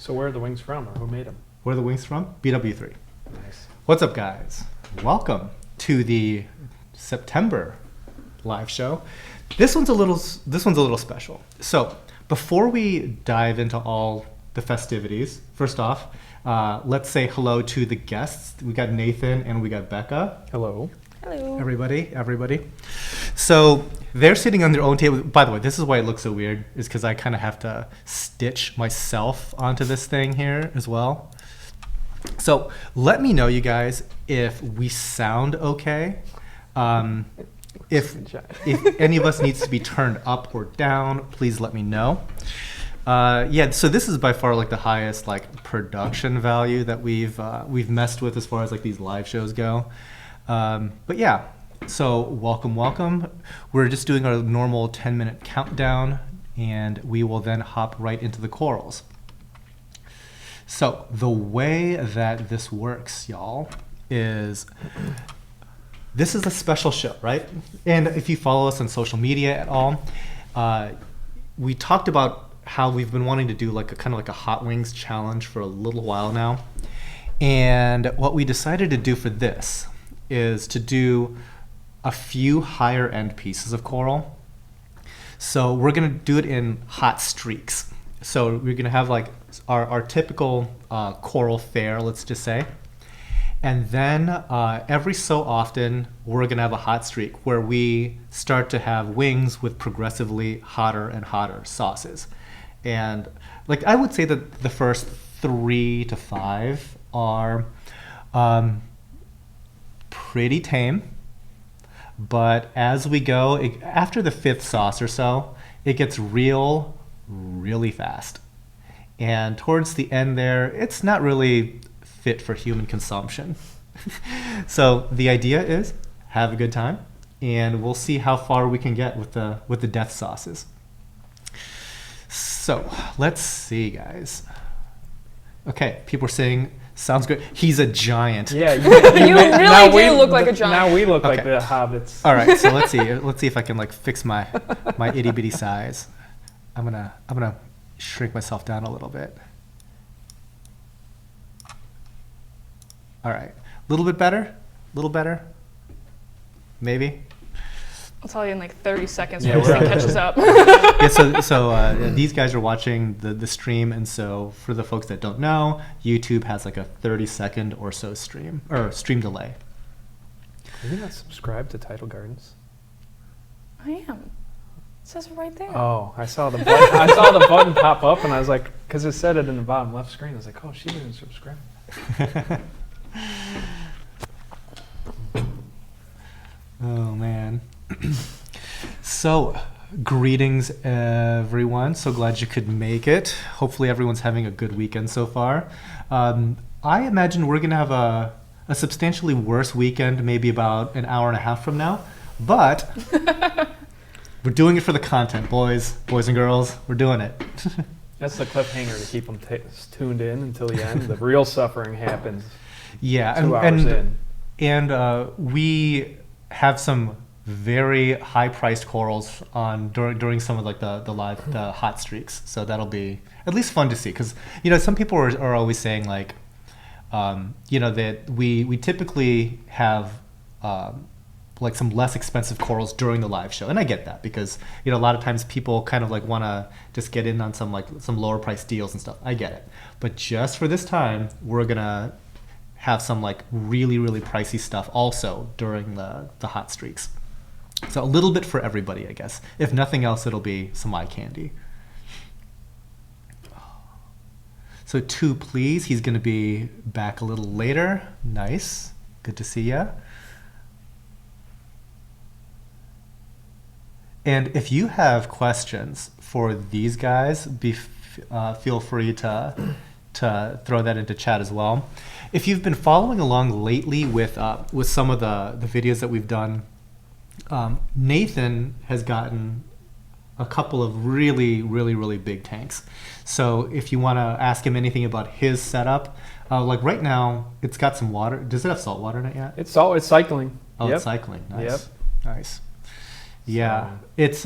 So where are the wings from, or who made them? Where are the wings from? BW3. Nice. What's up, guys? Welcome to the September live show. This one's a little special. So before we dive into all the festivities, first off, let's say hello to the guests. We got Nathan and we got Becca. Hello. Hello. Everybody. So they're sitting on their own table. By the way, this is why it looks so weird, is because I kind of have to stitch myself onto this thing here as well. So let me know, you guys, if we sound okay. If any of us needs to be turned up or down, please let me know. Yeah, so this is by far like the highest like production value that we've messed with as far as like these live shows go. But yeah, so welcome. We're just doing our normal 10-minute countdown, and we will then hop right into the corals. So the way that this works, y'all, is this is a special show, right? And if you follow us on social media at all, we talked about how we've been wanting to do like a kind of like a hot wings challenge for a little while now. And what we decided to do for this is to do a few higher end pieces of coral. So we're gonna do it in hot streaks. So we're gonna have like our typical coral fare, let's just say. And then every so often, we're gonna have a hot streak where we start to have wings with progressively hotter and hotter sauces. And like I would say that the first 3 to 5 are pretty tame, but as we go, after the 5th sauce or so, it gets really fast. And towards the end there, it's not really fit for human consumption. So the idea is have a good time, and we'll see how far we can get with the death sauces. So let's see, guys. Okay, people are saying sounds good. He's a giant. Yeah, you really do look like a giant. Now we look like the hobbits. All right, so let's see if I can like fix my itty bitty size. I'm gonna shrink myself down a little bit. All right, a little bit better, maybe. I'll tell you in like 30 seconds Yeah, when this thing catches up. Yeah, so these guys are watching the stream, and so for the folks that don't know, YouTube has like a 30-second or so stream delay. Are you not subscribed to Tidal Gardens? I am. It says it right there. Oh, I saw the button. I saw the button pop up, and I was like, because it said it in the bottom left screen. I was like, oh, she didn't subscribe. Oh man. So, greetings everyone. So glad you could make it. Hopefully everyone's having a good weekend so far. I imagine we're gonna have a substantially worse weekend, maybe about an hour and a half from now. But we're doing it for the content, boys and girls. We're doing it. That's the cliffhanger to keep them tuned in until the end. The real suffering happens. Yeah, 2 hours in. And we have some very high-priced corals on during some of like the hot streaks, so that'll be at least fun to see, because some people are always saying like that we typically have like some less expensive corals during the live show, and I get that, because a lot of times people kind of like want to just get in on some lower price deals and stuff. I get it, but just for this time we're gonna have some like really pricey stuff also during the hot streaks. So a little bit for everybody, I guess. If nothing else, it'll be some eye candy. So 2, please. He's going to be back a little later. Nice. Good to see ya. And if you have questions for these guys, feel free to throw that into chat as well. If you've been following along lately with some of the videos that we've done, Nathan has gotten a couple of really big tanks. So if you want to ask him anything about his setup, like right now, it's got some water. Does it have salt water in it yet? It's cycling. Oh, Yep. It's cycling. Nice. Yep. Nice. Yeah, it's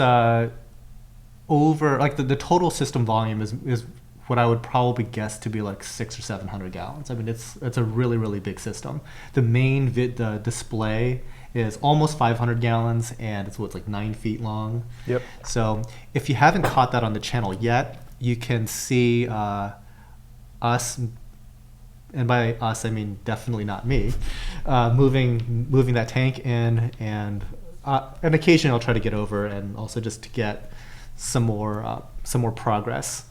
over like the total system volume is what I would probably guess to be like 600 or 700 gallons. I mean, it's a really, really big system. The main the display is almost 500 gallons, and it's like 9 feet long. Yep. So if you haven't caught that on the channel yet, you can see us, and by us I mean definitely not me, moving that tank in, and occasionally I'll try to get over and also just to get some more progress.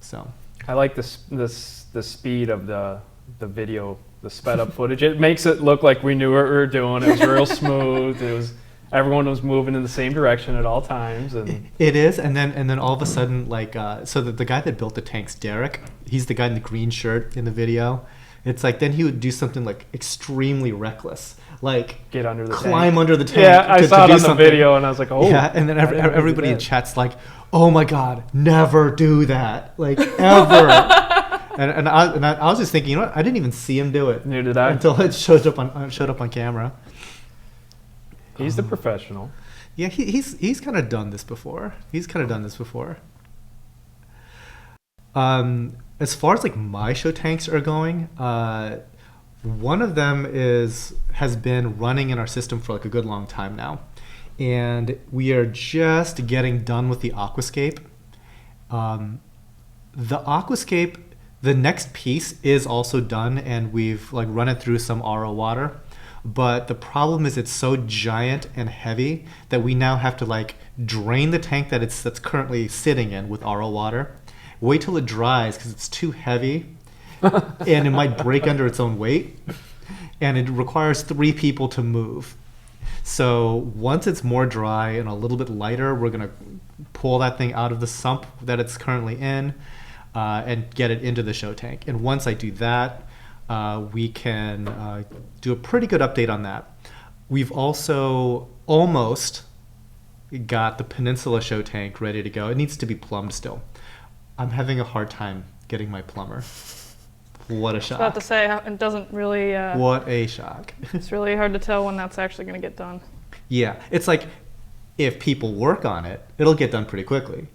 So I like the speed of the video, the sped up footage. It makes it look like we knew what we were doing. It was real smooth. Everyone was moving in the same direction at all times. And it is, and then all of a sudden, like, so the guy that built the tanks, Derek, he's the guy in the green shirt in the video. It's like then he would do something like extremely reckless, like get under the climb tank. under the tank. Yeah, I saw it on the something. video, and I was like, oh. Yeah, and then everybody in chat's like, oh my god, never do that, like ever. and I was just thinking, you know what? I didn't even see him do it. Neither did I. Until it showed up on camera. He's the professional. Yeah, he's kind of done this before. As far as like my show tanks are going, one of them has been running in our system for like a good long time now, and we are just getting done with the aquascape. The aquascape, the next piece is also done, and we've like run it through some RO water. But the problem is it's so giant and heavy that we now have to like drain the tank that's currently sitting in with RO water. Wait till it dries because it's too heavy and it might break under its own weight, and it requires 3 people to move. So once it's more dry and a little bit lighter, we're gonna pull that thing out of the sump that it's currently in and get it into the show tank. And once I do that, we can do a pretty good update on that. We've also almost got the Peninsula show tank ready to go. It needs to be plumbed still. I'm having a hard time getting my plumber. What a shock. I was about to say, it doesn't really... what a shock. It's really hard to tell when that's actually going to get done. Yeah, it's like if people work on it, it'll get done pretty quickly.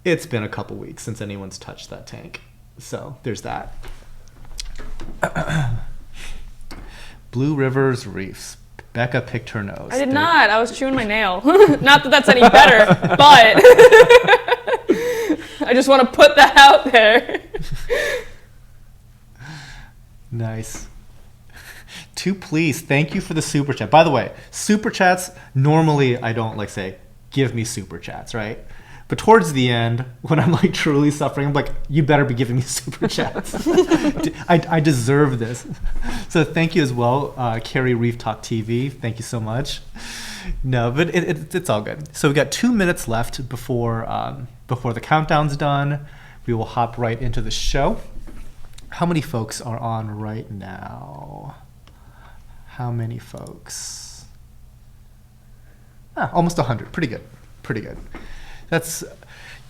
It's been a couple weeks since anyone's touched that tank. So there's that. Blue Rivers Reefs. Becca picked her nose. I did not. I was chewing my nail. Not that that's any better, but I just want to put that out there. Nice. To please, thank you for the super chat. By the way, super chats, normally I don't like say, give me super chats, right? But towards the end, when I'm like truly suffering, I'm like, you better be giving me super chats. I deserve this. So thank you as well, Carrie Reef Talk TV. Thank you so much. No, but it's all good. So we've got 2 minutes left before the countdown's done. We will hop right into the show. How many folks are on right now? How many folks? Almost 100. Pretty good. Pretty good. That's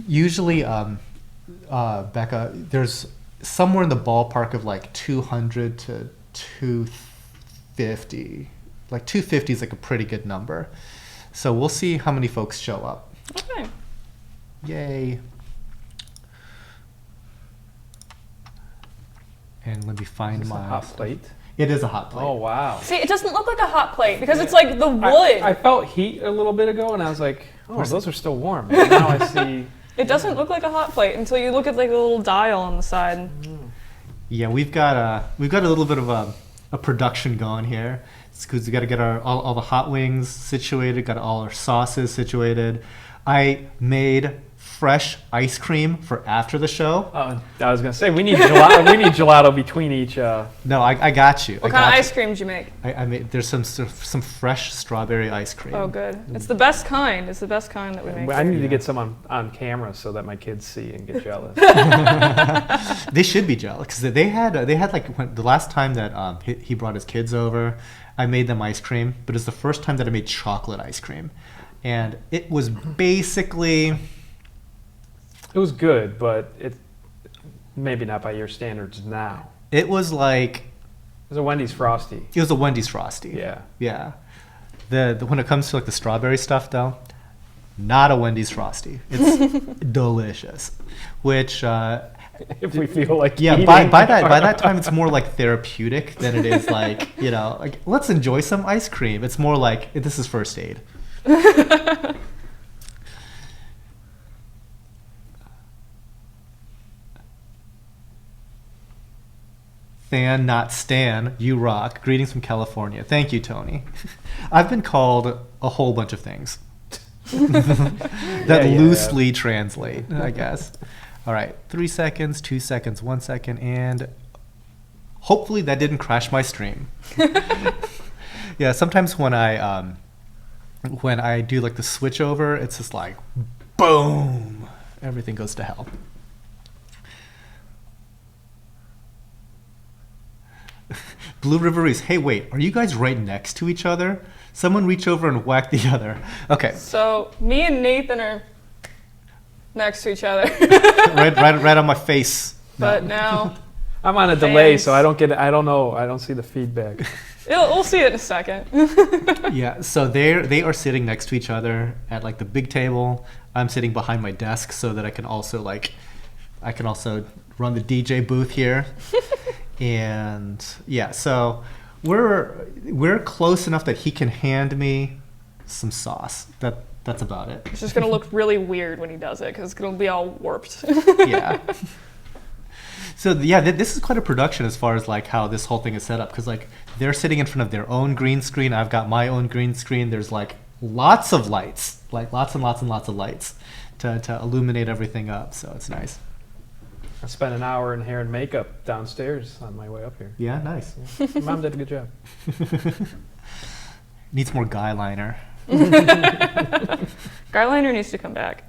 usually, Becca, there's somewhere in the ballpark of like 200 to 250. Like 250 is like a pretty good number. So we'll see how many folks show up. Okay. Yay. And let me find my hot plate. It is a hot plate. Oh, wow. See, it doesn't look like a hot plate because it's like the wood. I felt heat a little bit ago, and I was like, oh, those are still warm. And now I see... It doesn't look like a hot plate until you look at like the little dial on the side. Yeah, we've got a little bit of a production going here. It's because we got to get all the hot wings situated, got all our sauces situated. I made fresh ice cream for after the show. I was gonna say we need gelato. We need gelato between each. No, I got you. What kind of ice cream did you make? I made. There's some fresh strawberry ice cream. Oh, good. It's the best kind. It's the best kind that we make. I need to get some on camera so that my kids see and get jealous. They should be jealous because they had like the last time that he brought his kids over, I made them ice cream, but it's the first time that I made chocolate ice cream, and it was basically. It was good, but it maybe not by your standards now. It was like it was a Wendy's Frosty. It was a Wendy's Frosty. Yeah. Yeah. The when it comes to like the strawberry stuff though, not a Wendy's Frosty. It's delicious. Which, If we feel like yeah, eating. by that time, it's more like therapeutic than it is like, you know, like, let's enjoy some ice cream. It's more like, this is first aid. Than, not Stan, you rock. Greetings from California. Thank you, Tony. I've been called a whole bunch of things that loosely translate, I guess. All right, 3 seconds, 2 seconds, 1 second, and hopefully that didn't crash my stream. Yeah, sometimes when I do like the switch over, it's just like boom, everything goes to hell. Blue River Reese, hey, wait, are you guys right next to each other? Someone reach over and whack the other. Okay. So me and Nathan are next to each other. right on my face. But now I'm on a delay, so I don't know. I don't see the feedback. we'll see it in a second. Yeah, so they are sitting next to each other at like the big table. I'm sitting behind my desk so that I can also run the DJ booth here. And yeah, so we're close enough that he can hand me some sauce. That's about it. It's just gonna look really weird when he does it because it's gonna be all warped. Yeah. So yeah, this is quite a production as far as like how this whole thing is set up, because like they're sitting in front of their own green screen. I've got my own green screen. There's like lots of lights, like lots and lots and lots of lights to illuminate everything up. So it's nice. I spent an hour in hair and makeup downstairs on my way up here. Yeah, nice. Yeah. Mom did a good job. Needs more guy liner. Guy liner needs to come back.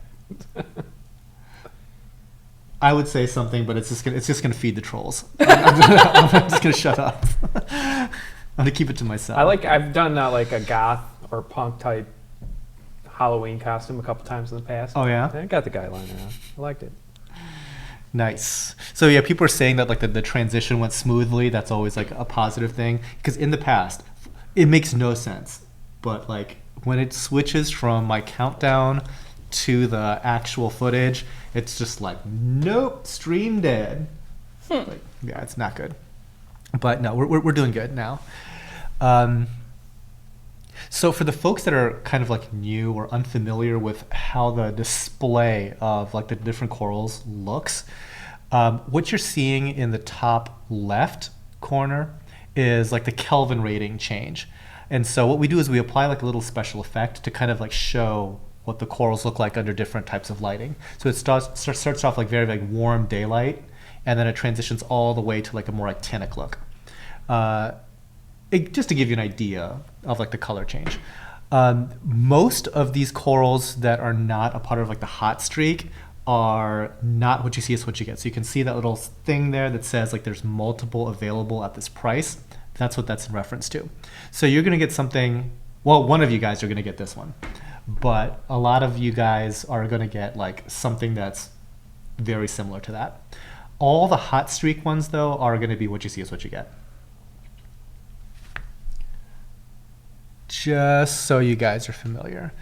I would say something, but it's just gonna feed the trolls. I'm just gonna shut up. I'm gonna keep it to myself. I've done like a goth or punk type Halloween costume a couple times in the past. Oh yeah? I got the guy liner on. I liked it. Nice. So yeah, people are saying that like the transition went smoothly. That's always like a positive thing, because in the past, it makes no sense. But like when it switches from my countdown to the actual footage, it's just like, nope, stream dead. Like, yeah, it's not good. But no, we're doing good now. So for the folks that are kind of like new or unfamiliar with how the display of like the different corals looks, what you're seeing in the top left corner is like the Kelvin rating change. And so what we do is we apply like a little special effect to kind of like show what the corals look like under different types of lighting. So it starts off like very like warm daylight, and then it transitions all the way to like a more like tannic look. Just to give you an idea of like the color change. Most of these corals that are not a part of like the hot streak are not what you see is what you get. So you can see that little thing there that says like there's multiple available at this price. That's what that's in reference to. So you're gonna get something, well, one of you guys are gonna get this one, but a lot of you guys are gonna get like something that's very similar to that. All the hot streak ones though are gonna be what you see is what you get. Just so you guys are familiar.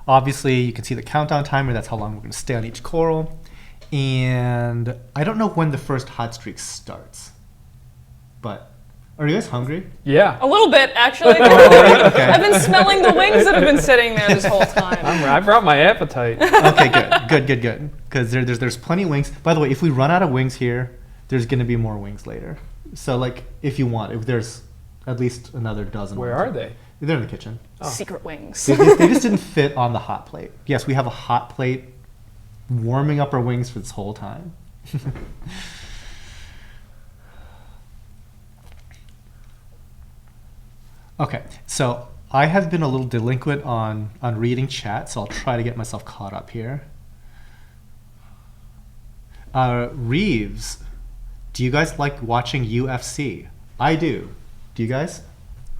Obviously, you can see the countdown timer. That's how long we're going to stay on each coral. And I don't know when the first hot streak starts. But are you guys hungry? Yeah. A little bit, actually. Okay. I've been smelling the wings that have been sitting there this whole time. I brought my appetite. Okay, good. Because there's plenty of wings. By the way, if we run out of wings here, there's going to be more wings later. So like, if you want, if there's at least another dozen. Where wings. are they? They're in the kitchen. Oh. Secret wings. They just didn't fit on the hot plate. Yes, we have a hot plate warming up our wings for this whole time. Okay, so I have been a little delinquent on reading chat, so I'll try to get myself caught up here. Reeves, do you guys like watching UFC? I do. Do you guys?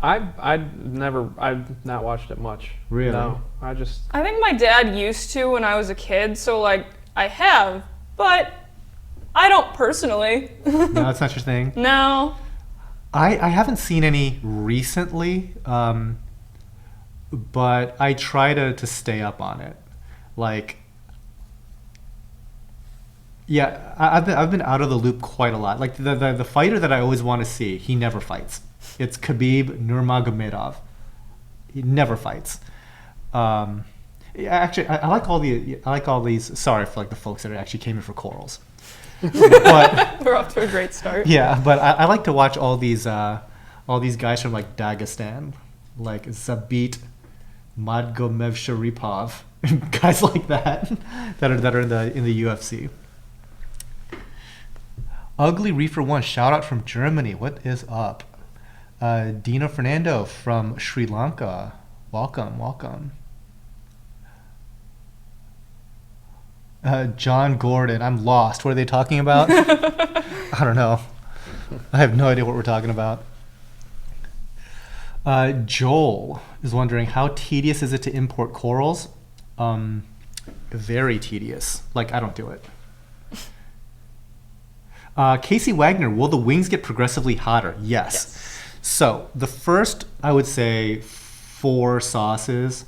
I've not watched it much. Really? No, I think my dad used to when I was a kid, so like I have, but I don't personally. No, it's not your thing? No. I haven't seen any recently, but I try to stay up on it. Like, yeah, I've been out of the loop quite a lot. Like the fighter that I always want to see, he never fights. It's Khabib Nurmagomedov. He never fights. Yeah, actually, I like all these. Sorry for like the folks that actually came in for corals. But We're off to a great start. yeah, but I like to watch all these guys from like Dagestan, like Zabit Madgomedov Sharipov, guys like that are in the UFC. Ugly Reefer 1, shout out from Germany. What is up? Dino Fernando from Sri Lanka. Welcome. John Gordon, I'm lost. What are they talking about? I don't know. I have no idea what we're talking about. Joel is wondering, how tedious is it to import corals? Very tedious. Like, I don't do it. Casey Wagner, will the wings get progressively hotter? Yes. So the first, I would say, 4 sauces.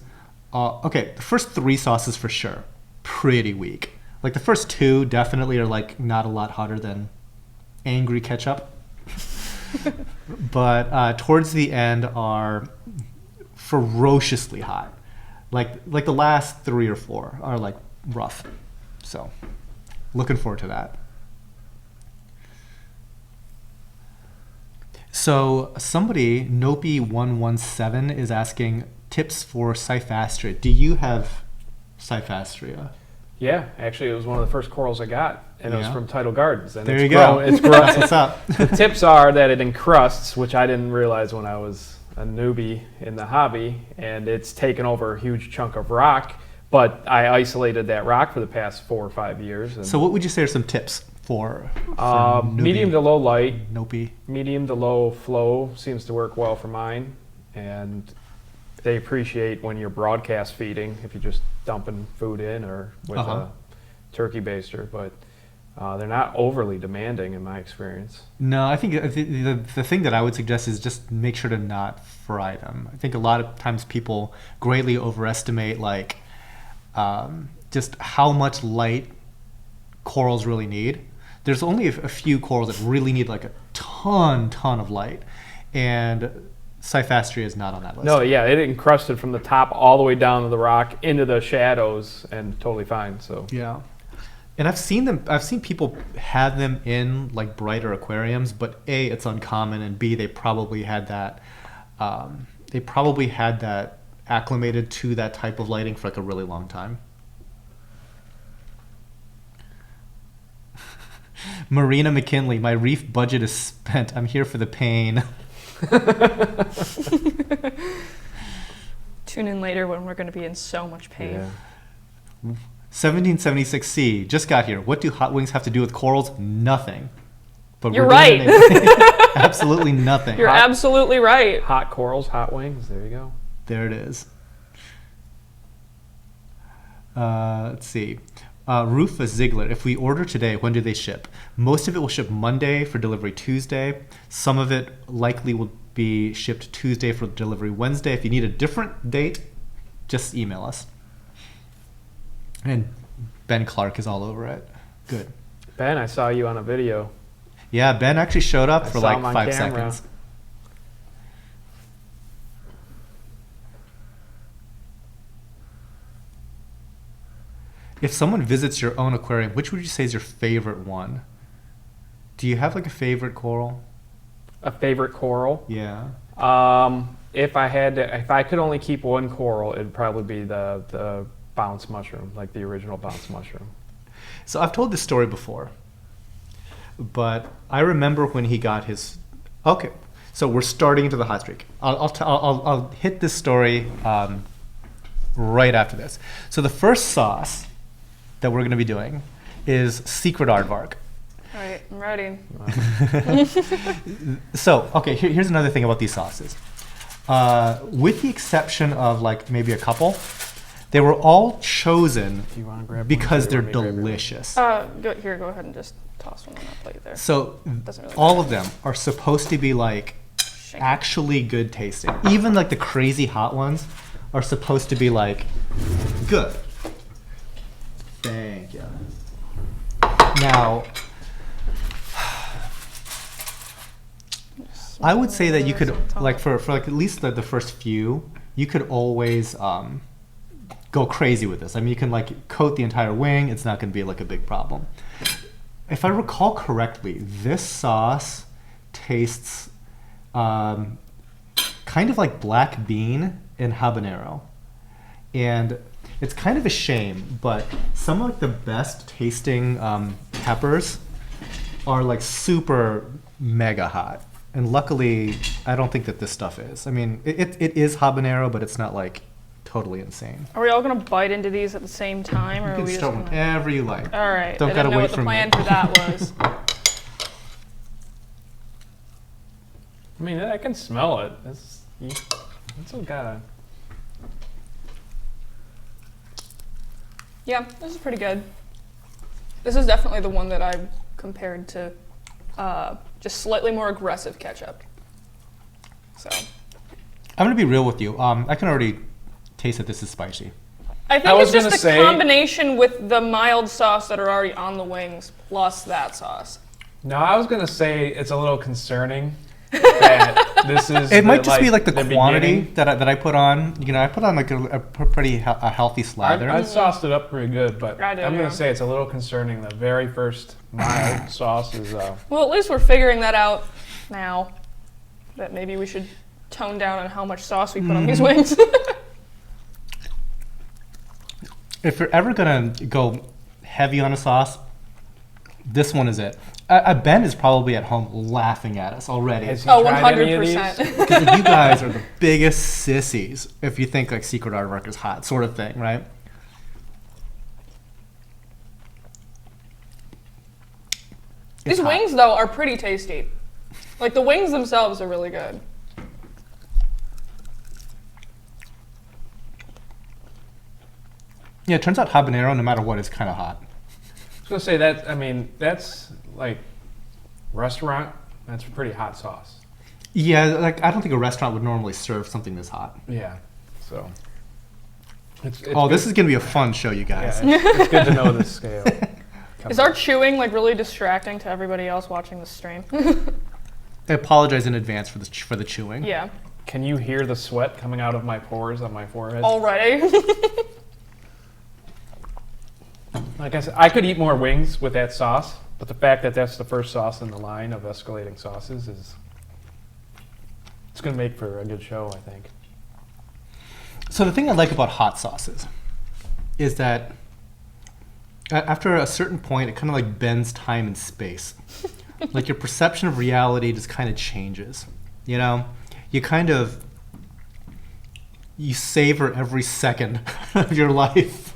Okay, the first 3 sauces for sure, pretty weak. Like the first 2 definitely are like not a lot hotter than angry ketchup. But towards the end are ferociously hot. Like the last 3 or 4 are like rough. So looking forward to that. So somebody, Nopi117, is asking tips for CYPHASTREA. Do you have CYPHASTREA? Yeah, actually, it was one of the first corals I got, and it was Yeah. from Tidal Gardens. And There it's you go. It's That's what's up. The tips are that it encrusts, which I didn't realize when I was a newbie in the hobby, and it's taken over a huge chunk of rock. But I isolated that rock for the past 4 or 5 years. And So what would you say are some tips for medium to low light, Nopi? medium to low flow seems to work well for mine, and they appreciate when you're broadcast feeding if you're just dumping food in or with a turkey baster, but they're not overly demanding in my experience. No, I think the thing that I would suggest is just make sure to not fry them. I think a lot of times people greatly overestimate like just how much light corals really need. There's only a few corals that really need like a ton of light, and CYPHASTREA is not on that list. No, yeah, it encrusted from the top all the way down to the rock into the shadows, and totally fine. So yeah, and I've seen people have them in like brighter aquariums, but A, it's uncommon, and B, they probably had that acclimated to that type of lighting for like a really long time. Marina McKinley, my reef budget is spent. I'm here for the pain. Tune in later when we're going to be in so much pain. yeah. 1776C, just got here. What do hot wings have to do with corals? Nothing. But You're we're doing right. it. Absolutely nothing. You're absolutely right. Hot corals, hot wings. There you go. There it is. Let's see. Rufus Ziegler, if we order today, when do they ship? Most of it will ship Monday for delivery Tuesday. Some of it likely will be shipped Tuesday for delivery Wednesday. If you need a different date, just email us. And Ben Clark is all over it. Good. Ben, I saw you on a video. Yeah, Ben actually showed up I for saw like him on 5 camera. seconds. If someone visits your own aquarium, which would you say is your favorite one? Do you have like a favorite coral? A favorite coral? Yeah. If I could only keep one coral, it'd probably be the bounce mushroom, like the original bounce mushroom. So I've told this story before, but I remember when he got his. Okay, so we're starting into the hot streak. I'll hit this story right after this. So the first sauce that we're going to be doing is Secret Aardvark. All right, I'm ready. So, okay, here's another thing about these sauces. With the exception of like maybe a couple, they were all chosen Do you want to grab one, because or they're do you want me to grab delicious. Go ahead and just toss one on that plate there. So Doesn't really all of them are supposed to be like Shake it. actually good tasting. Even like the crazy hot ones are supposed to be like good. Thank you. Now, I would say that you could, like, for like at least the first few, you could always go crazy with this. I mean, you can like coat the entire wing. It's not going to be like a big problem. If I recall correctly, this sauce tastes kind of like black bean and habanero. And it's kind of a shame, but some of like the best tasting peppers are like super mega hot. And luckily, I don't think that this stuff is. I mean, it is habanero, but it's not like totally insane. Are we all gonna bite into these at the same time, or You are can we just start gonna... whenever you like. All right. Don't I gotta didn't know wait what the for me. plan for that was. I mean, I can smell it. It's what gotta. Yeah, this is pretty good. This is definitely the one that I compared to just slightly more aggressive ketchup. So. I'm gonna be real with you. I can already taste that this is spicy. I think it's just the combination with the mild sauce that are already on the wings plus that sauce. No, I was gonna say it's a little concerning that this is. It might just be like the quantity beginning. that I put on. You know, I put on like a pretty healthy slather. I sauced it up pretty good, but I did, I'm gonna yeah. say it's a little concerning. The very first mild sauce is. Well, at least we're figuring that out now. That maybe we should tone down on how much sauce we put on these wings. If you're ever gonna go heavy on a sauce, this one is it. Ben is probably at home laughing at us already. Has he Oh, tried any of these? 100%. Because you guys are the biggest sissies if you think like Secret Aardvark is hot, sort of thing, right? These wings, though, are pretty tasty. Like, the wings themselves are really good. Yeah, it turns out habanero, no matter what, is kind of hot. I was gonna say that. I mean, that's like restaurant. That's a pretty hot sauce. Yeah, like I don't think a restaurant would normally serve something this hot. Yeah. So. It's Oh, this good. is going to be a fun show, you guys. Yeah, it's good to know the scale. Is our chewing, like, really distracting to everybody else watching the stream? I apologize in advance for the chewing. Yeah. Can you hear the sweat coming out of my pores on my forehead? Already? Like I said, I could eat more wings with that sauce, but the fact that that's the first sauce in the line of escalating sauces is it's going to make for a good show, I think. So the thing I like about hot sauces is that after a certain point, it kind of like bends time and space. Like your perception of reality just kind of changes. You know, you savor every second of your life.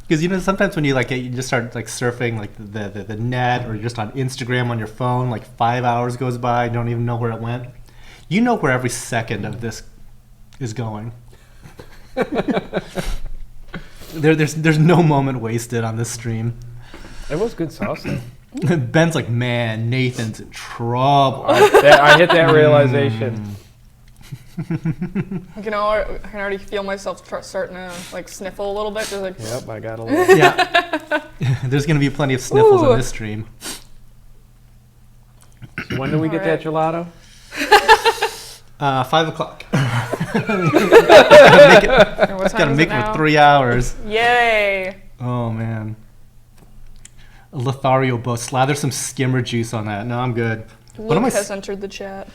Because, you know, sometimes when you just start like surfing like the net, or you're just on Instagram on your phone, like 5 hours goes by, you don't even know where it went. You know where every second of this is going. There's no moment wasted on this stream. It was good sauce, though. Ben's like, man, Nathan's in trouble. I hit that realization. I can already feel myself starting to, like, sniffle a little bit. Just like, Yep, I got a little. Yeah. There's going to be plenty of sniffles Ooh. on this stream. So when do we get that gelato? 5 o'clock. what Gotta time is make it it now? for 3 hours. Yay! Oh, man. A Lothario boat. Slather some skimmer juice on that. No, I'm good. Luke has entered the chat.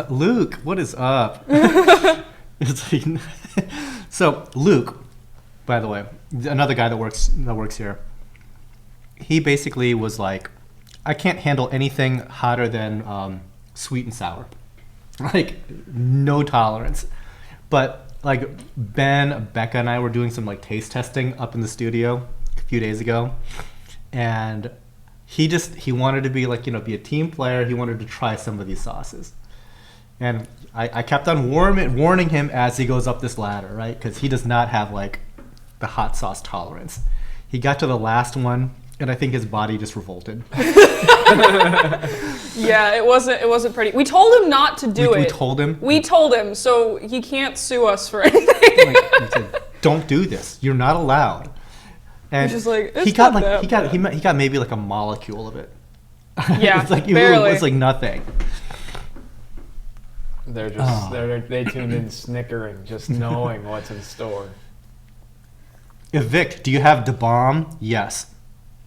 Luke, what is up? It's like, so Luke, by the way, another guy that works here. He basically was like, I can't handle anything hotter than sweet and sour. Like, no tolerance. But like Ben, Becca, and I were doing some like taste testing up in the studio a few days ago, and he wanted to be like, you know, be a team player. He wanted to try some of these sauces, and I kept on warning him as he goes up this ladder, right? Because he does not have like the hot sauce tolerance. He got to the last one, and I think his body just revolted. Yeah, it wasn't pretty. We told him not to do it. We told him. We told him, so he can't sue us for anything. Like, don't do this. You're not allowed. And He's just like, he "It's got not like that he got maybe like a molecule of it. Yeah, It's like barely. it was like nothing. They're just they tuned in snickering, just knowing what's in store. Evict, do you have the bomb? Yes.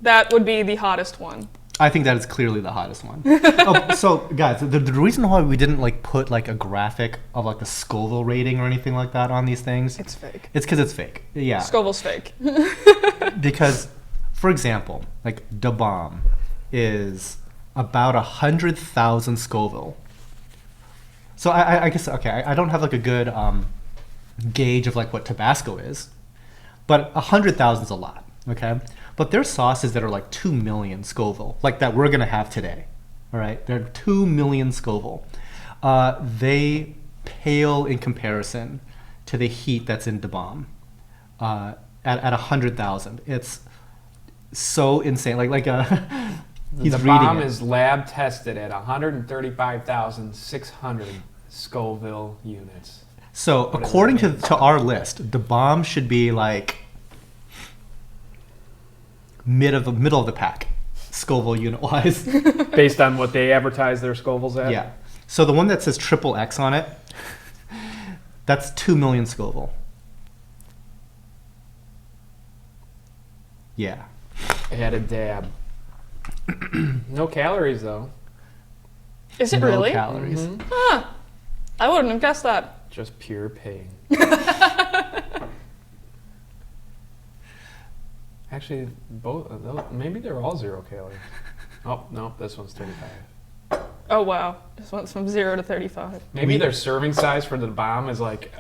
That would be the hottest one. I think that is clearly the hottest one. Oh, so guys, the reason why we didn't like put like a graphic of like the Scoville rating or anything like that on these things, It's fake. it's because it's fake. Yeah. Scoville's fake. Because, for example, like the bomb is about 100,000 Scoville. So I guess okay, I don't have like a good gauge of like what Tabasco is, but 100,000 is a lot. Okay. But there's sauces that are like 2 million Scoville, like that we're going to have today. All right. They're 2 million Scoville. They pale in comparison to the heat that's in the bomb at 100,000. It's so insane. Like he's The reading bomb it. is lab tested at 135,600 Scoville units. So Whatever according that means. to our list, the bomb should be like middle of the pack, Scoville unit wise. Based on what they advertise their Scovilles at? Yeah. So the one that says triple X on it, that's 2 million Scoville. Yeah. It had a dab. No calories, though. Is it No really? calories. Mhm. Huh. I wouldn't have guessed that. Just pure pain. Actually, both of those, maybe they're all 0 calories. Oh, no, this one's 35. Oh, wow. This went from 0 to 35. Maybe their serving size for the bomb is like,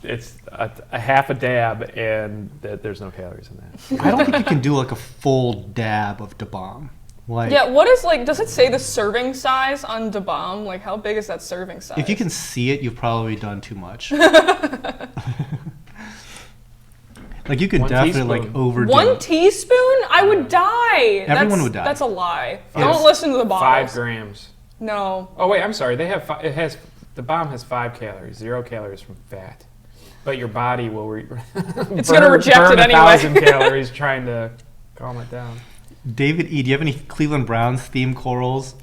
it's a half a dab, and there's no calories in that. I don't think you can do like a full dab of the bomb. Like, Yeah, what is like, does it say the serving size on Da Bomb? Like, how big is that serving size? if you can see it, you've probably done too much. Like you could One definitely teaspoon. like overdo One it. teaspoon? I would die. Everyone would die. That's a lie. Yes. Don't listen to the 5 bottles. grams. No. Oh wait, I'm sorry. They have the bomb has 5 calories, 0 calories from fat, but your body will It's gonna reject burn it anyway. 1,000 calories trying to calm it down. David E, do you have any Cleveland Browns themed corals?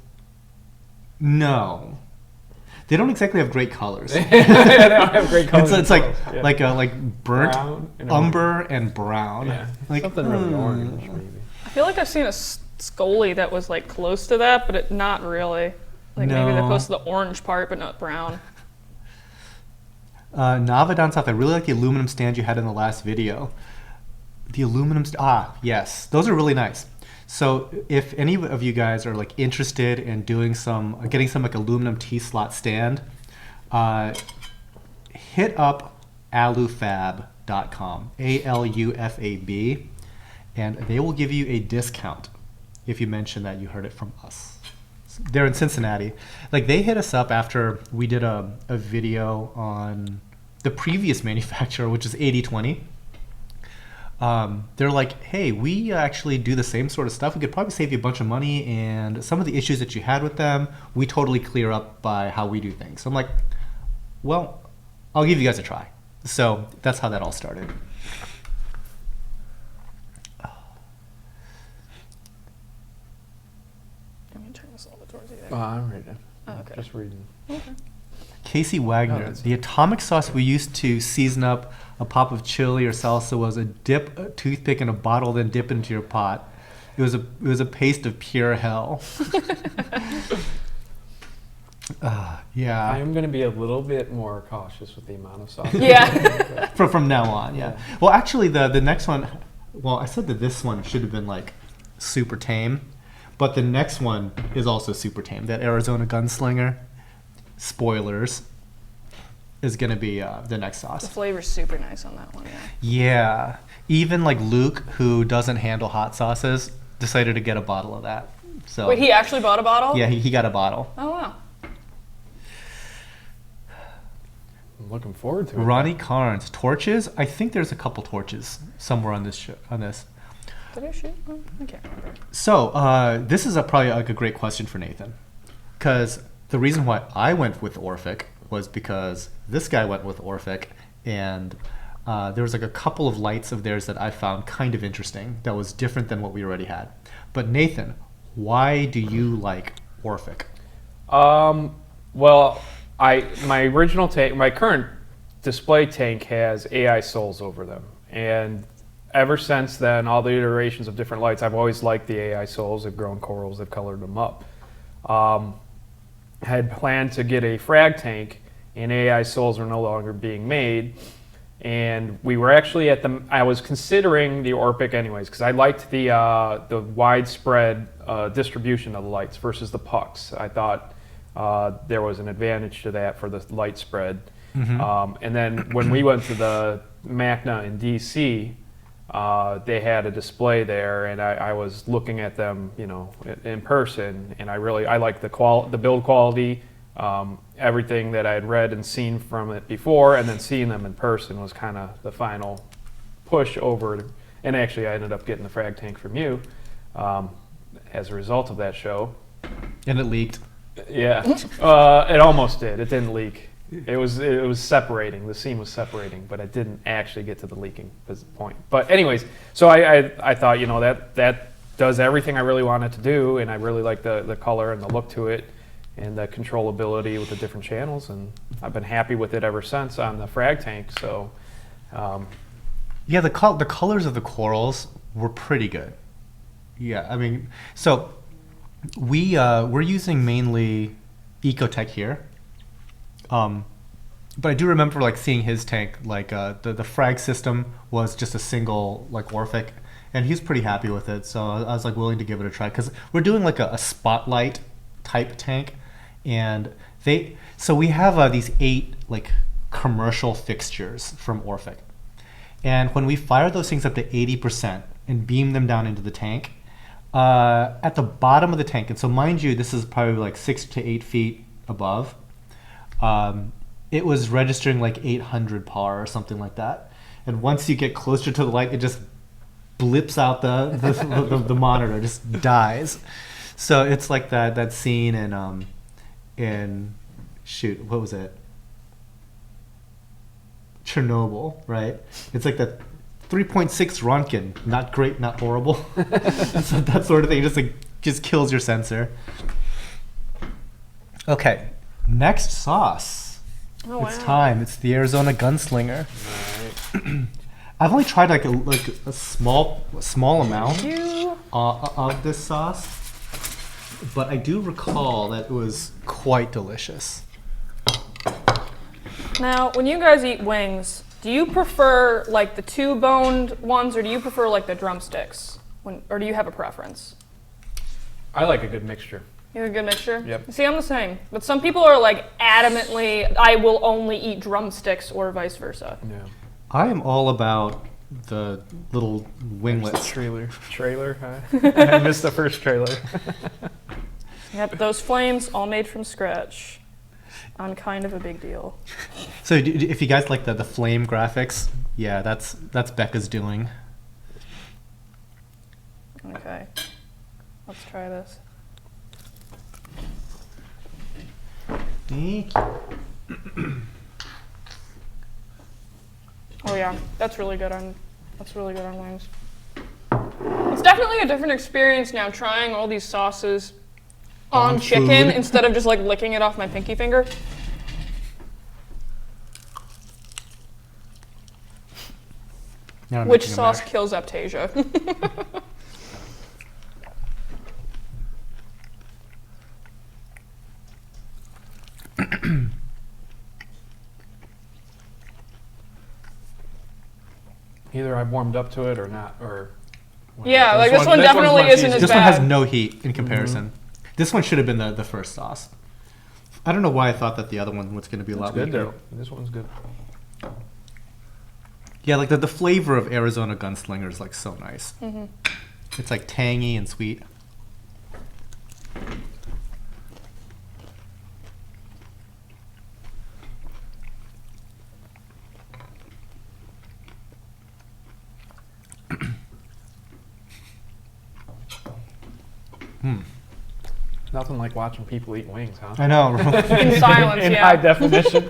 No. They don't exactly have great colors. They don't have great colors. It's like Yeah. like burnt Brown and umber and brown. Yeah, Like something really orange maybe. I feel like I've seen a Scully that was like close to that, but not really. Like maybe they're No. close to the orange part, but not brown. Nava down south. I really like the aluminum stand you had in the last video. The aluminum yes, those are really nice. So if any of you guys are like interested in doing getting some like aluminum T-slot stand, hit up alufab.com, ALUFAB, and they will give you a discount if you mention that you heard it from us. They're in Cincinnati. Like they hit us up after we did a video on the previous manufacturer, which is 8020. They're like, hey, we actually do the same sort of stuff. We could probably save you a bunch of money, and some of the issues that you had with them, we totally clear up by how we do things. So I'm like, well, I'll give you guys a try. So that's how that all started. Let me turn this a little bit towards you. Oh, I'm reading. Oh, okay. Just reading. Casey Oh, Wagner, that's- the atomic sauce we used to season up a pop of chili or salsa was dip a toothpick in a bottle, then dip into your pot. It was a paste of pure hell. Yeah. I am going to be a little bit more cautious with the amount of sauce. Yeah. From now on, yeah. Well, actually, the next one, well, I said that this one should have been like super tame, but the next one is also super tame. That Arizona Gunslinger, spoilers, is going to be the next The sauce. flavor's super nice on that one, yeah. Yeah. Even like Luke, who doesn't handle hot sauces, decided to get a bottle of that. So Wait, he actually bought a bottle? yeah, he got a bottle. Oh, wow. I'm looking forward to it. Ronnie Carnes, torches. I think there's a couple torches somewhere on this Did I shoot one? I can't remember. So this is probably like a great question for Nathan, because the reason why I went with Orphic was because this guy went with Orphic, and there was like a couple of lights of theirs that I found kind of interesting that was different than what we already had. But Nathan, why do you like Orphic? Well, my original tank, my current display tank has AI souls over them, and ever since then, all the iterations of different lights, I've always liked the AI souls. They've grown corals, they've colored them up. Had planned to get a frag tank, and AI souls are no longer being made. And we were actually at I was considering the Orphic anyways, because I liked the widespread distribution of the lights versus the pucks. I thought there was an advantage to that for the light spread. And then when we went to the MACNA in DC, they had a display there, and I was looking at them, you know, in person, and I liked the build quality, everything that I had read and seen from it before, and then seeing them in person was kind of the final push over. And actually, I ended up getting the frag tank from you as a result of that show. And it leaked. Yeah, it almost did. It didn't leak. It was separating. The seam was separating, but it didn't actually get to the leaking point. But anyways, so I thought, you know, that does everything I really wanted to do, and I really like the color and the look to it, and the controllability with the different channels, and I've been happy with it ever since on the frag tank. So, yeah, the colors of the corals were pretty good. Yeah, I mean, so we're using mainly Ecotech here. But I do remember like seeing his tank, like the frag system was just a single like Orphic, and he's pretty happy with it. So I was like willing to give it a try, because we're doing like a spotlight type tank, and so we have these 8 like commercial fixtures from Orphic, and when we fire those things up to 80% and beam them down into the tank, at the bottom of the tank, and so mind you, this is probably like 6 to 8 feet above. It was registering like 800 par or something like that, and once you get closer to the light, it just blips out the monitor, just dies. So it's like that scene in shoot, what was it? Chernobyl, right? It's like that 3.6 Rontgen, not great, not horrible. So that sort of thing just kills your sensor. Okay. Next sauce. Oh, It's wow. time. It's the Arizona Gunslinger. right. I've only tried like a small amount You. of this sauce, but I do recall that it was quite delicious. Now, when you guys eat wings, do you prefer like the 2-boned ones, or do you prefer like the drumsticks? Or do you have a preference? I like a good mixture. You have a good mixture? Yep. See, I'm the same. But some people are like adamantly, I will only eat drumsticks, or vice versa. Yeah. I am all about the little winglets. Trailer. Huh? I missed the first trailer. Yep, those flames all made from scratch. On kind of a big deal. So if you guys like the flame graphics, yeah, that's Becca's doing. Okay. Let's try this. Thank you. Oh yeah, that's really good on wings. It's definitely a different experience now trying all these sauces on chicken food. instead of just like licking it off my pinky finger. Now I'm Which making a sauce mac. kills Aptasia? Either I've warmed up to it or not, or. Yeah, like this one one's definitely much isn't easier. as This bad. one has no heat in comparison. This one should have been the first sauce. I don't know why I thought that the other one was going to be a It's lot good weaker. though. This one's good. Yeah, like the flavor of Arizona Gunslinger is like so nice. Mm-hmm. It's like tangy and sweet. Nothing like watching people eat wings, huh? I know. In silence, In yeah. high definition.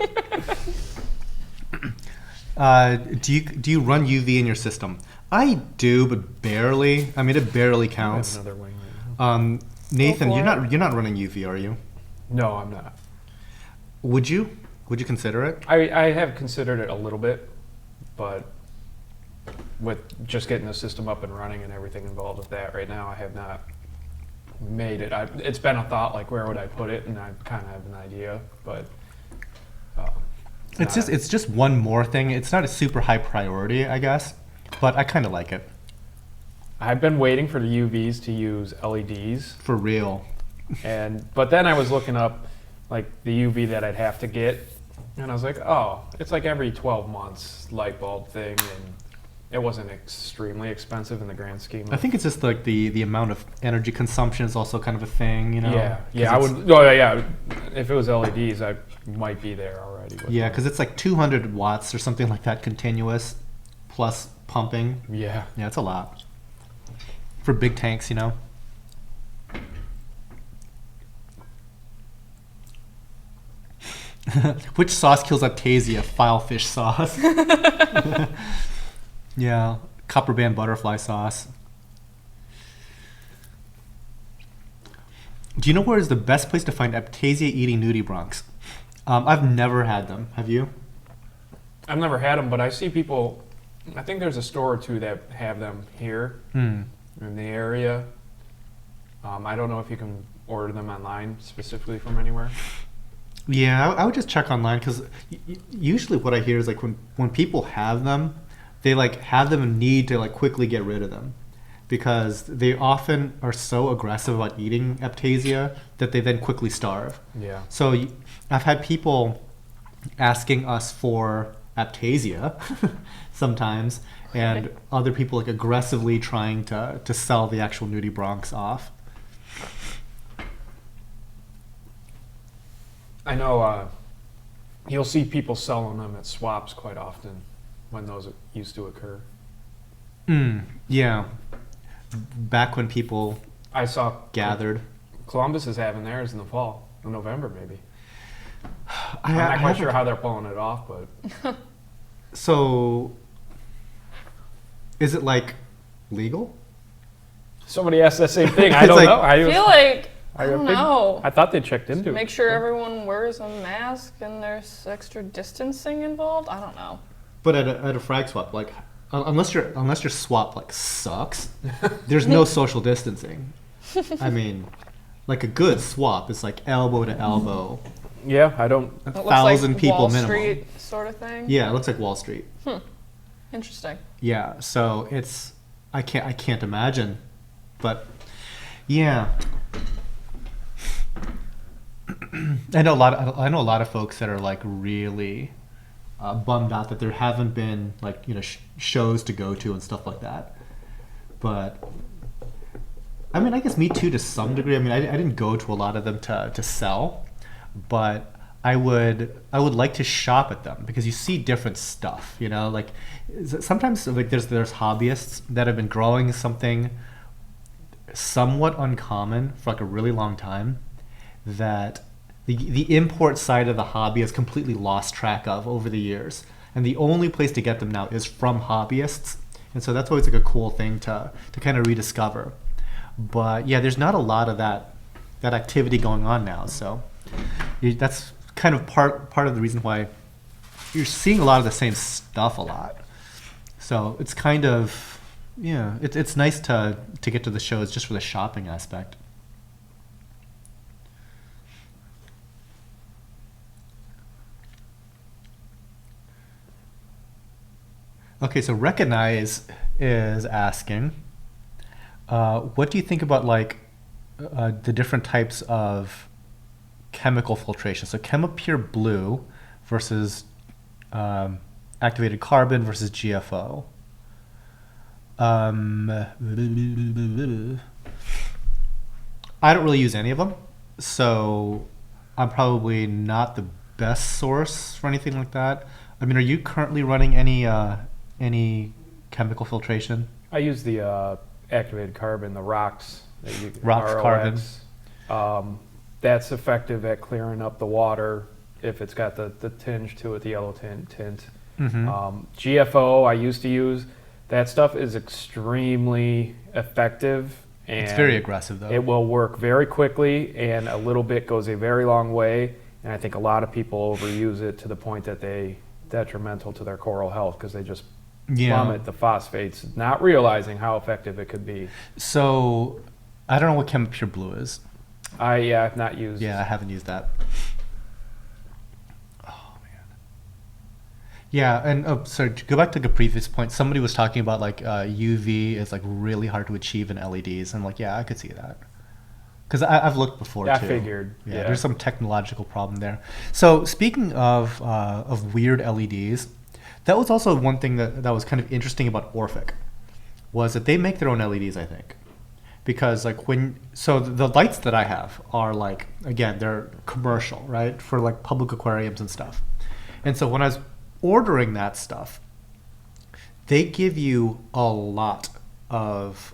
Do you run UV in your system? I do, but barely. I mean, it barely I have counts. another wing right now. Nathan, Go for you're not running UV, are you? No, I'm not. Would you consider it? I have considered it a little bit, but with just getting the system up and running and everything involved with that right now, I have not made it. It's been a thought, like where would I put it, and I kind of have an idea, but It's just one more thing. It's not a super high priority, I guess, but I kind of like it. I've been waiting for the UVs to use LEDs, For real. but then I was looking up like the UV that I'd have to get, and I was like, oh, it's like every 12 months light bulb thing, and it wasn't extremely expensive in the grand scheme. I think it's just like the amount of energy consumption is also kind of a thing, you know? Yeah, I would. Oh yeah, if it was LEDs, I might be there already. Yeah, because it's like 200 watts or something like that continuous, plus pumping. Yeah. Yeah, it's a lot. For big tanks, you know? Which sauce kills Aptasia? Filefish sauce. Yeah, copper band butterfly sauce. Do you know where is the best place to find Aptasia eating nudibranchs? I've never had them. Have you? I've never had them, but I see people. I think there's a store or two that have them here in the area. I don't know if you can order them online specifically from anywhere. Yeah, I would just check online because usually what I hear is like when people have them, they like have them and need to like quickly get rid of them because they often are so aggressive about eating Aptasia that they then quickly starve. Yeah. So I've had people asking us for Aptasia sometimes, and other people like aggressively trying to sell the actual nudibranchs off. I know you'll see people selling them at swaps quite often when those used to occur. Yeah. Back when people I saw gathered. Columbus is having theirs in the fall, in November maybe. I'm I'm not quite sure how they're pulling it off, but So, is it like legal? somebody asked that same thing. I It's don't like- know. I feel like I don't think- know. I thought they checked into it. Make sure everyone wears a mask and there's extra distancing involved. I don't know. But at a frag swap, like unless your swap like sucks, there's no social distancing. I mean, like a good swap is like elbow to elbow, Yeah, I don't. a It looks 1,000 like people Wall minimum. Street sort of thing. Yeah, it looks like Wall Street. Interesting. Yeah, so it's I can't imagine, but yeah. I know a lot of folks that are like really bummed out that there haven't been like shows to go to and stuff like that. But I mean, I guess me too to some degree. I mean, I didn't go to a lot of them to sell, but I would like to shop at them because you see different stuff. You know, like sometimes like there's hobbyists that have been growing something somewhat uncommon for like a really long time that the import side of the hobby has completely lost track of over the years, and the only place to get them now is from hobbyists, and so that's always like a cool thing to kind of rediscover. But yeah, there's not a lot of that activity going on now, so that's kind of part of the reason why you're seeing a lot of the same stuff a lot. So it's kind of it's nice to get to the shows just for the shopping aspect. Okay, so Recognize is asking, what do you think about like the different types of chemical filtration? So ChemiPure Blue versus activated carbon versus GFO. I don't really use any of them, so I'm probably not the best source for anything like that. I mean, are you currently running any chemical filtration? I use the activated carbon, the ROX. ROX carbon. That's effective at clearing up the water if it's got the tinge to it, the yellow tint. GFO I used to use. That stuff is extremely effective. And It's very aggressive, though. it will work very quickly, and a little bit goes a very long way. And I think a lot of people overuse it to the point that they detrimental to their coral health because they just plummet the phosphates, not realizing how effective it could be. So I don't know what Chem Pure Blue is. I've not used. Yeah, I haven't used that. Oh man. Yeah, and sorry, to go back to the previous point. Somebody was talking about like UV is like really hard to achieve in LEDs. I'm like, yeah, I could see that. Because I've looked before too. I figured. Yeah, there's some technological problem there. So speaking of weird LEDs, that was also one thing that was kind of interesting about Orphic, was that they make their own LEDs, I think. Because like the lights that I have are like, again, they're commercial, right? For like public aquariums and stuff. And so when I was ordering that stuff, they give you a lot of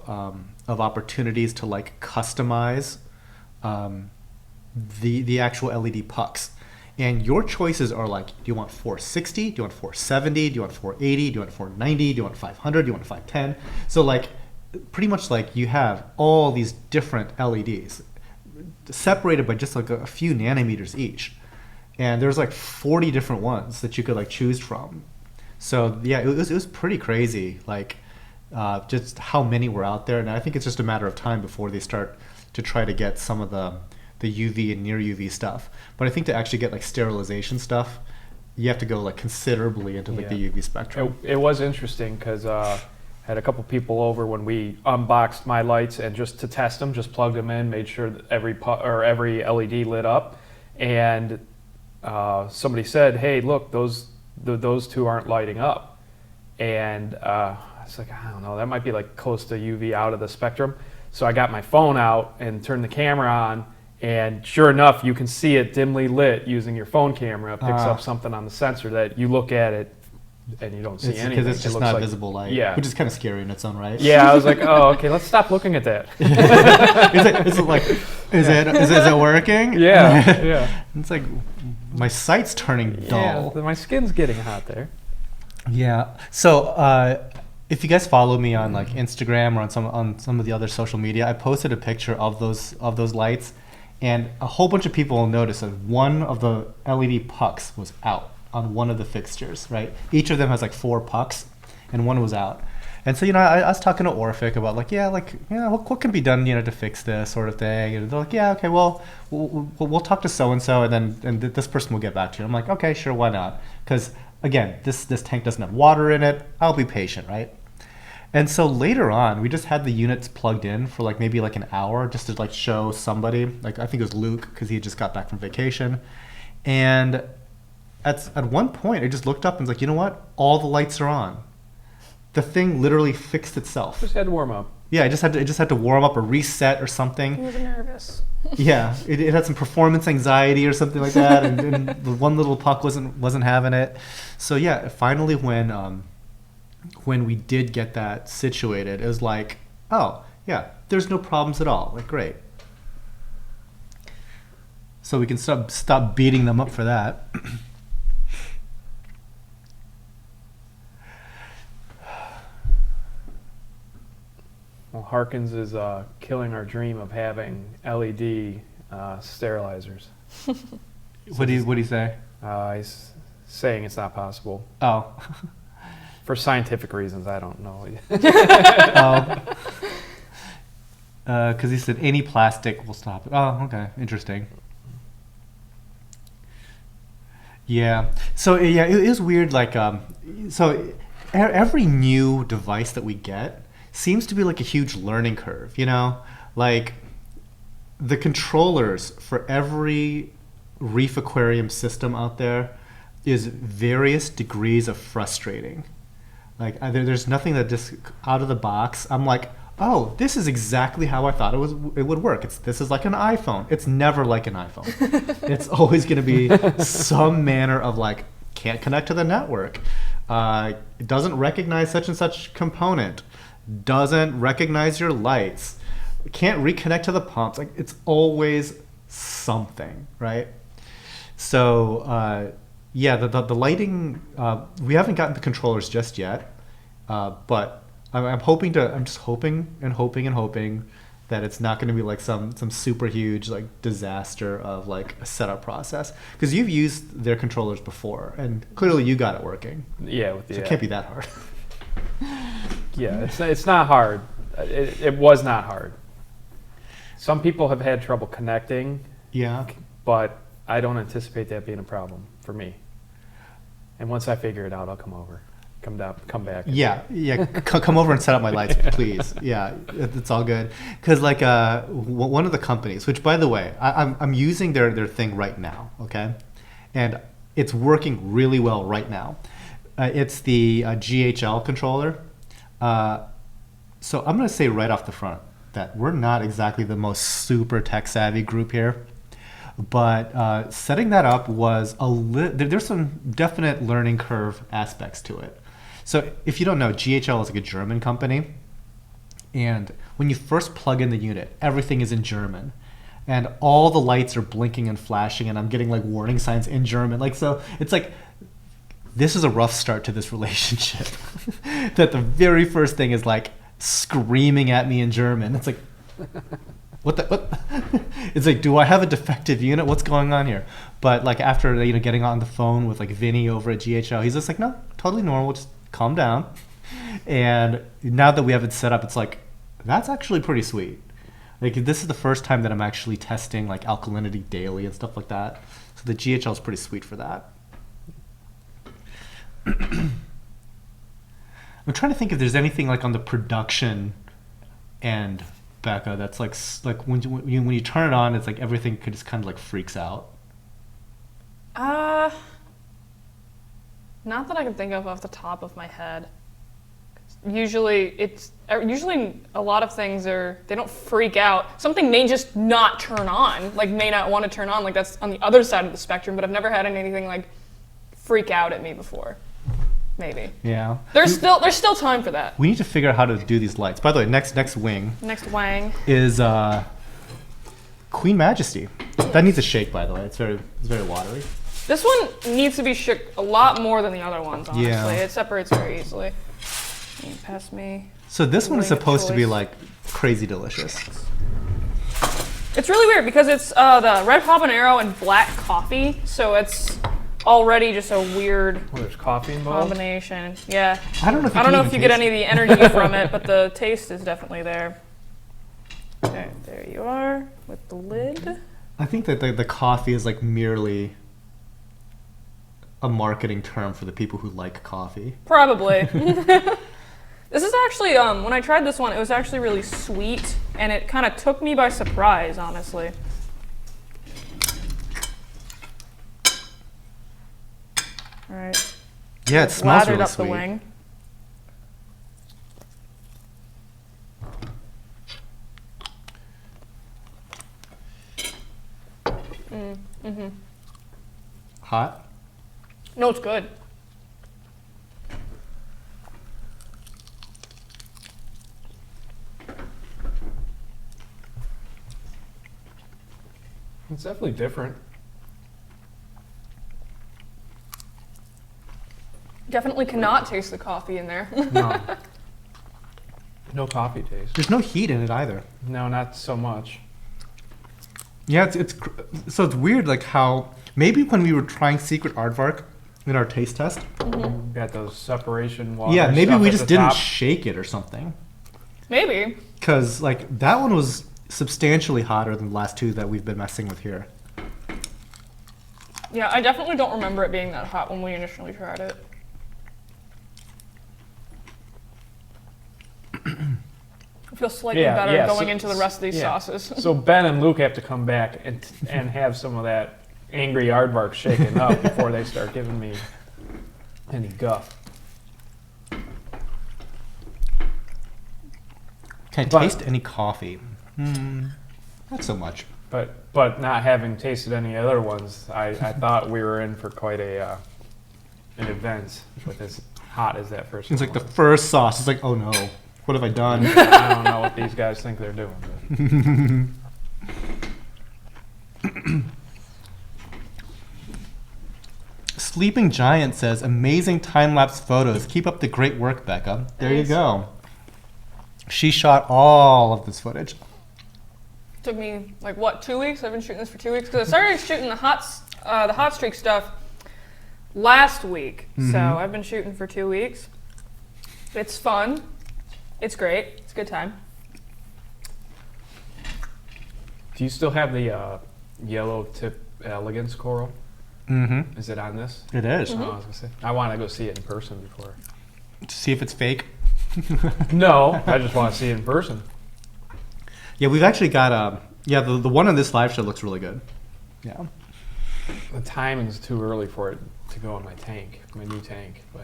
opportunities to like customize the actual LED pucks. And your choices are like, do you want 460? Do you want 470? Do you want 480? Do you want 490? Do you want 500? Do you want 510? So like, pretty much like you have all these different LEDs separated by just like a few nanometers each. And there's like 40 different ones that you could like choose from. So yeah, it was pretty crazy, like just how many were out there. And I think it's just a matter of time before they start to try to get some of the UV and near UV stuff. But I think to actually get like sterilization stuff, you have to go like considerably into like the UV spectrum. It was interesting because I had a couple people over when we unboxed my lights, and just to test them, just plugged them in, made sure that every LED lit up, and somebody said, "Hey, look, those two aren't lighting up," and I was like, I don't know, that might be like close to UV out of the spectrum. So I got my phone out and turned the camera on. And sure enough, you can see it dimly lit using your phone camera. It picks up something on the sensor that you look at it and you don't see anything. Because it's just not like visible light, which is kind of scary in its own right. Yeah, I was like, oh, okay, let's stop looking at that. Is it working? Yeah, yeah. It's like, my sight's turning dull. Yeah, my skin's getting hot there. Yeah. So if you guys follow me on like Instagram or on some of the other social media, I posted a picture of those lights. And a whole bunch of people will notice that one of the LED pucks was out on one of the fixtures, right? Each of them has like 4 pucks, and one was out. And so, I was talking to Orphic about what can be done, to fix this sort of thing. And they're like, yeah, okay, well, we'll talk to so-and-so, and this person will get back to you. I'm like, okay, sure, why not? Because, again, this tank doesn't have water in it. I'll be patient, right? And so later on, we just had the units plugged in for like maybe like an hour just to like show somebody. Like I think it was Luke because he had just got back from vacation. And at one point, I just looked up and was like, you know what? All the lights are on. The thing literally fixed itself. Just had to warm up. Yeah, it just had to warm up or reset or something. He was nervous. Yeah, it had some performance anxiety or something like that, and the one little puck wasn't having it. So yeah, finally when we did get that situated, it was like, oh, yeah, there's no problems at all. Like, great. So we can stop beating them up for that. Well, Harkins is killing our dream of having LED sterilizers. What do you say? He's saying it's not possible. Oh. For scientific reasons, I don't know. Because he said any plastic will stop it. Oh, okay, interesting. Yeah. So yeah, it is weird. Like, so every new device that we get seems to be like a huge learning curve. Like the controllers for every reef aquarium system out there is various degrees of frustrating. Like there's nothing that just out of the box, I'm like, oh, this is exactly how I thought it would work. This is like an iPhone. It's never like an iPhone. It's always going to be some manner of like, can't connect to the network. It doesn't recognize such and such component. Doesn't recognize your lights. Can't reconnect to the pumps. Like it's always something, right? So Yeah, the lighting, we haven't gotten the controllers just yet, but I'm just hoping and hoping that it's not going to be like some super huge like disaster of like a setup process, because you've used their controllers before and clearly you got it working. Yeah, so it can't be that hard. Yeah, it's not hard. It was not hard. Some people have had trouble connecting. Yeah. But I don't anticipate that being a problem for me. And once I figure it out, I'll come back. Yeah, come over and set up my lights, please. Yeah, it's all good. Because like one of the companies, which by the way, I'm using their thing right now, okay? And it's working really well right now. It's the GHL controller. So I'm going to say right off the front that we're not exactly the most super tech savvy group here. But setting that up was there's some definite learning curve aspects to it. So if you don't know, GHL is like a German company. And when you first plug in the unit, everything is in German. And all the lights are blinking and flashing, and I'm getting like warning signs in German. Like, so it's like, this is a rough start to this relationship. That the very first thing is like screaming at me in German. It's like, what? It's like, do I have a defective unit? What's going on here? But like after getting on the phone with like Vinny over at GHL, he's just like, no, totally normal. Just calm down. And now that we have it set up, it's like, that's actually pretty sweet. Like this is the first time that I'm actually testing like alkalinity daily and stuff like that. So the GHL is pretty sweet for that. I'm trying to think if there's anything like on the production end, Becca, that's like when you turn it on, it's like everything just kind of like freaks out. Not that I can think of off the top of my head. Usually a lot of things they don't freak out. Something may just not turn on, like may not want to turn on, like that's on the other side of the spectrum, but I've never had anything like freak out at me before. Maybe. Yeah. There's still time for that. We need to figure out how to do these lights. By the way, next wing. Next wang is Queen Majesty. That needs a shake, by the way. It's very watery. This one needs to be shook a lot more than the other ones, honestly. Yeah. It separates very easily. Can you pass me? So this one is Ring of supposed to be choice. like crazy delicious. It's really weird because it's the red habanero and black coffee, so it's already just a weird Well, there's coffee involved. combination. Yeah. I don't know if you get any of the energy from it, but the taste is definitely there. Okay, there you are with the lid. I think that the coffee is like merely a marketing term for the people who like coffee. Probably. This is actually, when I tried this one, it was actually really sweet, and it kind of took me by surprise, honestly. All right. Yeah, it smells Lathered really up sweet. the wing. Hot? No, it's good. It's definitely different. Definitely cannot taste the coffee in there. No. No coffee taste. There's no heat in it either. No, not so much. Yeah, so it's weird like how maybe when we were trying Secret Aardvark in our taste test. Got those separation water. Yeah, maybe stuff we at just the didn't top. shake it or something. Maybe. Because like that one was substantially hotter than the last two that we've been messing with here. Yeah, I definitely don't remember it being that hot when we initially tried it. I feel slightly better going into the rest of these sauces. So Ben and Luke have to come back and have some of that angry aardvark shaken up before they start giving me any guff. Can I taste any coffee? Not so much. But not having tasted any other ones, I thought we were in for quite an event with as hot as that first It's one like the was. first sauce. It's like, oh no, what have I done? I don't know what these guys think they're doing. Sleeping Giant says, amazing time-lapse photos. Keep up the great work, Becca. There you Thanks. go. She shot all of this footage. Took me like what, 2 weeks? I've been shooting this for 2 weeks because I started shooting the hot streak stuff last week. So I've been shooting for 2 weeks. It's fun. It's great. It's a good time. Do you still have the yellow tip elegance coral? Mm-hmm. Is it on this? It is. Oh, I was gonna say. I want to go see it in person before. To see if it's fake. No, I just want to see it in person. Yeah, we've actually got the one on this live show looks really good. Yeah. The timing's too early for it to go in my tank, my new tank. But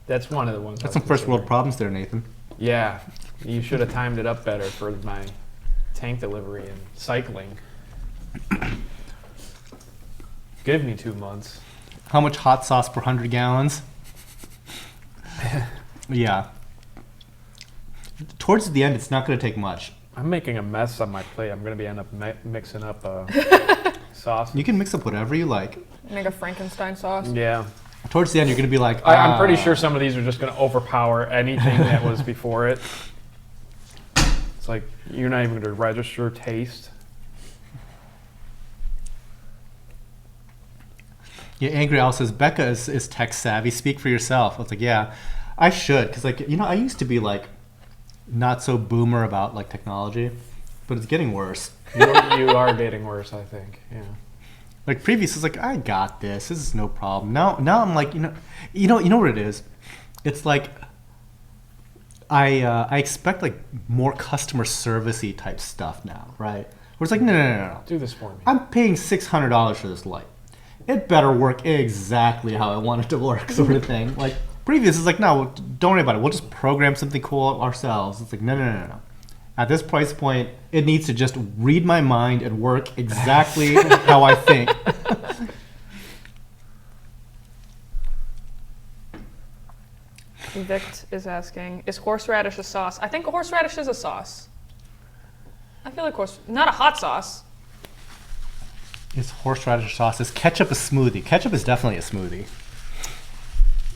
that's one of the ones. That's some first world problems there, Nathan. Yeah, you should have timed it up better for my tank delivery and cycling. Give me 2 months. How much hot sauce per 100 gallons? Yeah. Towards the end, it's not going to take much. I'm making a mess on my plate. I'm going to end up mixing up sauce. You can mix up whatever you like. Make a Frankenstein sauce. Yeah. Towards the end, you're going to be like, I'm pretty sure some of these are just going to overpower anything that was before it. It's like you're not even going to register taste. Yeah, Angry Owl says, Becca is tech savvy. Speak for yourself. I was like, yeah, I should. Because, like, you know, I used to be, like, not so boomer about, like, technology. But it's getting worse. You are getting worse, I think. Yeah. Like, previous, it's like, I got this. This is no problem. Now I'm like, you know what it is? It's like, I expect, like, more customer service-y type stuff now, right? Where it's like, no. Do this for me. I'm paying $600 for this light. It better work exactly how I want it to work, sort of thing. Like, previous is like, no, don't worry about it. We'll just program something cool ourselves. It's like, no. At this price point, it needs to just read my mind and work exactly how I think. Vict is asking, is horseradish a sauce? I think horseradish is a sauce. I feel like not a hot sauce. Is horseradish sauce? Is ketchup a smoothie? Ketchup is definitely a smoothie.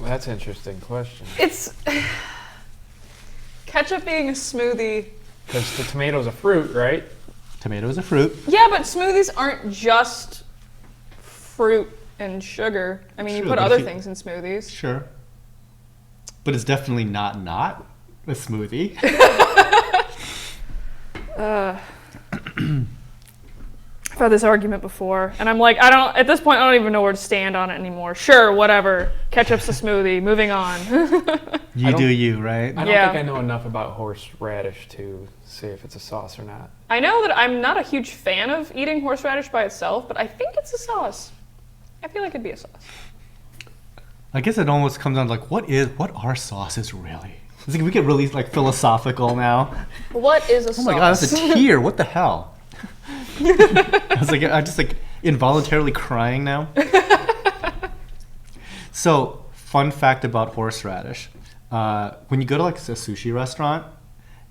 Well, that's an interesting question. It's ketchup being a smoothie. Because the tomato's a fruit, right? Tomato is a fruit. Yeah, but smoothies aren't just fruit and sugar. I mean, Sure, you put but other if you- things in smoothies. Sure. But it's definitely not a smoothie. I've had this argument before, and I'm like, at this point, I don't even know where to stand on it anymore. Sure, whatever. Ketchup's a smoothie. Moving on. You do you, right? I don't Yeah. think I know enough about horseradish to say if it's a sauce or not. I know that I'm not a huge fan of eating horseradish by itself, but I think it's a sauce. I feel like it'd be a sauce. I guess it almost comes down to like, what are sauces really? It's like we get really like philosophical now. What is a sauce? Oh my god, that's a tear. What the hell? I'm just like involuntarily crying now. So, fun fact about horseradish. When you go to like a sushi restaurant,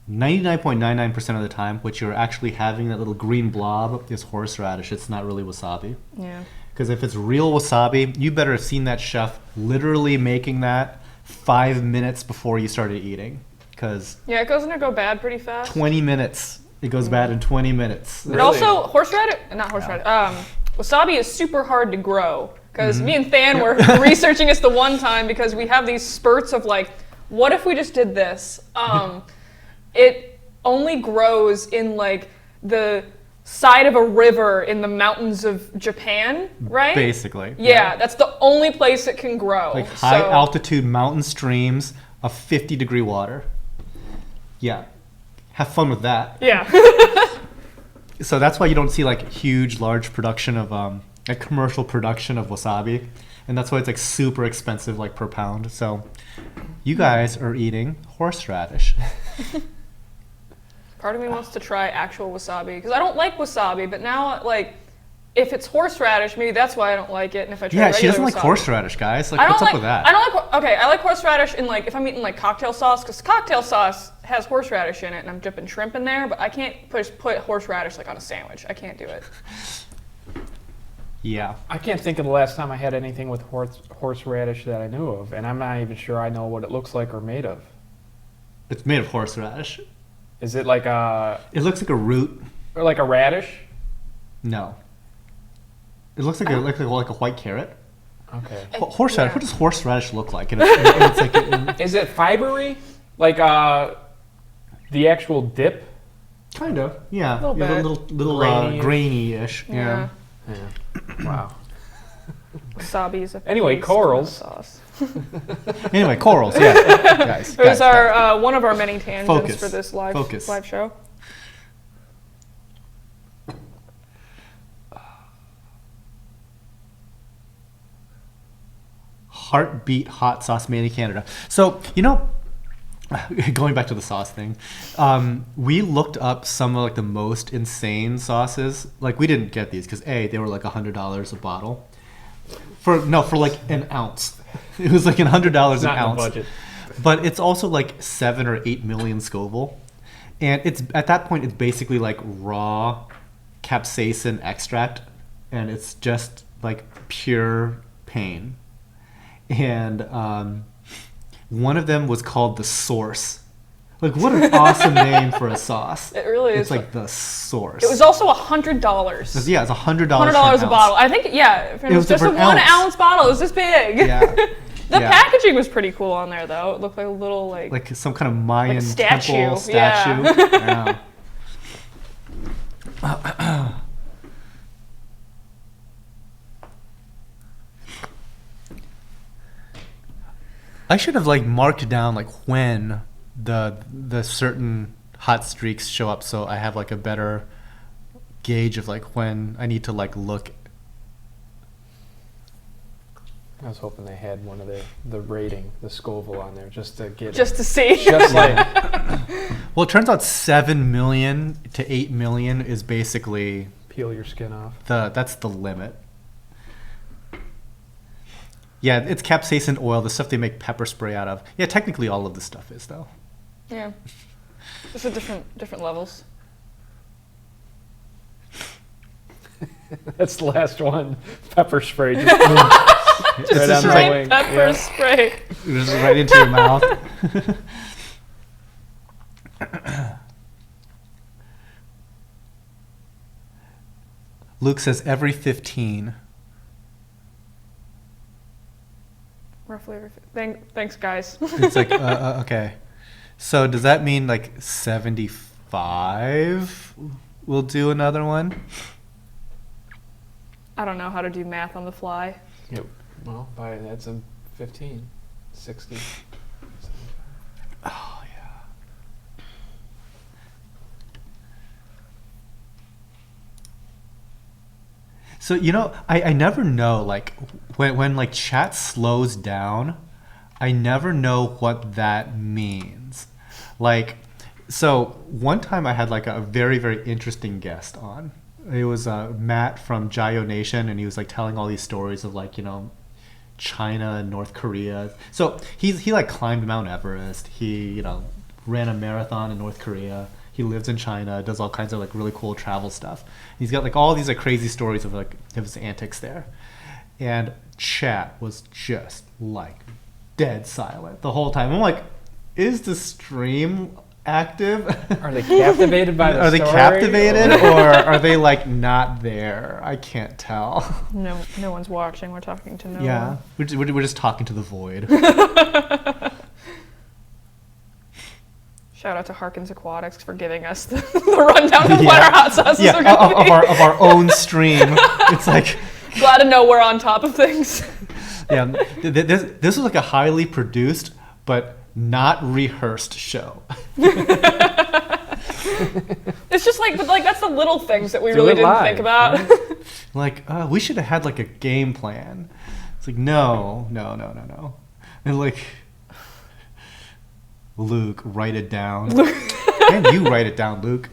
99.99% of the time, what you're actually having, that little green blob, is horseradish. It's not really wasabi. Yeah. Because if it's real wasabi, you better have seen that chef literally making that 5 minutes before you started eating. Because Yeah, it goes in to go bad pretty fast. 20 minutes. It goes bad in 20 minutes. But also, wasabi is super hard to grow. Because me and Than were researching this the one time because we have these spurts of like, what if we just did this? It only grows in like the side of a river in the mountains of Japan, right? Basically. Yeah, that's the only place it can grow. Like high altitude mountain streams of 50-degree water. Yeah. Have fun with that. Yeah. So that's why you don't see like huge, large production of a commercial production of wasabi, and that's why it's like super expensive, like per pound. So you guys are eating horseradish. Part of me wants to try actual wasabi because I don't like wasabi, but now like if it's horseradish, maybe that's why I don't like it. And if I try Yeah, regular she doesn't like wasabi- horseradish, guys. Like, I don't what's like, up with that? I don't like. Okay, I like horseradish in like if I'm eating like cocktail sauce because cocktail sauce has horseradish in it, and I'm dipping shrimp in there. But I can't put horseradish like on a sandwich. I can't do it. Yeah. I can't think of the last time I had anything with horseradish that I knew of, and I'm not even sure I know what it looks like or made of. It's made of horseradish. Is it like a It looks like a root. or like a radish? No. It looks like a white carrot. Okay. Horseradish. Yeah. What does horseradish look like? And it's like Is it fibery? Like the actual dip? kind of. Yeah. Little bit. Little Grainy-ish. grainy-ish. Yeah. Yeah. Wow. Wasabi is a Anyway, paste, corals. not a sauce. Anyway, corals. Yeah. Guys. It was our one of our many tangents Focus. for this live show. Heartbeat hot sauce made in Canada. So, you know, going back to the sauce thing, we looked up some of like the most insane sauces. Like we didn't get these because they were like $100 a bottle. For like an ounce. It was like $100 an Not in the ounce. budget. But it's also like 7 or 8 million Scoville. And it's at that point it's basically like raw capsaicin extract, and it's just like pure pain. And one of them was called the Source. Like, what an awesome name for a sauce. It really is. It's like the Source. It was also $100. Yeah, it's $100. $100 a bottle. I think, yeah. It was just a for an 1 ounce. ounce bottle. It was this big. Yeah. The Yeah. packaging was pretty cool on there, though. It looked like a little, Like some kind of Mayan statue. temple statue. Yeah. Yeah. I should have like marked down like when the certain hot streaks show up, so I have like a better gauge of like when I need to like look. I was hoping they had one of the rating, the Scoville on there, just to get just to see. just like Well, it turns out 7 million to 8 million is basically peel your skin off. that's the limit. Yeah, it's capsaicin oil, the stuff they make pepper spray out of. Yeah, technically all of this stuff is though. Yeah. Just at different levels. That's the last one. Pepper spray. Just right on the Straight wing. pepper Yeah. spray. Just right into your mouth. Luke says every 15. Roughly every. Thanks, guys. It's like, okay. So does that mean like 75 we'll do another one? I don't know how to do math on the fly. Yep. Well, that's a 15, 60. Oh, yeah. So, you know, I never know, like, when like chat slows down, I never know what that means. Like, so one time I had like a very, very interesting guest on. It was Matt from Jayo Nation, and he was like telling all these stories of like, you know, China and North Korea. So he like climbed Mount Everest. He, you know, ran a marathon in North Korea. He lives in China, does all kinds of like really cool travel stuff. He's got like all these like crazy stories of like of his antics there. And chat was just like dead silent the whole time. I'm like, is the stream active? Are they captivated by the Are they story, captivated or- or are they like not there? I can't tell. No one's watching. We're talking to no Yeah, we're just talking to the void. Shout out to Harkins Aquatics for giving us the rundown of what our hot sauces Yeah, are going to be. of our own stream. It's like, Glad to know we're on top of things. yeah, this was like a highly produced but not rehearsed show. It's just like, but like that's the little things that we Do really it didn't live, think about. right? Like, we should have had like a game plan. It's like, no. And like, Luke, write it down. And you write it down, Luke.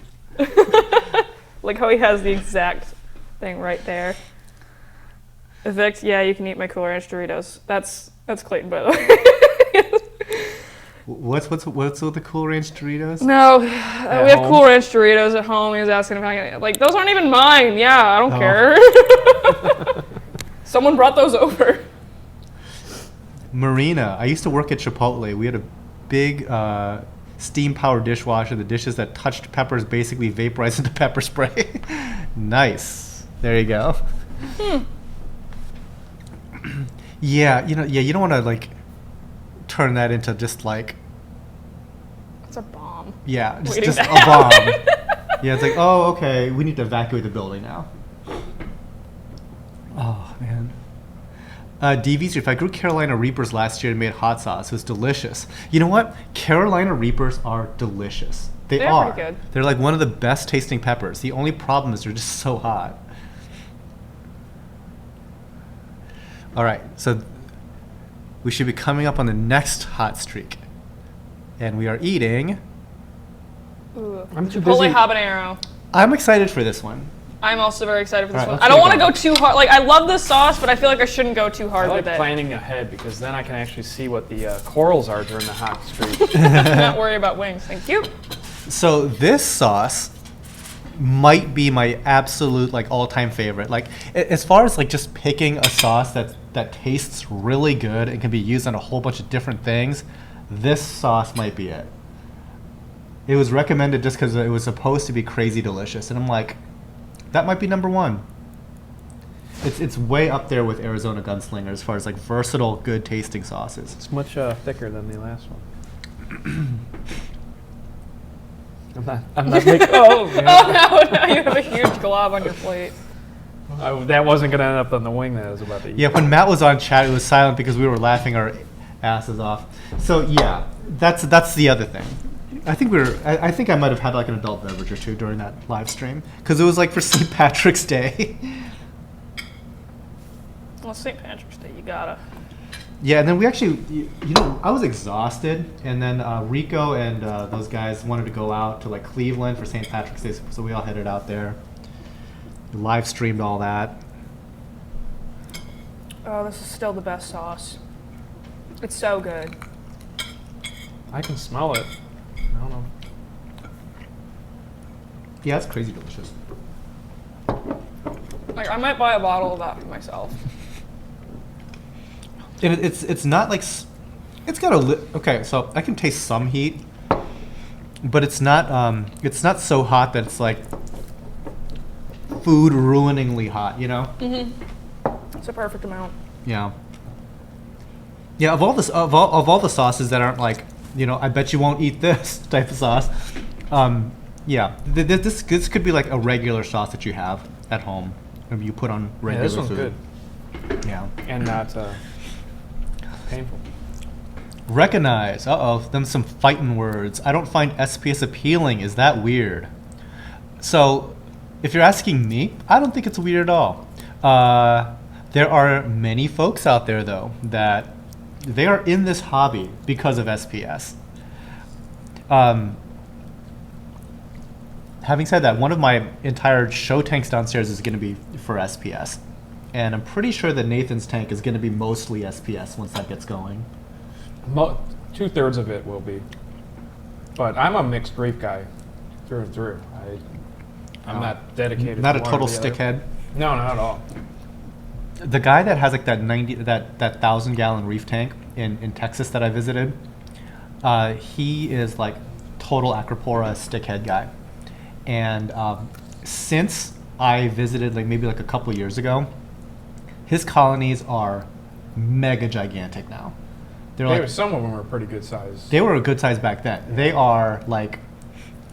Like how he has the exact thing right there. Evict, yeah, you can eat my Cool Ranch Doritos. That's Clayton, by the way. What's with the Cool Ranch Doritos? No, we have home? Cool Ranch Doritos at home. He was asking if I can, like, those aren't even mine. Yeah, I don't Oh. care. Someone brought those over. Marina, I used to work at Chipotle. We had a big steam-powered dishwasher. The dishes that touched peppers basically vaporized into pepper spray. Nice. There you go. Yeah, you don't want to like turn that into just like. It's a bomb. Yeah, just Waiting a to bomb. happen. Yeah, it's like, oh, okay, we need to evacuate the building now. Oh man. DVs, if I grew Carolina Reapers last year and made hot sauce, it was delicious. You know what? Carolina Reapers are delicious. They are. Pretty good. They're like one of the best tasting peppers. The only problem is they're just so hot. All right, so we should be coming up on the next hot streak. And we are eating. Ooh. I'm too Chipotle busy. habanero. I'm excited for this one. I'm also very excited for this All right, one. let's I don't get want to going. go too hard. Like, I love this sauce, but I feel like I shouldn't go too I hard like with it. planning ahead because then I can actually see what the corals are during the hot streak. Not worry about wings. Thank you. So this sauce might be my absolute like all-time favorite. Like as far as like just picking a sauce that tastes really good and can be used on a whole bunch of different things, this sauce might be it. It was recommended just because it was supposed to be crazy delicious, and I'm like, that might be number one. It's way up there with Arizona Gunslinger as far as like versatile, good tasting sauces. It's much thicker than the last one. I'm not making. Oh, man. Oh no, now you have a huge glob on your plate. That wasn't going to end up on the wing that I was about to eat. Yeah, when Matt was on chat, it was silent because we were laughing our asses off. So yeah, that's the other thing. I think I might have had like an adult beverage or two during that live stream because it was like for St. Patrick's Day. Well, St. Patrick's Day, you gotta. Yeah, and then we actually, I was exhausted, and then Rico and those guys wanted to go out to like Cleveland for St. Patrick's Day, so we all headed out there. Live streamed all that. Oh, this is still the best sauce. It's so good. I can smell it. I don't know. Yeah, it's crazy delicious. Like, I might buy a bottle of that for myself. And it's not like it's got okay, so I can taste some heat, but it's not so hot that it's like food ruiningly hot, you know? It's a perfect amount. Yeah. Yeah, of all the sauces that aren't like, I bet you won't eat this type of sauce. Yeah, this could be like a regular sauce that you have at home, or you put on regular This one's food. good. Yeah. And not painful. Recognize. Them some fighting words. I don't find SPS appealing. Is that weird? So, if you're asking me, I don't think it's weird at all. There are many folks out there, though, that they are in this hobby because of SPS. Having said that, one of my entire show tanks downstairs is going to be for SPS. And I'm pretty sure that Nathan's tank is going to be mostly SPS once that gets going. 2/3 of it will be. But I'm a mixed brief guy through and through. I'm not dedicated Not to a one total or the other. stickhead. No, not at all. The guy that has like that 1,000-gallon reef tank in Texas that I visited, he is like total Acropora stickhead guy. And since I visited like maybe like a couple years ago, his colonies are mega gigantic now. Some of them are pretty good size. They were a good size back then. They are like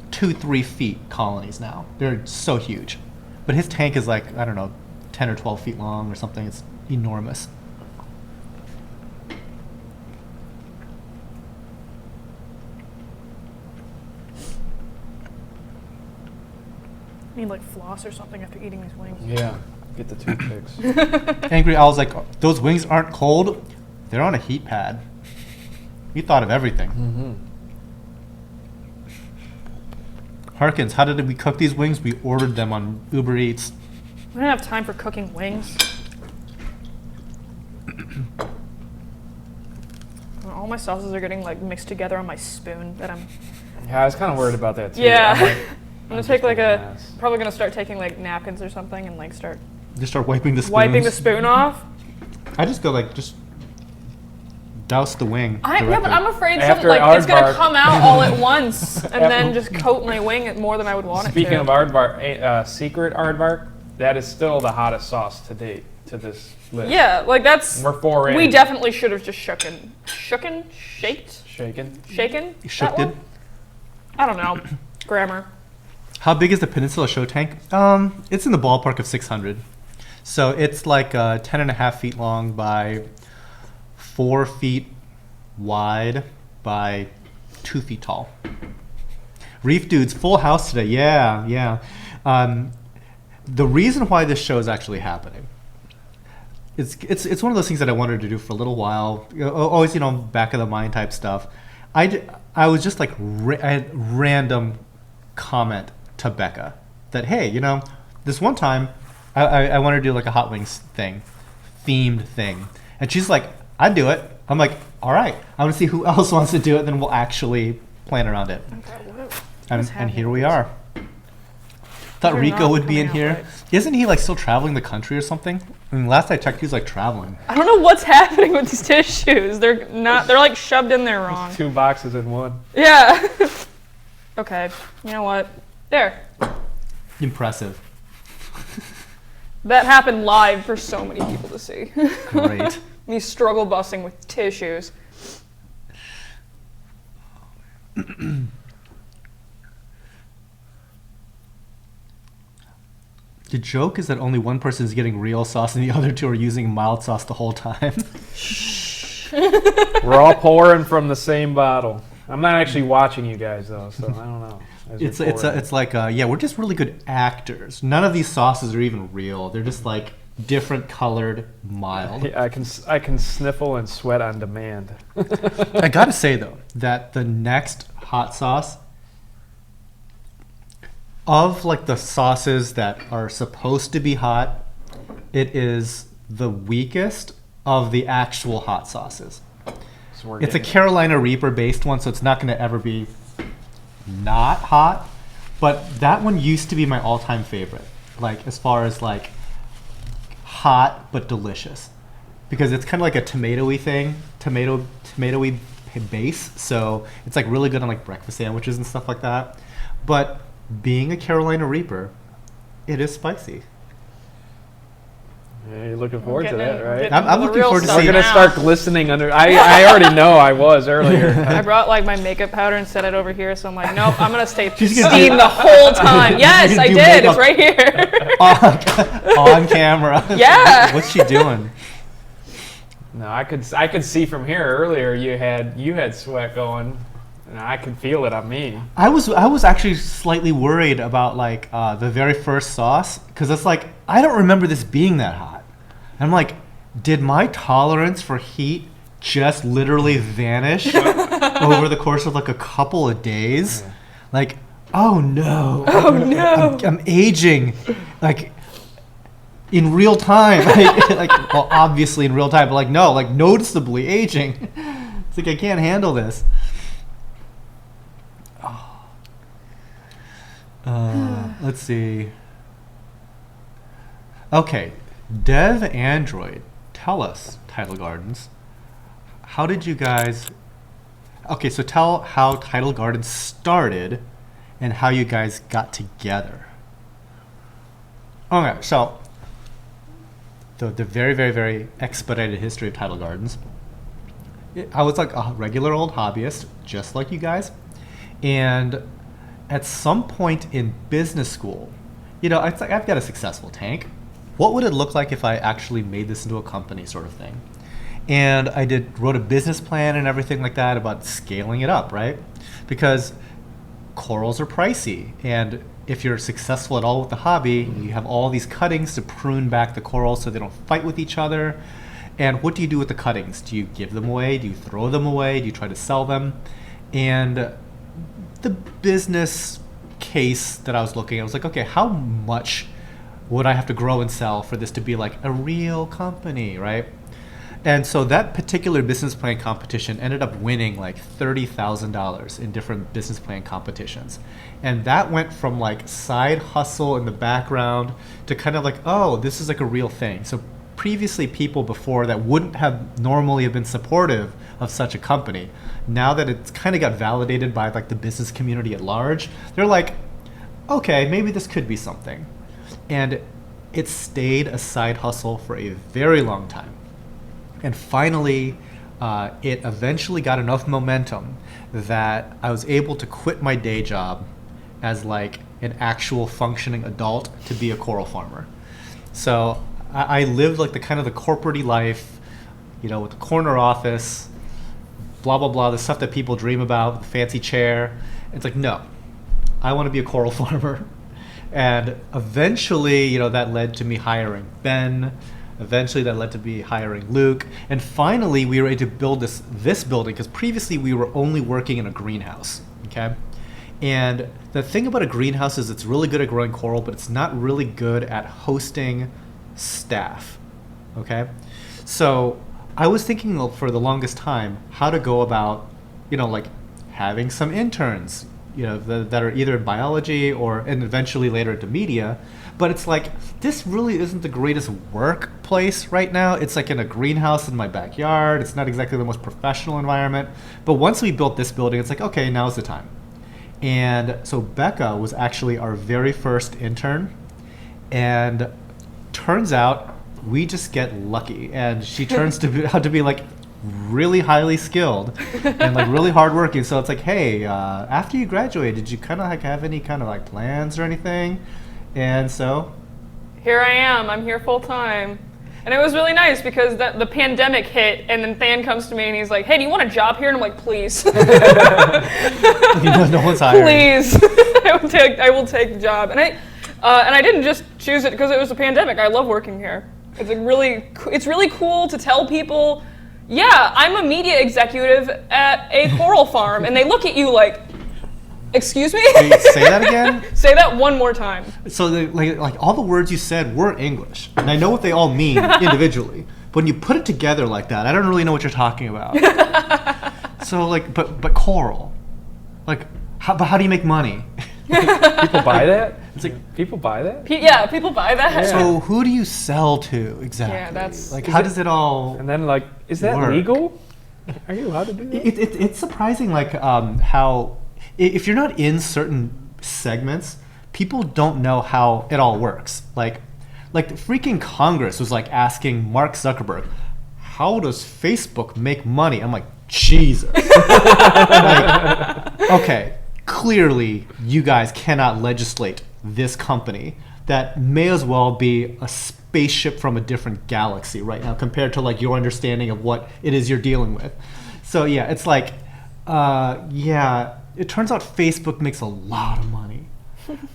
2-3 feet colonies now. They're so huge. But his tank is like, I don't know, 10 or 12 feet long or something. It's enormous. Need like floss or something after eating these wings. Yeah, get the toothpicks. Angry Owl's like, those wings aren't cold. They're on a heat pad. You thought of everything. Harkins, how did we cook these wings? We ordered them on Uber Eats. We don't have time for cooking wings. All my sauces are getting like mixed together on my spoon that I'm. Yeah, I was kind of worried about that too. Yeah. I'm, like, I'm gonna take like just a mess. probably gonna start taking like napkins or something and like start Just start wiping the spoons. Wiping the spoon off. I just go like, just douse the wing. Yeah, but I'm afraid After something like it's gonna aardvark. come out all at once and then just coat my wing more than I would want Speaking it of to. aardvark, secret aardvark, that is still the hottest sauce to date to this list. Yeah, like that's. We're 4 in. We definitely should have just shaken, Shaken. shaken. that Shook one? it. I don't know. Grammar. How big is the Peninsula show tank? It's in the ballpark of 600. So it's like 10.5 feet long by 4 feet wide by 2 feet tall. Reef Dudes, full house today. Yeah. The reason why this show is actually happening, it's one of those things that I wanted to do for a little while. Always, back of the mind type stuff. I was just like, I had random comment to Becca that, hey, this one time I wanted to do like a Hot Wings themed thing. And she's like, I'd do it. I'm like, all right, I want to see who else wants to do it, then we'll actually plan around it. And here we are. Thought You're Rico not would be in coming here. out right. Isn't he like still traveling the country or something? I mean, last I checked, he was like traveling. I don't know what's happening with these tissues. They're like shoved in there wrong. 2 boxes in one. Yeah. Okay. You know what? There. Impressive. That happened live for so many people to see. Great. Me struggle busing with tissues. The joke is that only one person is getting real sauce and the other 2 are using mild sauce the whole time. We're all pouring from the same bottle. I'm not actually watching you guys though, so I don't know. It's like we're just really good actors. None of these sauces are even real. They're just like different colored mild. I can sniffle and sweat on demand. I gotta say though that the next hot sauce, of like the sauces that are supposed to be hot, it is the weakest of the actual hot sauces. So It's a Carolina Reaper based one, so it's not going to ever be not hot. But that one used to be my all-time favorite, like as far as like hot but delicious, because it's kind of like a tomatoey thing, tomatoey base. So it's like really good on like breakfast sandwiches and stuff like that. But being a Carolina Reaper, it is spicy. Yeah, you're looking forward to that, right? I'm looking forward to We're seeing- gonna start glistening under. I already know I was earlier. I brought like my makeup powder and set it over here, so I'm like, nope, I'm gonna stay She's gonna steam do- the whole time. Yes, gonna I do did. makeup. It's right here. on camera. Yeah. What's she doing? No, I could see from here earlier. You had sweat going, and I could feel it on me. I was actually slightly worried about like the very first sauce, because it's like I don't remember this being that hot. I'm like, did my tolerance for heat just literally vanish over the course of like a couple of days? Yeah. Like, oh no, no. I'm aging, like in real time. Well, obviously in real time, but like no, like noticeably aging. It's like I can't handle this. Let's see. Okay, Dev Android, tell us, Tidal Gardens, how did you guys... Okay, so tell how Tidal Gardens started and how you guys got together. Okay, so the very, very, very expedited history of Tidal Gardens. I was like a regular old hobbyist, just like you guys. And at some point in business school, it's like I've got a successful tank. What would it look like if I actually made this into a company, sort of thing? And I wrote a business plan and everything like that about scaling it up, right? Because corals are pricey, and if you're successful at all with the hobby, you have all these cuttings to prune back the corals so they don't fight with each other. And what do you do with the cuttings? Do you give them away? Do you throw them away? Do you try to sell them? And the business case that I was looking at, I was like, okay, how much would I have to grow and sell for this to be like a real company, right? And so that particular business plan competition ended up winning like $30,000 in different business plan competitions. And that went from like side hustle in the background to kind of like, oh, this is like a real thing. So previously people before that wouldn't have normally have been supportive of such a company, now that it's kind of got validated by like the business community at large, they're like, okay, maybe this could be something. And it stayed a side hustle for a very long time. And finally, it eventually got enough momentum that I was able to quit my day job as like an actual functioning adult to be a coral farmer. So I lived like the kind of the corporate-y life, you know, with the corner office, blah, blah, blah, the stuff that people dream about, the fancy chair. It's like, no, I want to be a coral farmer. And eventually, you know, that led to me hiring Ben. Eventually, that led to me hiring Luke. And finally, we were able to build this building, because previously we were only working in a greenhouse, okay? And the thing about a greenhouse is it's really good at growing coral, but it's not really good at hosting staff, okay? So I was thinking for the longest time how to go about, you know, like having some interns, you know, that are either in biology and eventually later into media. But it's like, this really isn't the greatest workplace right now. It's like in a greenhouse in my backyard. It's not exactly the most professional environment. But once we built this building, it's like, okay, now's the time. And so Becca was actually our very first intern. And turns out we just get lucky. And she turns out to be like really highly skilled and like really hardworking. So it's like, hey, after you graduate, did you kind of like have any kind of like plans or anything? And so here I am. I'm here full time. And it was really nice because the pandemic hit, and then Than comes to me and he's like, hey, do you want a job here? And I'm like, please. No one's hiring. Please. I will take the job. And I didn't just choose it because it was a pandemic. I love working here. It's really cool to tell people, yeah, I'm a media executive at a coral farm. And they look at you like, excuse me? Wait, say that again? Say that one more time. So like all the words you said were English, and I know what they all mean individually. But when you put it together like that, I don't really know what you're talking about. So like, but coral, like, how do you make money? People buy that? It's like, people buy that? Yeah, people buy that. Yeah. So who do you sell to exactly? Yeah, that's like, how does it all? And then like, is that work? legal? Are you allowed to do that? It's surprising, like how if you're not in certain segments, people don't know how it all works. Like the freaking Congress was like asking Mark Zuckerberg, how does Facebook make money? I'm like, Jesus. Like, okay, clearly you guys cannot legislate this company that may as well be a spaceship from a different galaxy right now compared to like your understanding of what it is you're dealing with. So yeah, it's like, yeah, it turns out Facebook makes a lot of money.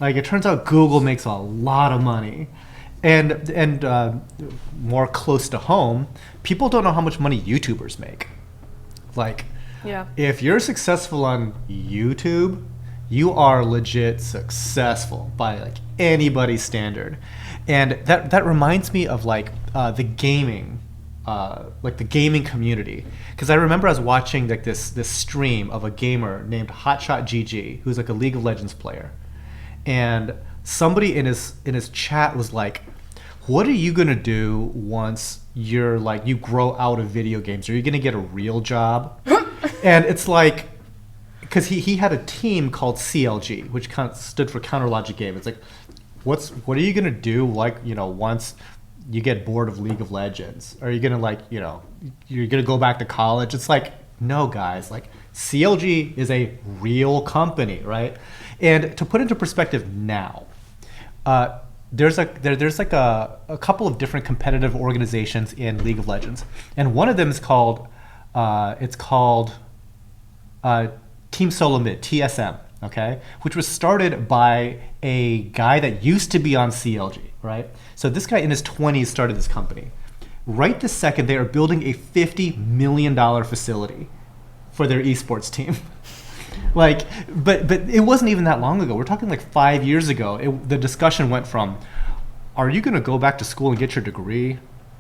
Like it turns out Google makes a lot of money. And more close to home, people don't know how much money YouTubers make. Like, yeah. If you're successful on YouTube, you are legit successful by like anybody's standard. And that reminds me of like the gaming community. Because I remember I was watching like this stream of a gamer named Hotshot GG, who's like a League of Legends player. And somebody in his chat was like, what are you gonna do once you're like, you grow out of video games? Are you gonna get a real job? And it's like, because he had a team called CLG, which kind of stood for Counter Logic Game. It's like, what are you gonna do, like, you know, once you get bored of League of Legends? Are you gonna like, you know, you're gonna go back to college? It's like, no, guys, like CLG is a real company, right? And to put into perspective now, there's like a couple of different competitive organizations in League of Legends, and one of them is called Team Solo Mid, TSM, okay, which was started by a guy that used to be on CLG, right? So this guy in his 20s started this company. Right this second, they are building a $50 million facility for their esports team. Like, but it wasn't even that long ago. We're talking like 5 years ago. The discussion went from, are you going to go back to school and get your degree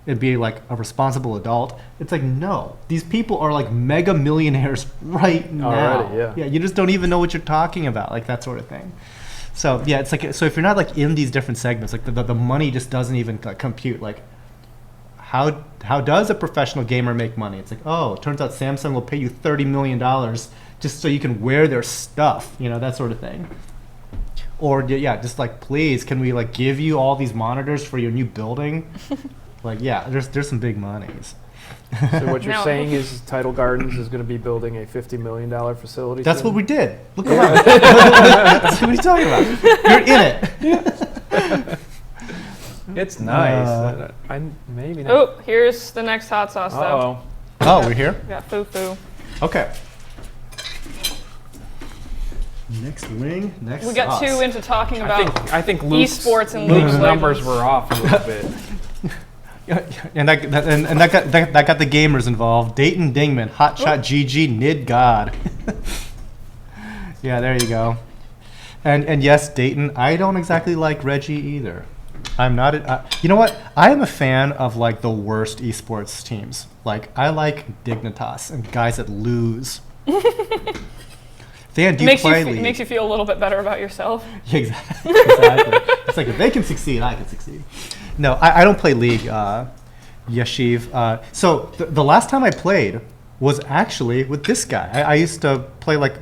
and be like a responsible adult. It's like, no, these people are like mega millionaires right now. Already, yeah. You just don't even know what you're talking about, like that sort of thing. So yeah, it's like, so if you're not like in these different segments, like the money just doesn't even like compute. Like how does a professional gamer make money? It's like, oh, it turns out Samsung will pay you $30 million just so you can wear their stuff, you know, that sort of thing. Or yeah, just like, please, can we like give you all these monitors for your new building? Like, yeah, there's some big monies. So what you're Now- saying is Tidal Gardens is going to be building a $50 million facility. That's soon? what we did. Look around. What are you talking about? You're in it. It's nice. Maybe not. Oh, here's the next hot sauce, though. Uh-oh. Oh, we're here? We got foo-foo. Okay. Next wing, next We got sauce. too into talking about I think Luke's, esports and Luke's League of numbers Legends. were off a little bit. And that got the gamers involved. Dayton Dingman, Hotshot GG, Nid God. Yeah, there you go. And yes, Dayton, I don't exactly like Reggie either. I'm not. You know what? I am a fan of like the worst esports teams. Like I like Dignitas and guys that lose. Dan, do you play League? It makes you feel a little bit better about yourself. Yeah, exactly. It's like if they can succeed, I can succeed. No, I don't play League, Yashiv. So the last time I played was actually with this guy. I used to play like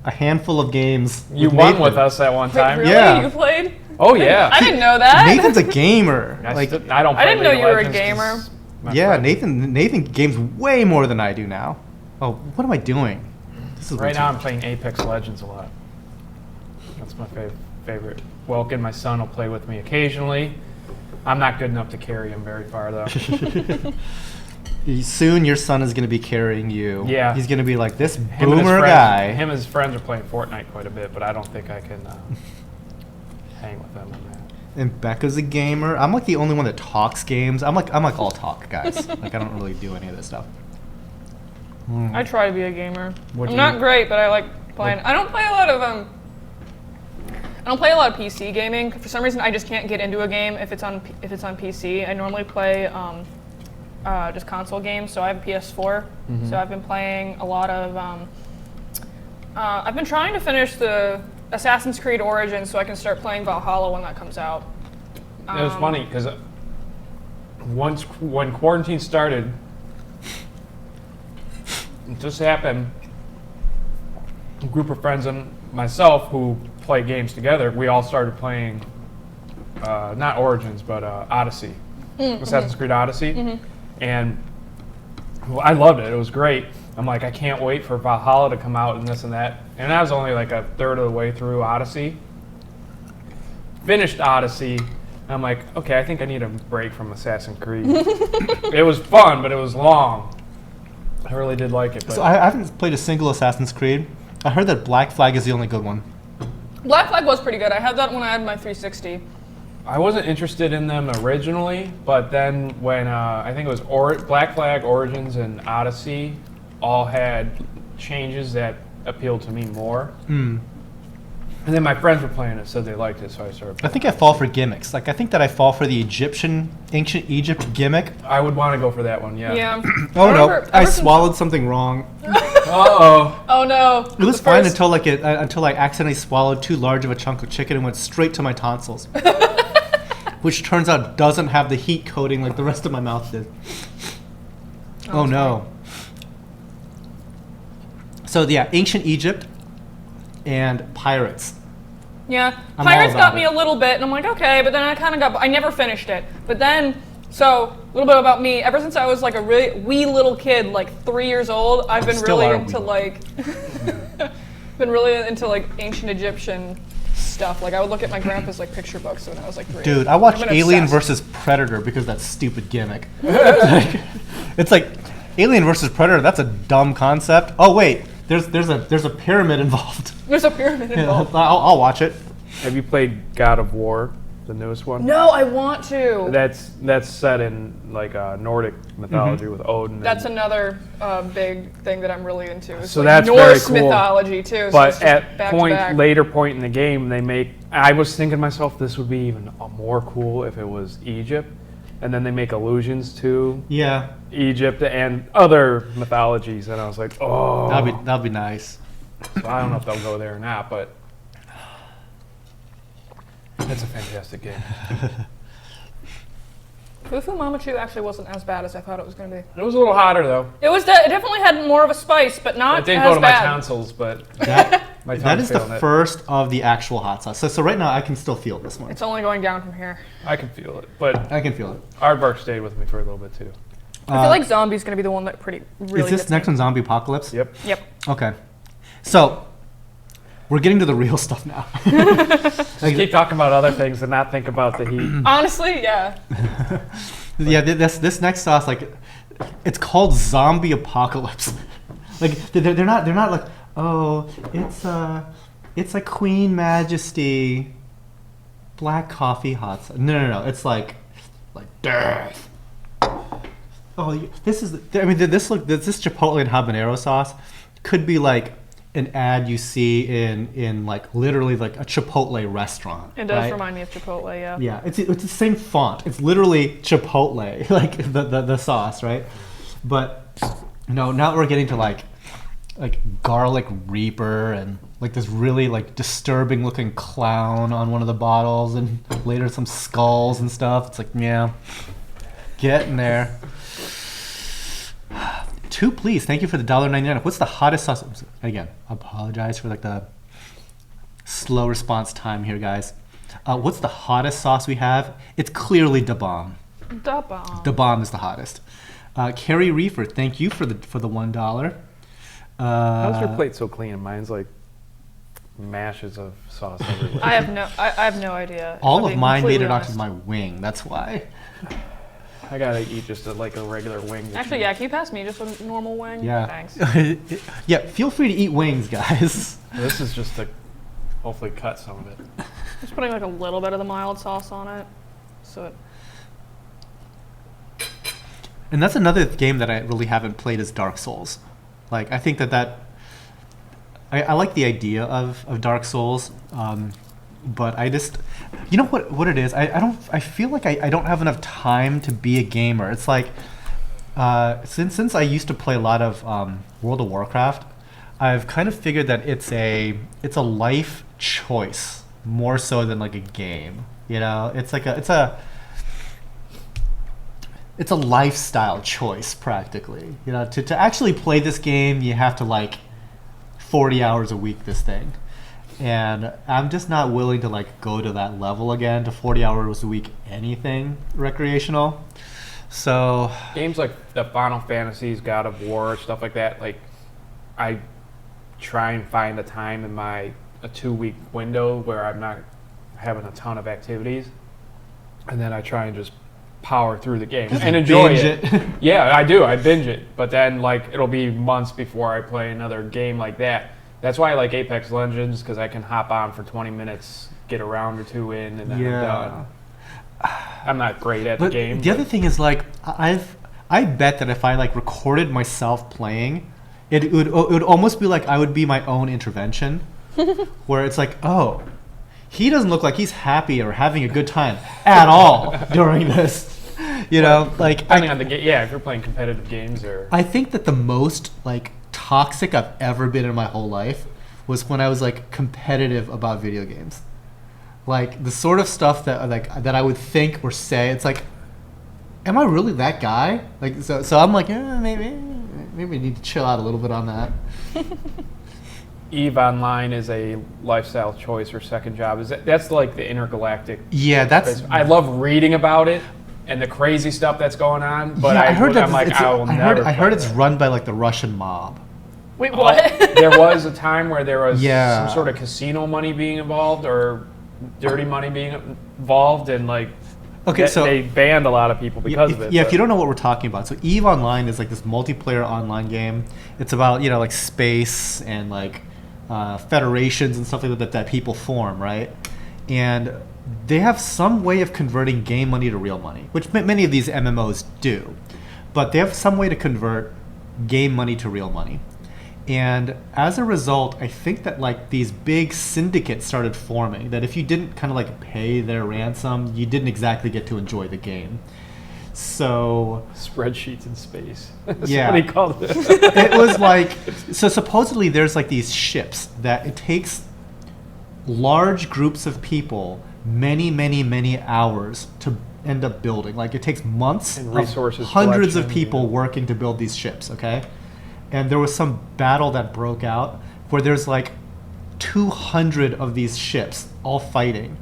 a handful of games. You with won Nathan. with us at one Wait, time. really? Yeah. You played? Oh yeah. I didn't know that. Nathan's a gamer. I Like, don't. I Play didn't know League you of were a Legends 'cause gamer. my yeah, friend- Nathan games way more than I do now. Oh, what am I doing? This is way Right too now, I'm much. playing Apex Legends a lot. That's my favorite. Welkin, my son, will play with me occasionally. I'm not good enough to carry him very far, though. Soon your son is going to be carrying you. Yeah. He's going to be like this Him and his boomer friends- guy. Him and his friends are playing Fortnite quite a bit, but I don't think I can hang with them on that. And Becca's a gamer. I'm like the only one that talks games. I'm like all talk guys. Like I don't really do any of this stuff. I try to be a gamer. What do I'm not you- great, but I like playing. I don't play a lot of PC gaming. For some reason, I just can't get into a game if it's on PC. I normally play just console games. So I have a PS4. So I've been playing a lot of. I've been trying to finish the Assassin's Creed Origins so I can start playing Valhalla when that comes out. It was funny because when quarantine started, it just happened. A group of friends and myself who play games together, we all started playing not Origins but Odyssey, Assassin's Creed Odyssey, and I loved it. It was great. I'm like, I can't wait for Valhalla to come out and this and that. And I was only like a third of the way through Odyssey. Finished Odyssey. I'm like, okay, I think I need a break from Assassin's Creed. It was fun, but it was long. I really did like it. But So I haven't played a single Assassin's Creed. I heard that Black Flag is the only good one. Black Flag was pretty good. I had that when I had my 360. I wasn't interested in them originally, but then when I think it was Black Flag, Origins, and Odyssey all had changes that appealed to me more. And then my friends were playing it, said they liked it, so I started I playing. think I fall for gimmicks. Like I think that I fall for the ancient Egypt gimmick. I would want to go for that one, yeah. Yeah. Oh no, remember- I ever since- swallowed something wrong. Uh-oh. Oh no. It was The fine first- until I accidentally swallowed too large of a chunk of chicken and went straight to my tonsils. Which turns out doesn't have the heat coating like the rest of my mouth did. Oh no. So yeah, ancient Egypt and pirates. Yeah, I'm Pirates all about got me it. a little bit, and I'm like, okay, but then I kind of I never finished it. But then, so a little bit about me. Ever since I was like a really wee little kid, like 3 years old, I've been Still really are a into wee. like, been really into like ancient Egyptian stuff. Like I would look at my grandpa's like picture books when I was like 3. Dude, I watched I've been Alien obsessed. versus Predator because of that stupid gimmick. It's like Alien versus Predator. That's a dumb concept. Oh wait, there's a pyramid involved. There's a pyramid involved. I'll watch it. Have you played God of War, the newest one? No, I want to. That's set in like Nordic mythology with Odin. That's and, another big thing that I'm really into. Is So like that's very Norse cool. mythology too. So it's but just at back to back. later point in the game, I was thinking to myself, this would be even more cool if it was Egypt. and then they make allusions to Yeah, Egypt and other mythologies, and I was like, oh, that'd be nice. so I don't know if they'll go there or not, but it's a fantastic game. Fufu Mamachu actually wasn't as bad as I thought it was going to be. It was a little hotter though. It was. It definitely had more of a spice, but not It didn't as go to my bad. tonsils, but my That tongue's is the feeling it. first of the actual hot sauce. So right now I can still feel this one. It's only going down from here. I can feel it, but I can feel it. Aardvark stayed with me for a little bit too. I feel like Zombie's going to be the one that really Is this gets next me. one Zombie Apocalypse? Yep. Yep. Okay. So we're getting to the real stuff now. Just keep talking about other things and not think about the heat. Honestly, yeah. Yeah, this next sauce, like, it's called Zombie Apocalypse. Like they're not like, oh, it's a Queen Majesty black coffee hot sauce. No. It's like death. Oh, this is. I mean, this Chipotle and habanero sauce could be like an ad you see in like literally like a Chipotle restaurant. It does right? remind me of Chipotle, yeah. Yeah, it's the same font. It's literally Chipotle, like the sauce, right? But no, now we're getting to like garlic reaper and like this really like disturbing looking clown on one of the bottles, and later some skulls and stuff. It's like, yeah, getting there. Two, please. Thank you for the $1.99. What's the hottest sauce? Again, apologize for like the slow response time here, guys. What's the hottest sauce we have? It's clearly Da Bomb. Da bomb. Da Bomb is the hottest. Carrie Reefer, thank you for the $1. How's your plate so clean? Mine's like mashes of sauce everywhere. I have no idea. All if I'm of being mine made completely it onto honest. my wing. That's why. I gotta eat just like a regular wing. Actually, yeah, can you pass me just a normal wing? Yeah. Thanks. Yeah, feel free to eat wings, guys. This is just to hopefully cut some of it. Just putting like a little bit of the mild sauce on it. So it, And that's another game that I really haven't played is Dark Souls. Like, I think that I like the idea of Dark Souls, but I just, you know what it is? I feel like I don't have enough time to be a gamer. It's like, since I used to play a lot of World of Warcraft, I've kind of figured that it's a life choice more so than like a game. You know, it's a lifestyle choice practically. You know, to actually play this game, you have to like 40 hours a week this thing. And I'm just not willing to like go to that level again, to 40 hours a week anything recreational. So Games like the Final Fantasies, God of War, stuff like that, like I try and find a time in a 2-week window where I'm not having a ton of activities, and then I try and just power through the game and enjoy binge it. Yeah, I do. I binge it, but then like it'll be months before I play another game like that. That's why I like Apex Legends, because I can hop on for 20 minutes, get a round or two in, and then I'm done. I'm not great at the game. The other thing is like I bet that if I like recorded myself playing, it would almost be like I would be my own intervention, where it's like, oh, he doesn't look like he's happy or having a good time at all during this. You know, like depending on the game. Yeah, if you're playing competitive games or. I think that the most like toxic I've ever been in my whole life was when I was like competitive about video games. Like the sort of stuff that I would think or say, it's like, am I really that guy? Like so I'm like, maybe I need to chill out a little bit on that. EVE Online is a lifestyle choice or second job. That's like the intergalactic. Yeah, that's. I love reading about it and the crazy stuff that's going on, but Yeah, I heard that I'm like, I will never. I heard play it's that. run by like the Russian mob. wait, what? There was a time where there was Yeah. some sort of casino money being involved or dirty money being involved, and like Okay, so they banned a lot of people because of it. Yeah, but- if you don't know what we're talking about, so EVE Online is like this multiplayer online game. It's about like space and like federations and stuff like that people form, right? And they have some way of converting game money to real money, which many of these MMOs do. But they have some way to convert game money to real money. And as a result, I think that like these big syndicates started forming, that if you didn't kind of like pay their ransom, you didn't exactly get to enjoy the game. So Spreadsheets in space. That's Yeah. what he called it. it was like, so supposedly there's like these ships that it takes large groups of people many hours to end up building. Like it takes months And of resources hundreds of collection, people yeah. working to build these ships, okay? And there was some battle that broke out where there's like 200 of these ships all fighting,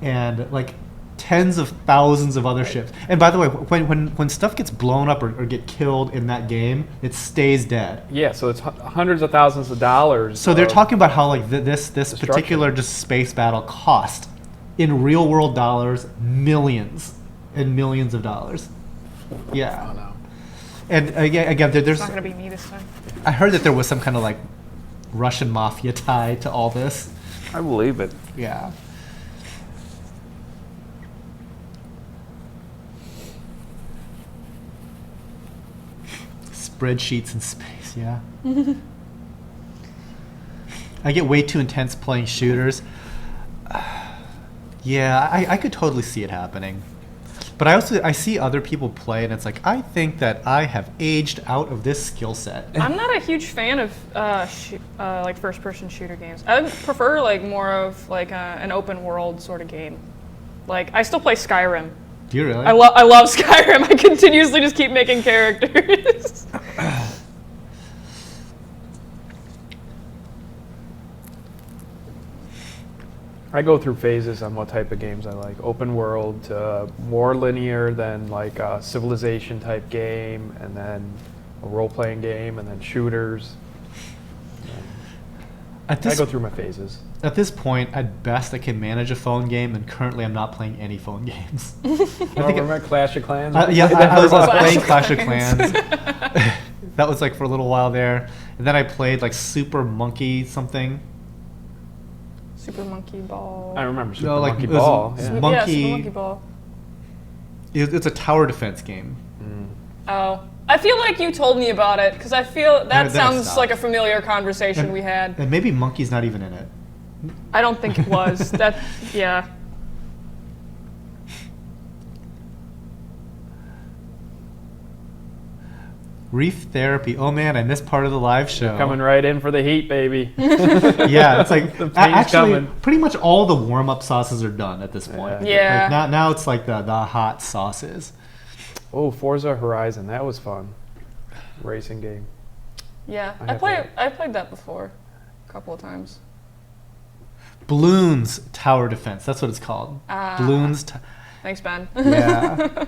and like tens of thousands of other ships. And by the way, when stuff gets blown up or get killed in that game, it stays dead. Yeah, so it's hundreds of thousands of dollars. So they're of- talking about how like this Destruction. particular just space battle cost in real world dollars millions and millions of dollars. Yeah. Oh, no. And again, there's It's not gonna be me this time. I heard that there was some kind of like Russian mafia tie to all this. I believe it. Yeah. Spreadsheets in space, yeah. I get way too intense playing shooters. Yeah, I could totally see it happening. But I see other people play, and it's like, I think that I have aged out of this skill set. I'm not a huge fan of like first-person shooter games. I would prefer like more of like an open world sort of game. Like I still play Skyrim. Do you really? I love Skyrim. I continuously just keep making characters. I go through phases on what type of games I like. Open world to more linear than like a civilization type game, and then a role-playing game, and then shooters. At I this, go through my phases. at this point, at best, I can manage a phone game, and currently I'm not playing any phone games. I think Remember Clash of Clans? yeah, I was playing Clash Clash of of Clans. That was like for a little while there. And then I played like Super Monkey something. Super Monkey Ball. I remember Super No, like, Monkey it was Ball. a- Yeah. Yeah, Monkey- Super Monkey Ball. It's a tower defense game. Oh, I feel like you told me about it because I feel then I that sounds stopped. like a familiar conversation we had. And maybe Monkey's not even in it. I don't think it was. Yeah. Reef therapy. Oh man, I missed part of the live show. Coming right in for the heat, baby. Yeah, it's like The pain's actually coming. pretty much all the warm up sauces are done at this point. Yeah. Like, now it's like the hot sauces. Oh, Forza Horizon. That was fun. Racing game. Yeah. I have I played that before a couple of times. Bloons Tower Defense. That's what it's called. Ah. Bloons. Thanks, Ben. Yeah.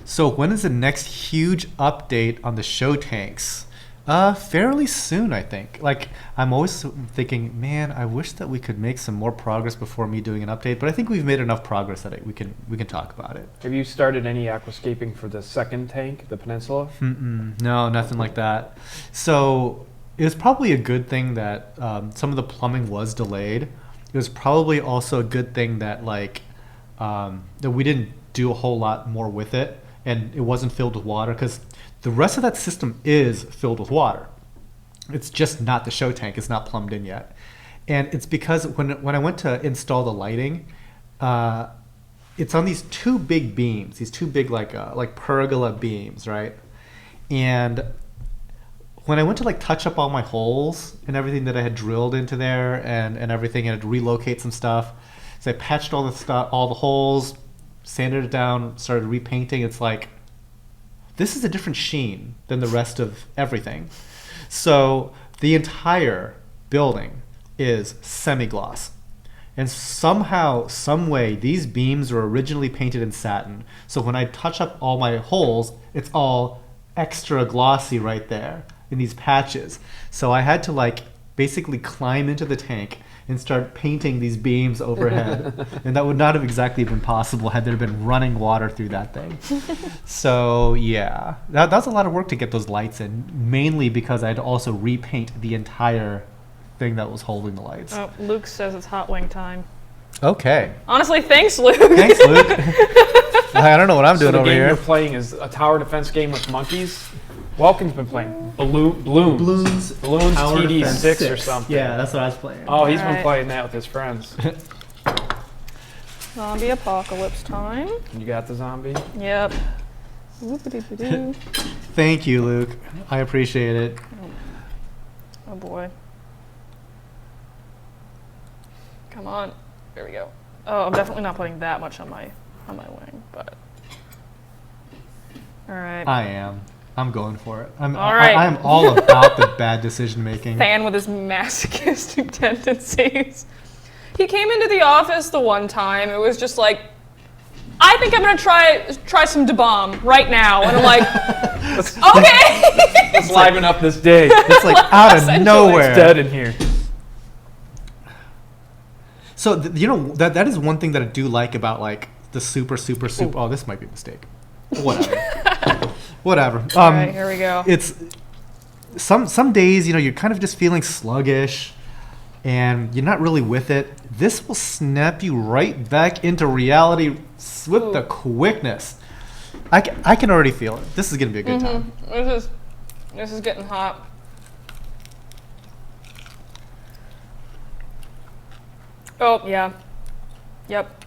So when is the next huge update on the show tanks? Fairly soon, I think. Like, I'm always thinking, man, I wish that we could make some more progress before me doing an update, but I think we've made enough progress that we can talk about it. Have you started any aquascaping for the second tank, the Peninsula? No, nothing like that. So it was probably a good thing that some of the plumbing was delayed. It was probably also a good thing that that we didn't do a whole lot more with it, and it wasn't filled with water, because the rest of that system is filled with water. It's just not the show tank. It's not plumbed in yet. And it's because when I went to install the lighting, it's on these two big beams, these two big like pergola beams, right? And when I went to like touch up all my holes and everything that I had drilled into there and everything, and I had to relocate some stuff, so I patched all the holes, sanded it down, started repainting. It's like, this is a different sheen than the rest of everything. So the entire building is semi-gloss. And somehow, some way, these beams were originally painted in satin. So when I touch up all my holes, it's all extra glossy right there in these patches. So I had to basically climb into the tank and start painting these beams overhead. And that would not have exactly been possible had there been running water through that thing. So yeah, that was a lot of work to get those lights in, mainly because I had to also repaint the entire thing that was holding the lights. Oh, Luke says it's hot wing time. Okay. Honestly, thanks, Luke. Thanks, Luke. I don't know what I'm doing So the over game here. you're playing is a tower defense game with monkeys. Welcome's been playing Balloons Bloons Tower TD6 Defense or something. Yeah, that's what I was playing. Oh, he's been Alright. playing that with his friends. Zombie apocalypse time. You got the zombie? Yep. Whoopity-doo. Thank you, Luke. I appreciate it. Oh boy. Come on. There we go. Oh, I'm definitely not putting that much on my wing, but. All right. I am. I'm going for it. All right. I'm all about the bad decision making. Fan with his masochistic tendencies. He came into the office the one time. It was just like, I think I'm gonna try some Da Bomb right now, and I'm like, okay. Let's liven up this day. It's like out of Essentially. nowhere. It's dead in here. So you know that is one thing that I do like about like the super. Oh, this might be a mistake. Whatever. Whatever. All right, here we go. It's some days, you know, you're kind of just feeling sluggish and you're not really with it. This will snap you right back into reality with the quickness. I can already feel it. This is going to be a good time. This is getting hot. Oh, yeah. Yep.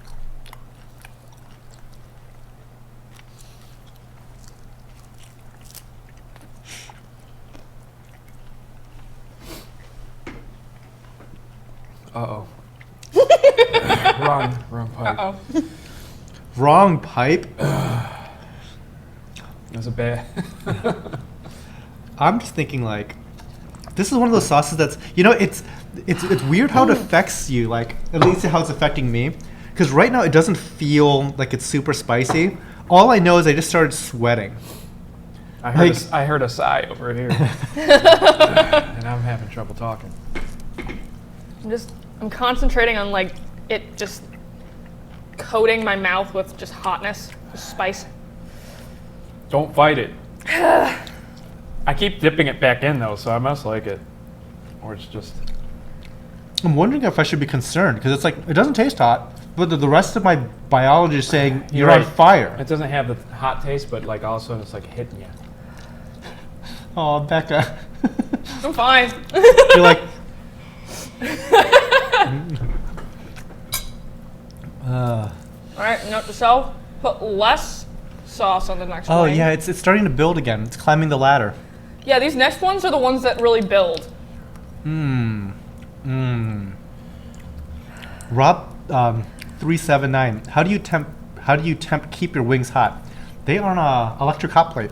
Uh-oh. Wrong pipe. Uh-oh. Wrong pipe. That's a bad. I'm just thinking like, this is one of those sauces that's, you know, it's weird how it affects you, like at least how it's affecting me. Because right now it doesn't feel like it's super spicy. All I know is I just started sweating. I heard a sigh over here. And I'm having trouble talking. I'm concentrating on like it just coating my mouth with just hotness, just spice. Don't fight it. I keep dipping it back in though, so I must like it. Or it's just. I'm wondering if I should be concerned because it's like it doesn't taste hot, but the rest of my biology is saying you're right. on fire. It doesn't have the hot taste, but like all of a sudden it's like hitting you. Oh, Becca. I'm fine. You're like. All right, note to self: put less sauce on the next one. Oh yeah, it's starting to build again. It's climbing the ladder. Yeah, these next ones are the ones that really build. Rob 379. How do you temp keep your wings hot? They are on a electric hot plate.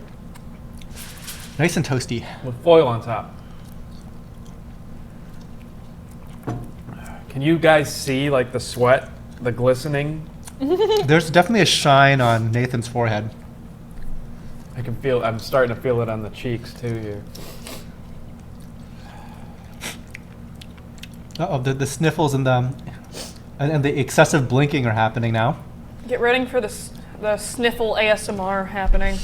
Nice and toasty. With foil on top. Can you guys see like the sweat, the glistening? There's definitely a shine on Nathan's forehead. I can feel. I'm starting to feel it on the cheeks too here. Uh-oh, the sniffles and the excessive blinking are happening now. Get ready for the sniffle ASMR happening.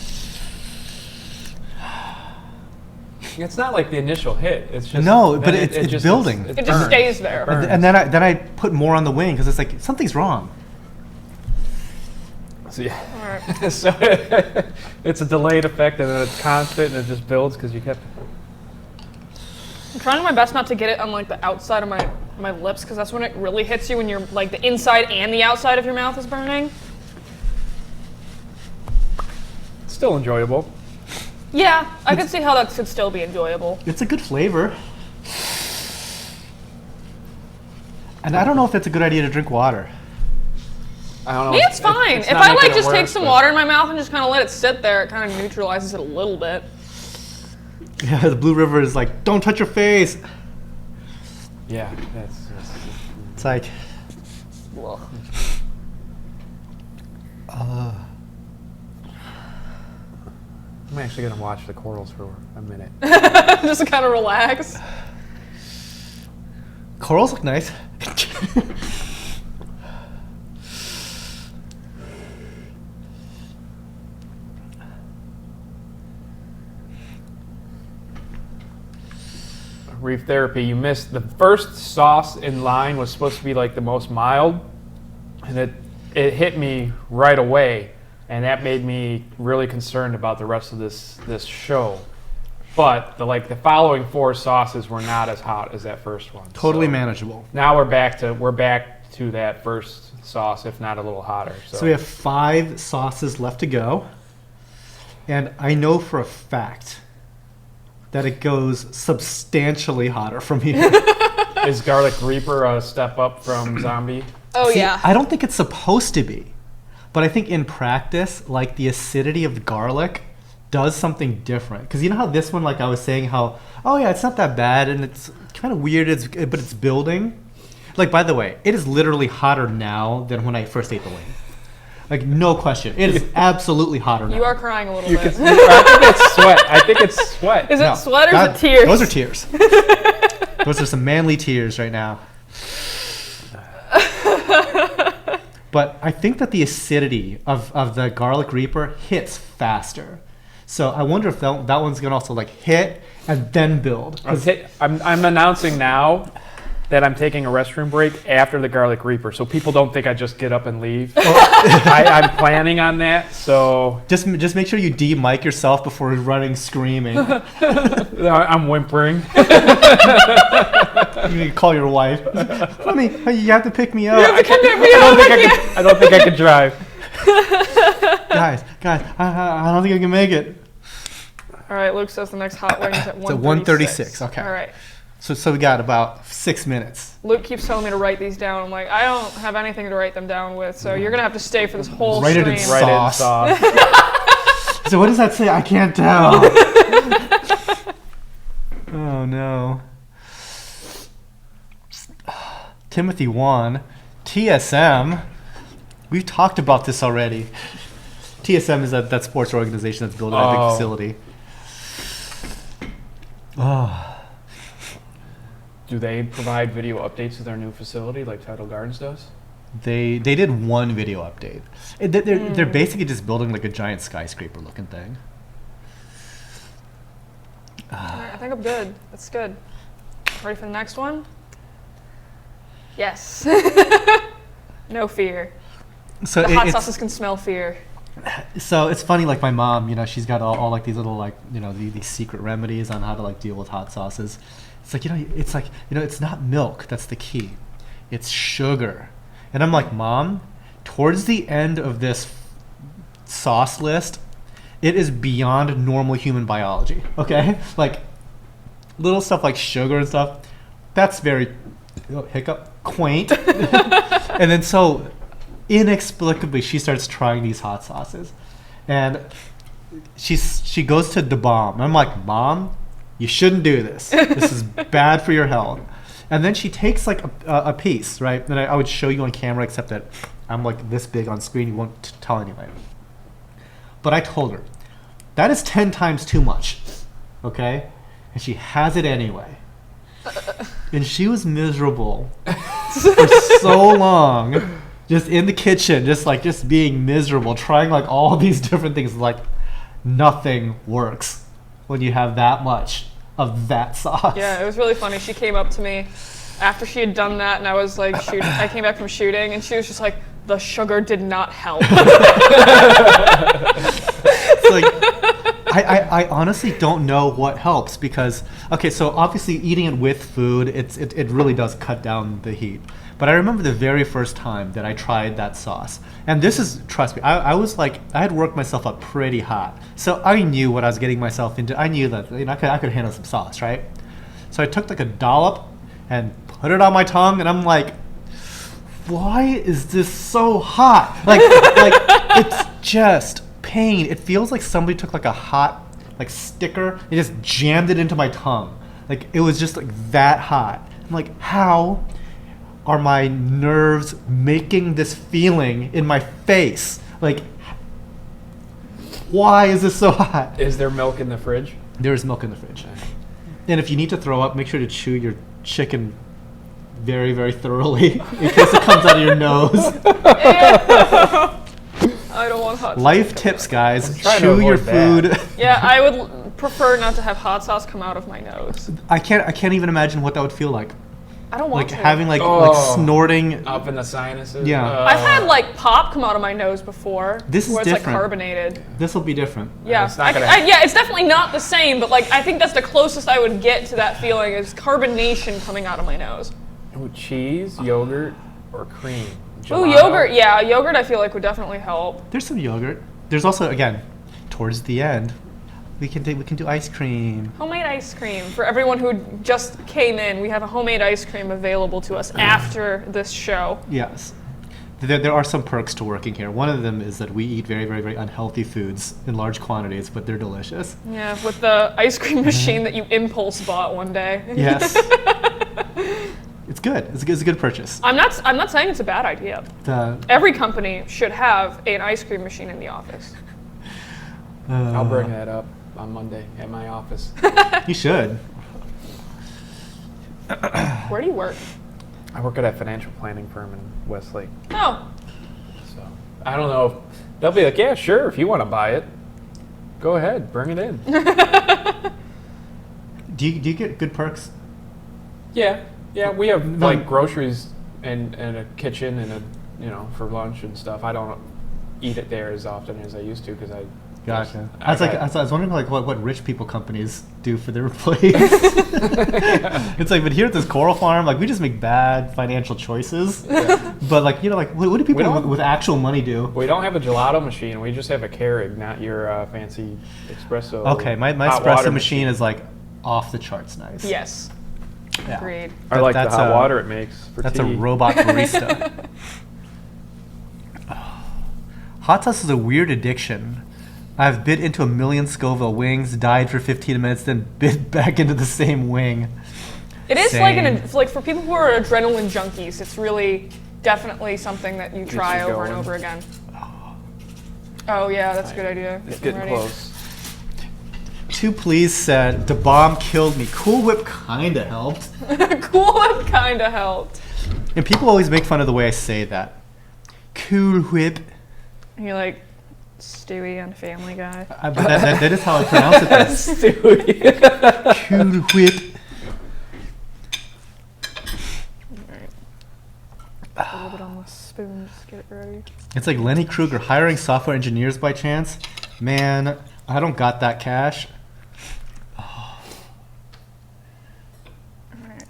It's not like the initial hit. It's just No, but then it's just- building. It just burns. stays there. It burns. And then I put more on the wing because it's like something's wrong. So, yeah. All right. So it's a delayed effect and then it's constant and it just builds because you kept. I'm trying my best not to get it on like the outside of my lips because that's when it really hits you when you're like the inside and the outside of your mouth is burning. It's still enjoyable. Yeah, I could see how that could still be enjoyable. It's a good flavor. And I don't know if it's a good idea to drink water. I don't know. Maybe it's fine. It's If not I making like it just take worse, some but- water in my mouth and just kind of let it sit there, it kind of neutralizes it a little bit. Yeah, the Blue River is like, don't touch your face. Yeah, It's like, Ugh. I'm actually gonna watch the corals for a minute. Just to kind of relax. corals look nice. Reef therapy, you missed the first sauce in line was supposed to be like the most mild, and it hit me right away, and that made me really concerned about the rest of this show. But the following 4 sauces were not as hot as that first one. Totally So manageable. now we're back to that first sauce, if not a little hotter. So we have 5 sauces left to go. And I know for a fact that it goes substantially hotter from here. Is Garlic Reaper a step up from Zombie? Oh, See, yeah. I don't think it's supposed to be. But I think in practice, like the acidity of the garlic does something different. Because you know how this one, like I was saying, how, oh yeah, it's not that bad and it's kind of weird, but it's building. Like, by the way, it is literally hotter now than when I first ate the wing. Like, no question. It is absolutely hotter now. You are crying a little I bit. think it's sweat. I think it's sweat. Is it No, sweat or God, is it tears? Those are tears. Those are some manly tears right now. But I think that the acidity of the Garlic Reaper hits faster. So I wonder if that one's going to also like hit and then build. I'm announcing now that I'm taking a restroom break after the Garlic Reaper, so people don't think I just get up and leave. I'm planning on that, so Just make sure you de-mic yourself before running screaming. I'm whimpering. You need to call your wife. Honey, you have to pick me up. I don't think I could drive. Guys, I don't think I can make it. All right, Luke says the next hot wing is at 1:36. It's at 1:36, okay. All right. So we got about 6 minutes. Luke keeps telling me to write these down. I'm like, I don't have anything to write them down with, so you're going to have to stay for this whole Write it stream. in Right in Sauce. sauce. So what does that say? I can't tell. Oh no. Timothy 1, TSM. We've talked about this already. TSM is that sports organization that's building a big facility. Oh. Do they provide video updates to their new facility like Tidal Gardens does? They did one video update. They're basically just building like a giant skyscraper looking thing. All right, I think I'm good. That's good. Ready for the next one? Yes. No fear. So The hot sauces can smell fear. So it's funny, like my mom, you know, she's got all like these little like, you know, these secret remedies on how to like deal with hot sauces. It's like, it's not milk that's the key. It's sugar. And I'm like, Mom, towards the end of this sauce list, it is beyond normal human biology, okay? Like little stuff like sugar and stuff, that's very, quaint. And then so inexplicably she starts trying these hot sauces. And she goes to the bomb. I'm like, Mom, you shouldn't do this. This is bad for your health. And then she takes like a piece, right? And I would show you on camera, except that I'm like this big on screen. You won't tell anybody. But I told her, that is 10 times too much, okay? And she has it anyway. And she was miserable for so long, just in the kitchen, just being miserable, trying like all these different things. Like nothing works when you have that much of that sauce. Yeah, it was really funny. She came up to me after she had done that, and I was like, I came back from shooting, and she was just like, the sugar did not help. It's like, I honestly don't know what helps because, okay, so obviously eating it with food, it really does cut down the heat. But I remember the very first time that I tried that sauce. And this is, trust me, I was like, I had worked myself up pretty hot. So I knew what I was getting myself into. I knew that I could handle some sauce, right? So I took like a dollop and put it on my tongue, and I'm like, why is this so hot? Like it's just pain. It feels like somebody took like a hot like sticker and just jammed it into my tongue. Like it was just like that hot. I'm like, how are my nerves making this feeling in my face? Like, why is this so hot? Is there milk in the fridge? There is milk in the fridge. And if you need to throw up, make sure to chew your chicken very, very thoroughly in case it comes out of your nose. I don't want hot sauce. Life tips, guys. trying to Chew your avoid food. Yeah, I would prefer not to have hot sauce come out of my nose. I can't even imagine what that would feel like. I don't want Like to. having like Oh. snorting. Up in the sinuses. Yeah. I've had like pop come out of my nose before. This is where it's different. like carbonated. This will be different. Yeah, It's not gonna- yeah, it's definitely not the same, but like I think that's the closest I would get to that feeling is carbonation coming out of my nose. Ooh, cheese, yogurt, or cream. Ooh, Gelato. yogurt. Yeah, yogurt I feel like would definitely help. There's some yogurt. There's also, again, towards the end, we can do ice cream. Homemade ice cream. For everyone who just came in, we have a homemade ice cream available to us after this show. Yes. There are some perks to working here. One of them is that we eat very, very, very unhealthy foods in large quantities, but they're delicious. Yeah, with the ice cream machine that you impulse bought one day. Yes. It's good. It's a good purchase. I'm not saying it's a bad idea. The, Every company should have an ice cream machine in the office. I'll bring that up on Monday at my office. You should. Where do you work? I work at a financial planning firm in Westlake. Oh, So I don't know if they'll be like, yeah, sure, if you want to buy it, go ahead, bring it in. Do you get good perks? Yeah, we have No. like groceries and a kitchen and for lunch and stuff. I don't eat it there as often as I used to because I. Gotcha. I I was wondering like what rich people companies do for their employees. It's like, but here at this Coral Farm, like we just make bad financial choices. But like what do people don't- with actual money do? We don't have a gelato machine. We just have a Keurig, not your fancy espresso. Okay, my hot water espresso machine is like off the charts nice. yes. Yeah. Agreed. I like the That's hot a- water it makes for That's tea. a robot barista. Hot sauce is a weird addiction. I've bit into 1 million Scoville wings, died for 15 minutes, then bit back into the same wing. It is Same. like for people who are adrenaline junkies, it's really definitely something that you try you over and going. over again. Oh yeah, that's a good idea. It's Getting getting ready. close. Two Please said, the bomb killed me. Cool Whip kinda helped. Cool Whip kinda helped. And people always make fun of the way I say that. Cool Whip. You're like Stewie on Family Guy. But that is how I pronounce it. Then. Cool Whip. Alright. A little bit on the spoon, just get it ready. It's like Lenny Kruger hiring software engineers by chance. Man, I don't got that cash.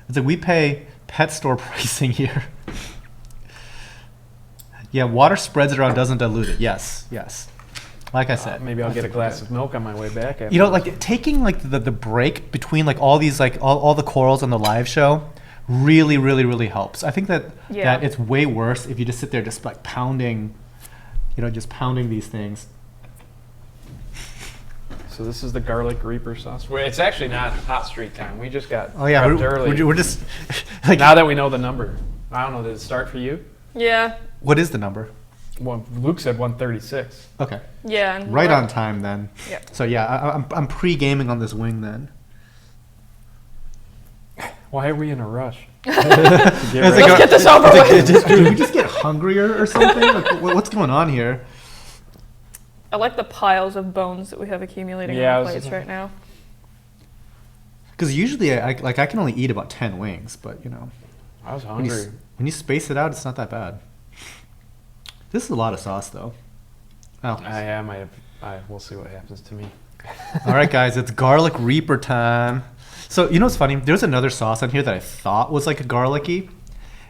It's like we pay pet store pricing here. Yeah, water spreads it around, doesn't dilute it. Yes. Like I said. Maybe I'll get a glass of milk on my way back. You know, like taking like the break between like all these like all the corals on the live show really helps. I think that Yeah. that it's way worse if you just sit there just like pounding, just pounding these things. So this is the garlic reaper sauce. Well, it's actually not hot streak time. We just got Oh yeah, prepped early. we're just like Now that we know the number, I don't know. Did it start for you? Yeah. what is the number? Well, Luke said 136. Okay, Yeah. And right we're- on time then. Yeah. So yeah, I'm pre-gaming on this wing then. Why are we in a rush? It's like, Let's get this over it's like, with. did we just get hungrier or something? Like, what's going on here? I like the piles of bones that we have accumulating Yeah, I on was our plates just- right now. Because usually I can only eat about 10 wings, but I was when hungry. you space it out, it's not that bad. This is a lot of sauce though. Oh. We'll see what happens to me. All right, guys, it's garlic reaper time. So you know what's funny? There's another sauce on here that I thought was like a garlicky,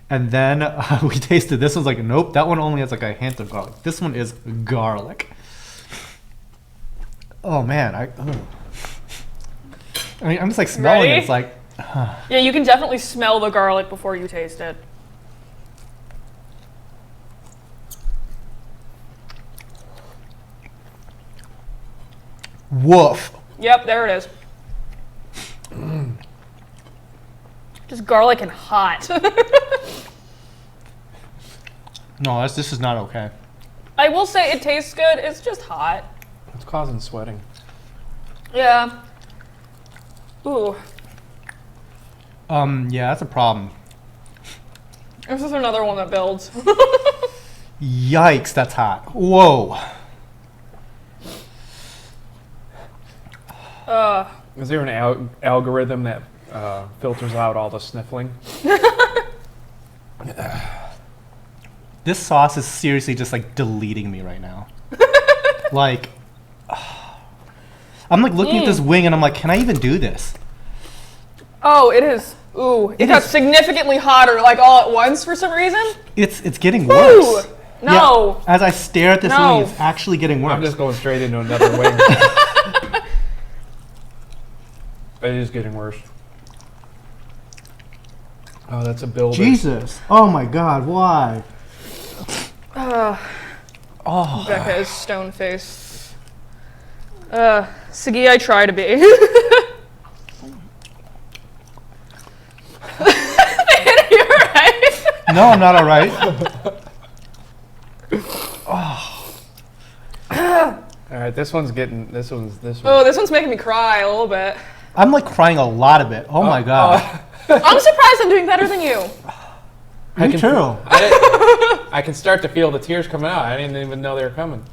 and then we tasted this one's like, nope, that one only has like a hint of garlic. This one is garlic. Oh man, I'm just like smelling it. Ready? It's like, Yeah, you can definitely smell the garlic before you taste it. woof. Yep, there it is. Just garlic and hot. No, this is not okay. I will say it tastes good. It's just hot. It's causing sweating. Yeah. Ooh. Yeah, that's a problem. This is another one that builds. Yikes, that's hot. Whoa. Uh, Is there an algorithm that filters out all the sniffling? This sauce is seriously just like deleting me right now. Like, I'm like looking at this wing and I'm like, can I even do this? Oh, it is. Ooh, it got significantly hotter like all at once for some reason. It's getting worse. No. Yeah, as I stare at this wing, it's actually getting worse. I'm just going straight into another wing. It is getting worse. Oh, that's a builder. Jesus. Oh my God, why? Becca is stone faced. Sigi, I try to be. You're right. No, I'm not all right. All right, this one's. Oh, this one's making me cry a little bit. I'm like crying a lot of it. Oh my God. I'm surprised I'm doing better than you. Me too. I can start to feel the tears coming out. I didn't even know they were coming.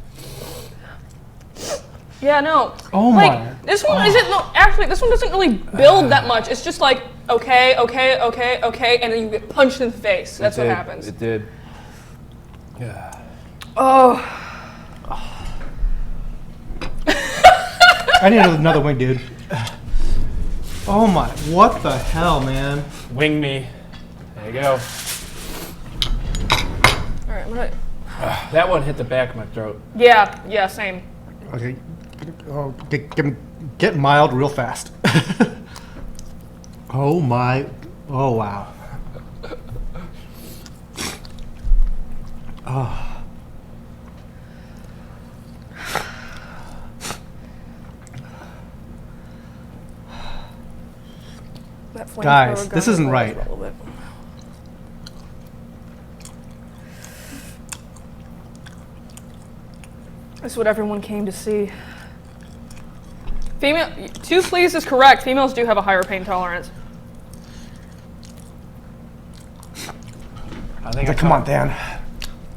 Yeah, no. Oh like, my. This one isn't, no, actually, this one doesn't really build that much. It's just like, okay, and then you get punched in the face. That's what happens. It did. Yeah. Oh. I need another wing, dude. Oh my, what the hell, man? Wing me. There you go. All right, I'm gonna. That one hit the back of my throat. Yeah, same. Okay. Oh, get mild real fast. Oh my. Oh wow. Oh. Guys, this isn't right. That's what everyone came to see. Female, 2 please is correct. Females do have a higher pain tolerance. I think Come on, Dan.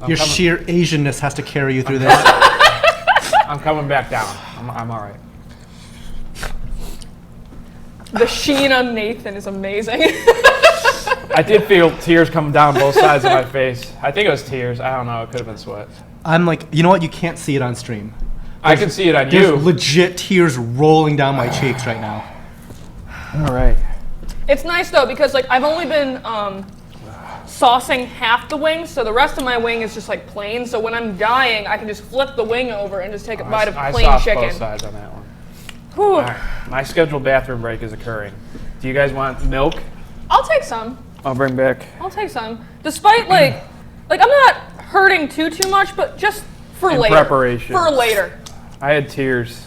Your sheer Asianness has to carry you through this. I'm coming back down. I'm all right. The sheen on Nathan is amazing. I did feel tears coming down both sides of my face. I think it was tears. I don't know. It could have been sweat. I'm like, you know what? You can't see it on stream. I can see it on There's you. legit tears rolling down my cheeks right now. All right. It's nice though because like I've only been saucing half the wing, so the rest of my wing is just like plain. So when I'm dying, I can just flip the wing over and just take a bite of plain I chicken. both sides on that one. Whew. All right. My scheduled bathroom break is occurring. Do you guys want milk? I'll take some. I'll bring back. I'll take some. Despite like I'm not hurting too much, but just for In later. preparation. For later. I had tears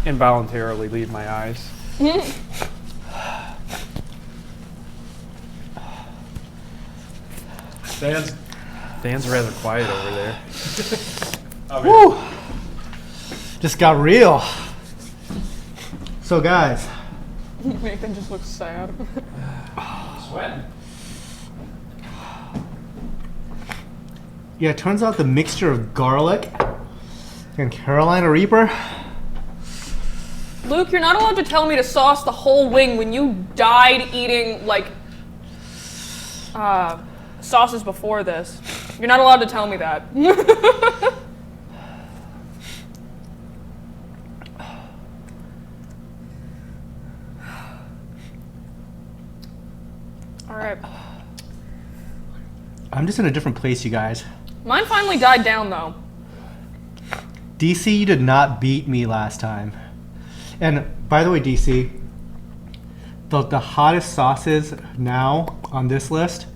involuntarily leave my eyes. Dan's rather quiet over there. Woo! Just got real. So guys. Nathan just looks sad. Sweating. Yeah, it turns out the mixture of garlic and Carolina Reaper. Luke, you're not allowed to tell me to sauce the whole wing when you died eating like sauces before this. You're not allowed to tell me that. All right. I'm just in a different place, you guys. Mine finally died down though. DC, you did not beat me last time. And by the way, DC, the hottest sauces now on this list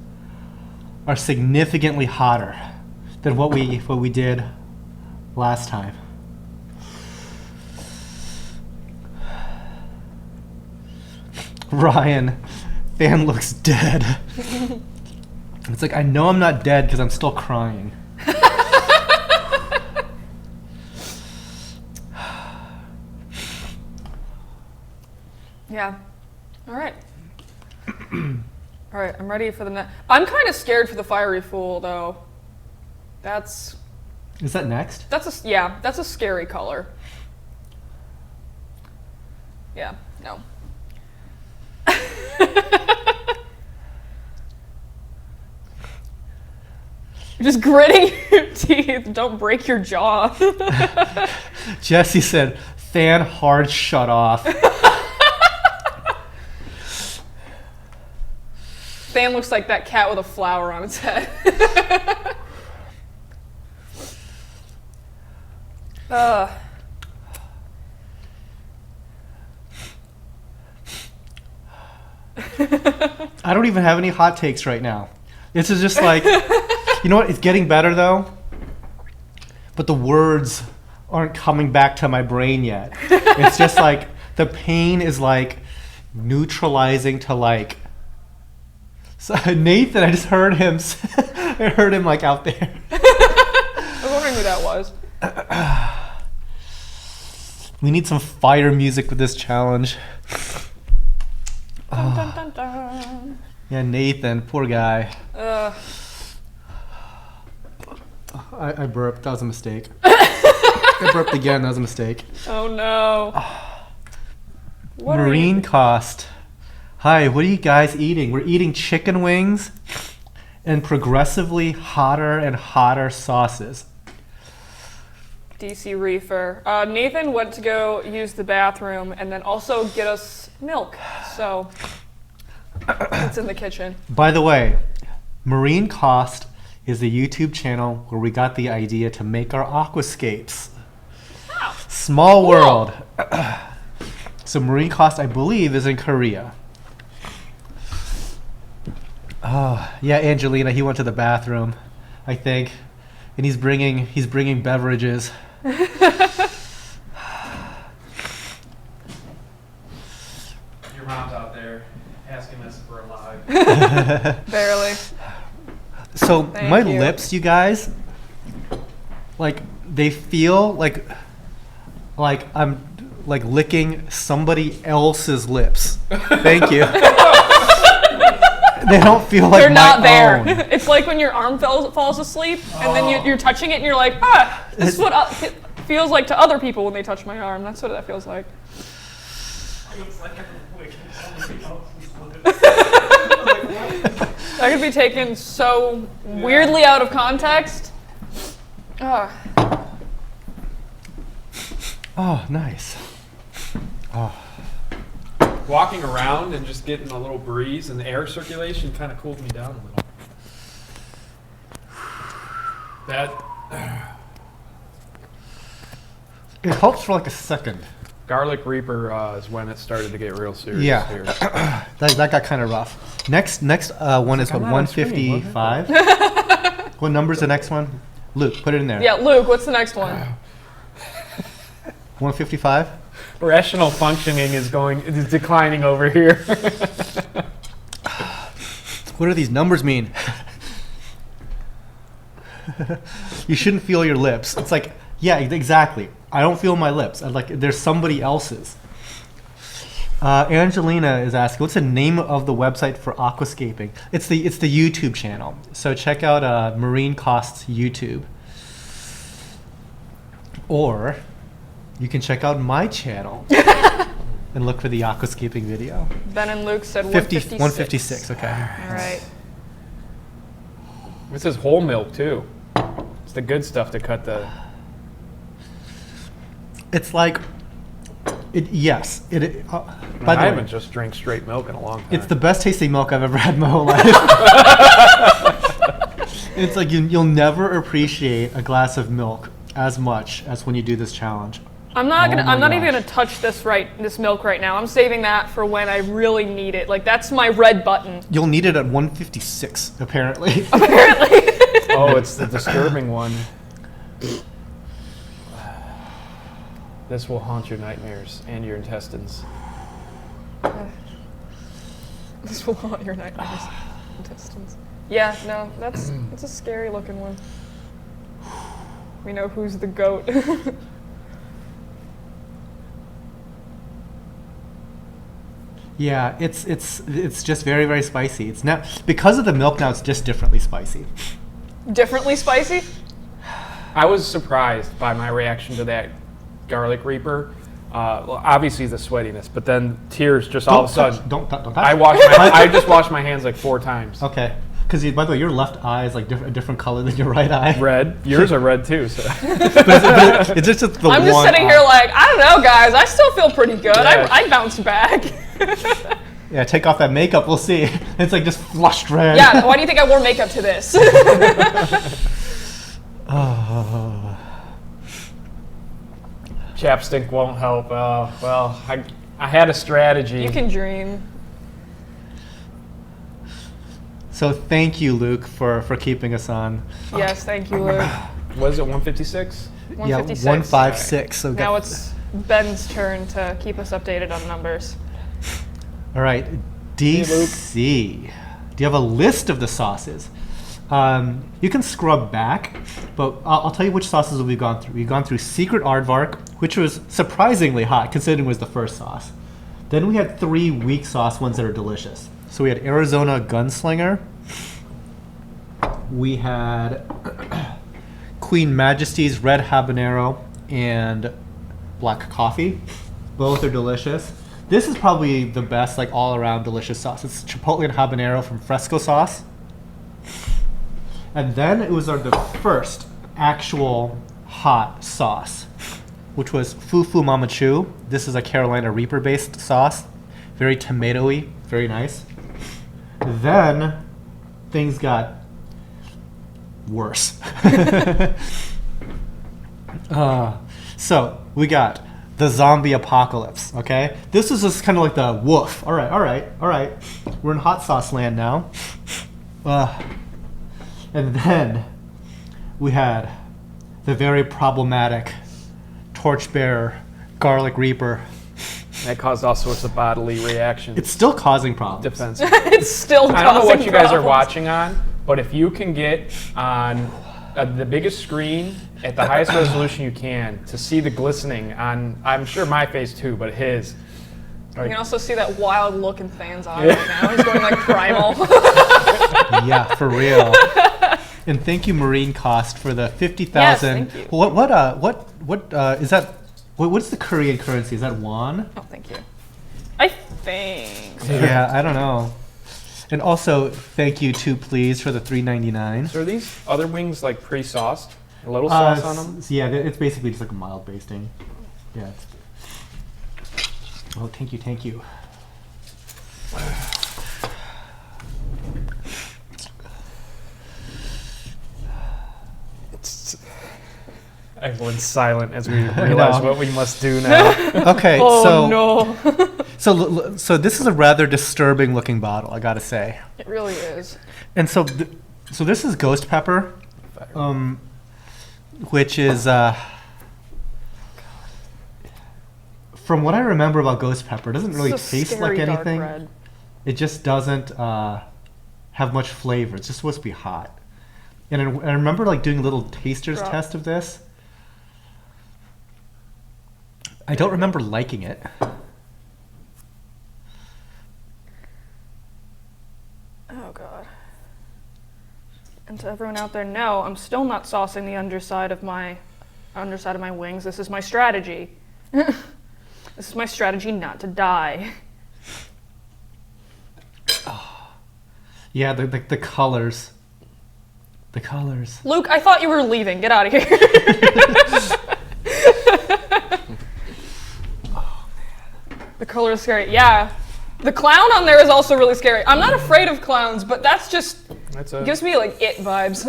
are significantly hotter than what we did last time. Ryan, Fan looks dead. It's like, I know I'm not dead because I'm still crying. Yeah. All right. All right, I'm ready for the next. I'm kind of scared for the fiery fool, though. Is that next? That's a scary color. Yeah, no. Just gritting your teeth. Don't break your jaw. Jesse said, fan hard shut off. Fan looks like that cat with a flower on its head. I don't even have any hot takes right now. This is just like, you know what? It's getting better though, but the words aren't coming back to my brain yet. It's just like the pain is like neutralizing to like. So Nathan, I just heard him. I heard him like out there. I was wondering who that was. We need some fire music with this challenge. Dun, dun, dun, dun. Yeah, Nathan, poor guy. I burped. That was a mistake. I burped again. That was a mistake. Oh no. What Marine Cost. Hi, what are you guys eating? We're eating chicken wings and progressively hotter and hotter sauces. DC Reefer. Nathan went to go use the bathroom and then also get us milk. So it's in the kitchen. By the way, Marine Cost is the YouTube channel where we got the idea to make our aquascapes. Wow. Small Cool. world. So Marine Cost, I believe, is in Korea. Oh, yeah, Angelina, he went to the bathroom, I think. And he's bringing beverages. Your mom's out there asking us if we're alive. Barely. So Thank my you. lips, you guys, like they feel like I'm like licking somebody else's lips. Thank you. They don't feel like They're not my there. own. It's like when your arm falls asleep and then you're touching it and you're like, this is what it feels like to other people when they touch my arm. That's what that feels like. That could be taken so weirdly out of context. Oh, nice. Oh. Walking around and just getting a little breeze and the air circulation kind of cooled me down a little. That It helps for like a second. garlic reaper is when it started to get real serious Yeah. here. That got kind of rough. Next one is what, I'm not on screen, 155? What number is the next one? Luke, put it in there. Yeah, Luke, what's the next one? 155? Rational functioning is declining over here. What do these numbers mean? You shouldn't feel your lips. It's like, yeah, exactly. I don't feel my lips. There's somebody else's. Angelina is asking, what's the name of the website for aquascaping? It's the YouTube channel. So check out Marine Cost's YouTube. Or you can check out my channel and look for the aquascaping video. Ben and Luke said 156. 156. Okay. All right. This is whole milk too. It's the good stuff to cut the. It's like, yes. By the I way, haven't just drank straight milk in a long time. it's the best tasting milk I've ever had in my whole life. It's like you'll never appreciate a glass of milk as much as when you do this challenge. I'm not my even gonna touch this milk right now. I'm saving that for when I really need it. Like that's my red button. You'll need it at 156, apparently. Apparently. Oh, it's the disturbing one. This will haunt your nightmares and your intestines. This will haunt your nightmares. Intestines. Yeah, no, it's a scary looking one. We know who's the goat. Yeah, it's just very, very spicy. It's not because of the milk now. It's just differently spicy. Differently spicy? I was surprised by my reaction to that garlic reaper. Well, obviously the sweatiness, but then tears just all of a sudden. Don't touch. I just washed my hands like 4 times. Okay. Because by the way, your left eye is like a different color than your right eye. Red. Yours are red too. So. But it's just the I'm just one sitting eye. here like, I don't know, guys. I still feel pretty good. Yeah. I bounced back. Yeah, take off that makeup. We'll see. It's like just flushed red. Yeah, why do you think I wore makeup to this? Oh. Chapstick won't help. Well, I had a strategy. You can dream. So thank you, Luke, for keeping us on. Yes, thank you, Luke. Was it 156? 156. Yeah, 156. So Now it's Ben's turn to keep us updated on numbers. all right, DC. Do you have a list of the sauces? You can scrub back, but I'll tell you which sauces we've gone through. We've gone through Secret Aardvark, which was surprisingly hot considering it was the first sauce. Then we had 3 weak sauce ones that are delicious. So we had Arizona Gunslinger. We had Queen Majesty's Red Habanero and Black Coffee. Both are delicious. This is probably the best, like all-around delicious sauce. It's Chipotle and Habanero from Fresco Sauce. And then it was the first actual hot sauce, which was Fufu Mama Chu. This is a Carolina Reaper-based sauce. Very tomatoey, very nice. Then things got worse. So we got the zombie apocalypse, okay? This is just kind of like the woof. All right. We're in hot sauce land now. And then we had the very problematic Torchbearer Garlic Reaper. That caused all sorts of bodily reactions. It's still causing problems. defensive. It's still I don't know what causing you guys are problems. watching on, but if you can get on the biggest screen at the highest resolution you can to see the glistening on, I'm sure my face too, but his. You can also see that wild look in Than's eye right now. He's going like primal. Yeah, for real. And thank you, Marine Cost, for the 50,000. Yes, thank you. What is that? What's the Korean currency? Is that won? Oh, thank you. I think. Yeah, I don't know. And also, thank you to Please for the $3.99. So are these other wings like pre-sauced? A little sauce on them? Yeah, it's basically just like a mild basting. Yeah. Oh, thank you. Everyone's silent as we realize what we must do now. Okay, Oh no. so this is a rather disturbing looking bottle, I gotta say. It really is. And so this is ghost pepper, which is from what I remember about ghost pepper, it doesn't really This is a taste like scary dark anything. red. It just doesn't have much flavor. It's just supposed to be hot. And I remember like doing a little taster's Drop. test of this. I don't remember liking it. Oh god. And to everyone out there, no, I'm still not saucing the underside of my wings. This is my strategy. This is my strategy not to die. Yeah, the colors. The colors. Luke, I thought you were leaving. Get out of here. The color is scary. Yeah. The clown on there is also really scary. I'm not afraid of clowns, but that's just gives me like it vibes.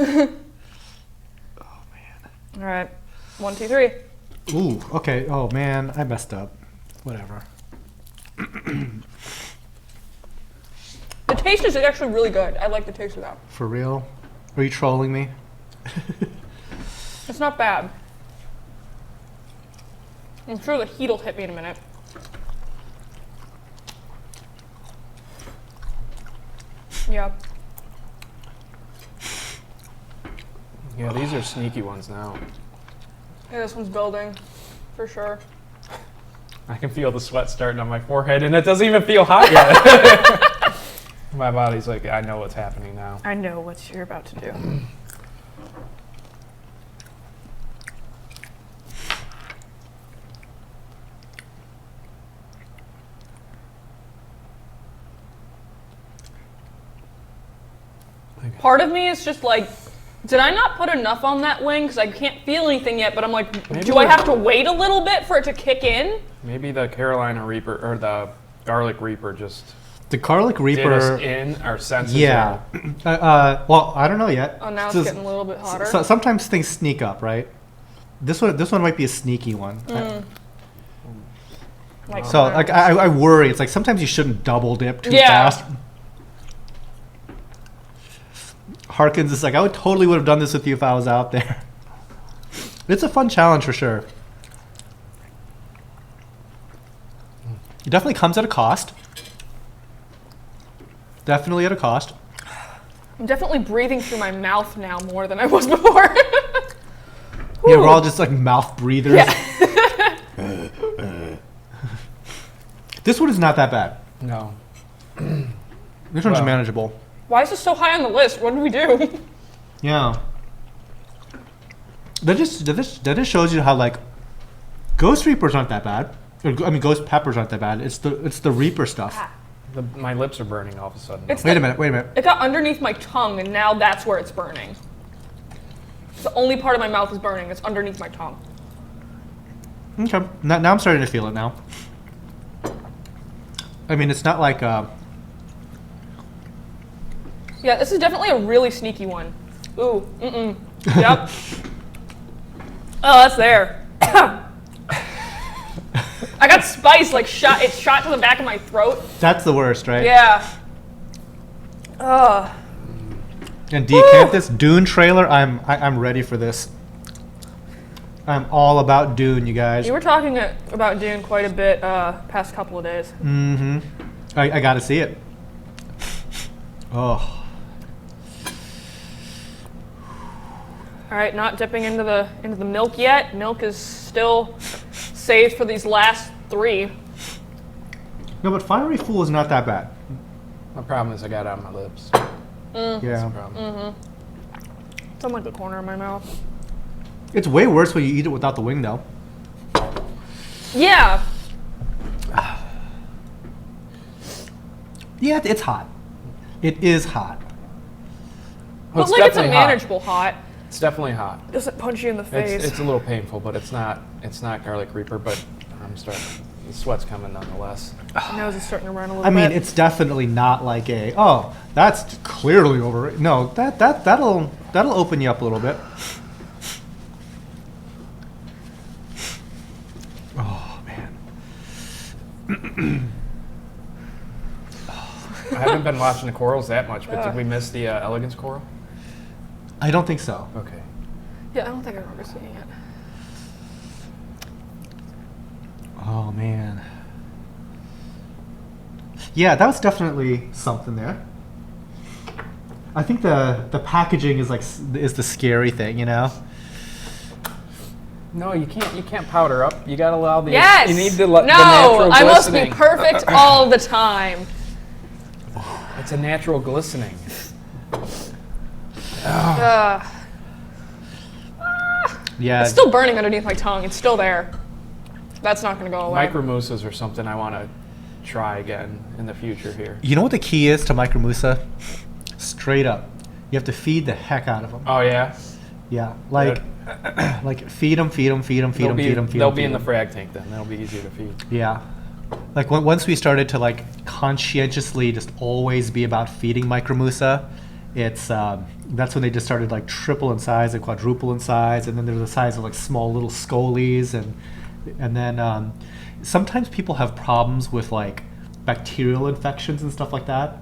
Oh man. All right. 1, 2, 3. Ooh, okay. Oh man, I messed up. Whatever. The taste is actually really good. I like the taste of that. For real? Are you trolling me? It's not bad. I'm sure the heat will hit me in a minute. Yeah. Yeah, these are sneaky ones now. Yeah, this one's building, for sure. I can feel the sweat starting on my forehead, and it doesn't even feel hot yet. My body's like, I know what's happening now. I know what you're about to do. Part of me is just like, did I not put enough on that wing? Because I can't feel anything yet, but I'm like, Maybe do I have to wait a little bit for it to kick in? Maybe the Carolina Reaper or the Garlic Reaper just The Garlic did Reaper. us in our senses. Yeah. Well, I don't know yet. Oh, now it's So- getting a little bit hotter. So, sometimes things sneak up, right? This one might be a sneaky one. Like, So like I worry. It's like sometimes you shouldn't double dip too fast. Harkins is like, I would have done this with you if I was out there. It's a fun challenge for sure. It definitely comes at a cost. Definitely at a cost. I'm definitely breathing through my mouth now more than I was before. Yeah, we're all just like mouth breathers. Yeah. This one is not that bad. No. This one's Wow. manageable. Why is this so high on the list? What did we do? Yeah. That just shows you how like Ghost Reapers aren't that bad. I mean, Ghost Peppers aren't that bad. It's the Reaper stuff. My lips are burning all of a sudden. It's Wait a minute. It got underneath my tongue, and now that's where it's burning. It's the only part of my mouth is burning. It's underneath my tongue. Okay. Now I'm starting to feel it now. I mean, it's not like Yeah, this is definitely a really sneaky one. Ooh, Yep. Oh, that's there. I got spice, like it shot to the back of my throat. that's the worst, right? Yeah. Ugh. And decant this Dune trailer. I'm ready for this. I'm all about Dune, you guys. You were talking about Dune quite a bit past couple of days. Mm-hmm. I got to see it. Oh. All right, not dipping into the milk yet. Milk is still saved for these last three. No, but Fiery Fool is not that bad. The problem is I got it on my lips. Yeah. That's the problem. It's on like the corner of my mouth. It's way worse when you eat it without the wing, though. Yeah. Yeah, it's hot. It is hot. Well, But like it's a definitely hot. manageable hot. It's definitely hot. Doesn't punch you in the face. It's a little painful, but it's not Garlic Reaper. But I'm starting. The sweat's coming nonetheless. My nose is starting to run a little I mean, bit. it's definitely not like that's clearly overrated. No, that'll open you up a little bit. Oh man. I haven't been watching the corals that much, but did we miss the elegance coral? I don't think so. Okay. Yeah, I don't think I remember seeing it. Oh man. Yeah, that was definitely something there. I think the packaging is is the scary thing, you know. No, you can't powder up. You gotta allow the. Yes. You need the no, natural I must be glistening. perfect all the time. It's a natural glistening. Yeah. It's still burning underneath my tongue. It's still there. That's not going to go away. Micromousas or something I want to try again in the future here. You know what the key is to Micromusa? Straight up, you have to feed the heck out of them. Oh yeah. Yeah, like feed them. They'll be in the frag tank then. That'll be easier to feed. Yeah, like once we started to like conscientiously just always be about feeding Micromusa, it's that's when they just started like triple in size and quadruple in size, and then they're the size of like small little scolies, and then sometimes people have problems with like bacterial infections and stuff like that.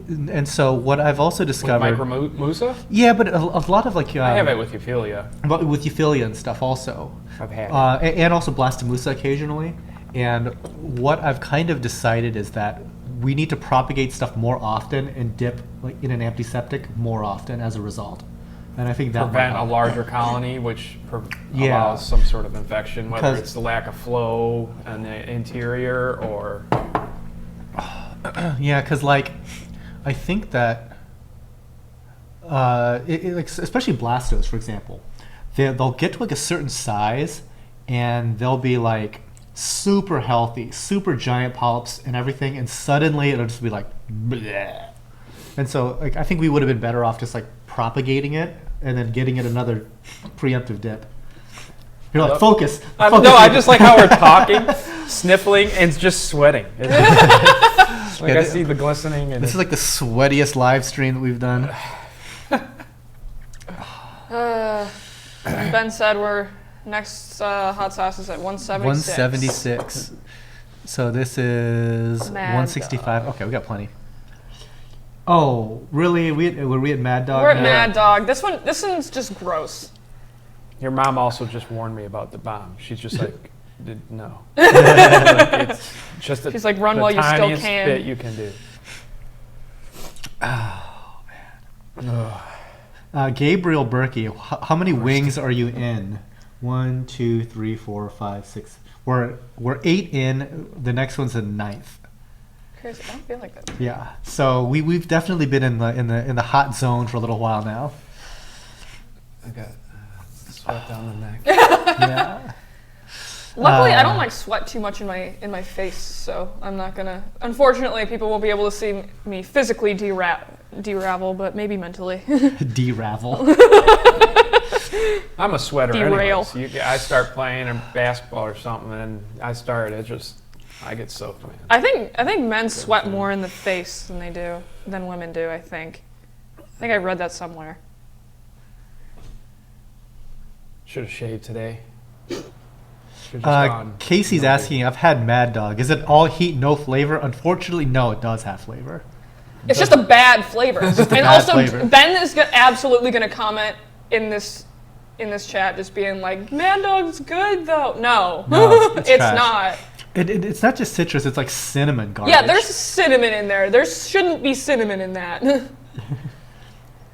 And so what I've also discovered, Micromusa? yeah, but a lot of like I have it with Euphilia. with Euphilia and stuff also, I've had it. and also Blastomusa occasionally. And what I've kind of decided is that we need to propagate stuff more often and dip like in an empty septic more often as a result. And I think that might Prevent a help. larger colony, which Yeah. allows some sort of infection, whether 'Cause- it's the lack of flow in the interior or. Yeah, because like I think that like, especially Blastos, for example, they'll get to like a certain size and they'll be like super healthy, super giant polyps and everything, and suddenly it'll just be like bleh. And so like I think we would have been better off just like propagating it and then getting it another preemptive dip. You're like, focus. Focus. No, I just like how we're talking, sniffling, and just sweating. Like I see the glistening. And this is like the sweatiest live stream that we've done. Ben said we're next hot sauce is at 176. 176. So this is Mad 165. Okay, we got plenty. Oh, really? Were we at Mad Dog? We're at Mad Dog. This one's just gross. Your mom also just warned me about the bomb. She's just like, no. Like, it's just She's like, run while you still tiniest can. bit you can do. Oh man. Gabriel Berkey, how many wings are you in? 1, 2, 3, 4, 5, 6. We're 8 in. The next one's the 9th. Chris, I don't feel like that. Yeah. So we've definitely been in the hot zone for a little while now. I got sweat down the neck. Yeah. Luckily, I don't like sweat too much in my face, so I'm not gonna. Unfortunately, people won't be able to see me physically deravel, but maybe mentally. De-ravel. I'm a sweater Derail. anyways. I start playing a basketball or something, and I get soaked, man. I think men sweat more in the face than women do. I think I read that somewhere. Should have shaved today. Should've just gone. Casey's asking, I've had Mad Dog. Is it all heat, no flavor? Unfortunately, no, it does have flavor. It's just a bad flavor. And bad also, flavor. Ben is absolutely going to comment in this chat, just being like, "Mad Dog's good, though." No, it's it's trash. not. It's not just citrus. It's like cinnamon garbage. Yeah, there's cinnamon in there. There shouldn't be cinnamon in that.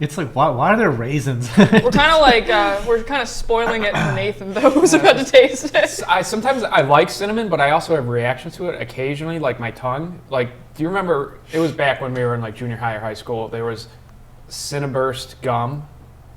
It's like, why are there raisins? We're kind of spoiling it for Nathan, though, who's about to taste it. Sometimes I like cinnamon, but I also have reactions to it occasionally, like my tongue. Like, do you remember, it was back when we were in like junior high or high school, there was Cinnaburst gum,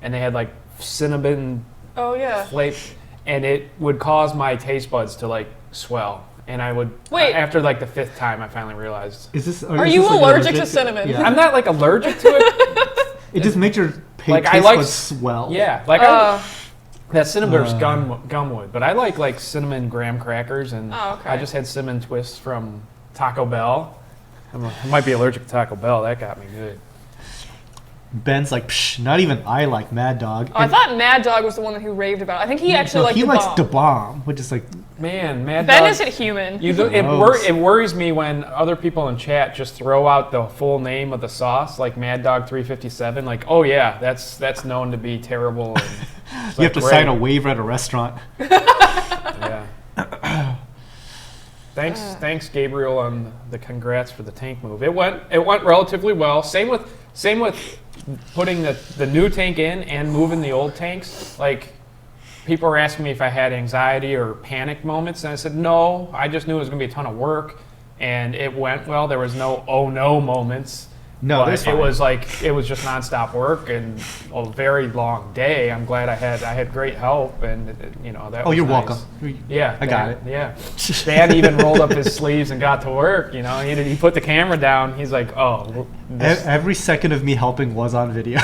and they had like cinnamon Oh, yeah. flavor, and it would cause my taste buds to like swell. And I would, Wait. after like the 5th time, I finally realized. Are you allergic to cinnamon? Yeah. I'm not like allergic to it. It just makes your Like, I taste like buds swell. Yeah, like that Cinnaburst gum would, but I like cinnamon graham crackers, and Oh, okay. I just had cinnamon twists from Taco Bell. I might be allergic to Taco Bell. That got me good. Ben's like, psh, not even I like Mad Dog. Oh, I thought Mad Dog was the one who raved about it. I think he actually liked he the likes bomb. the bomb, which is like, Man, Mad Ben Dog. isn't human. It worries me when other people in chat just throw out the full name of the sauce, like Mad Dog 357. Like, oh yeah, that's known to be terrible. And it's you like, have to great. sign a waiver at a restaurant. Yeah. Thanks, Gabriel, on the congrats for the tank move. It went relatively well. Same with putting the new tank in and moving the old tanks. Like, people were asking me if I had anxiety or panic moments, and I said no. I just knew it was going to be a ton of work, and it went well. There was no oh no moments. No, but there's fine. it was just nonstop work and a very long day. I'm glad I had great help, and that. Oh, was you're nice. welcome. Yeah, I got Dan- it. Yeah, Dan even rolled up his sleeves and got to work. He put the camera down. He's like, oh. Every second of me helping was on video.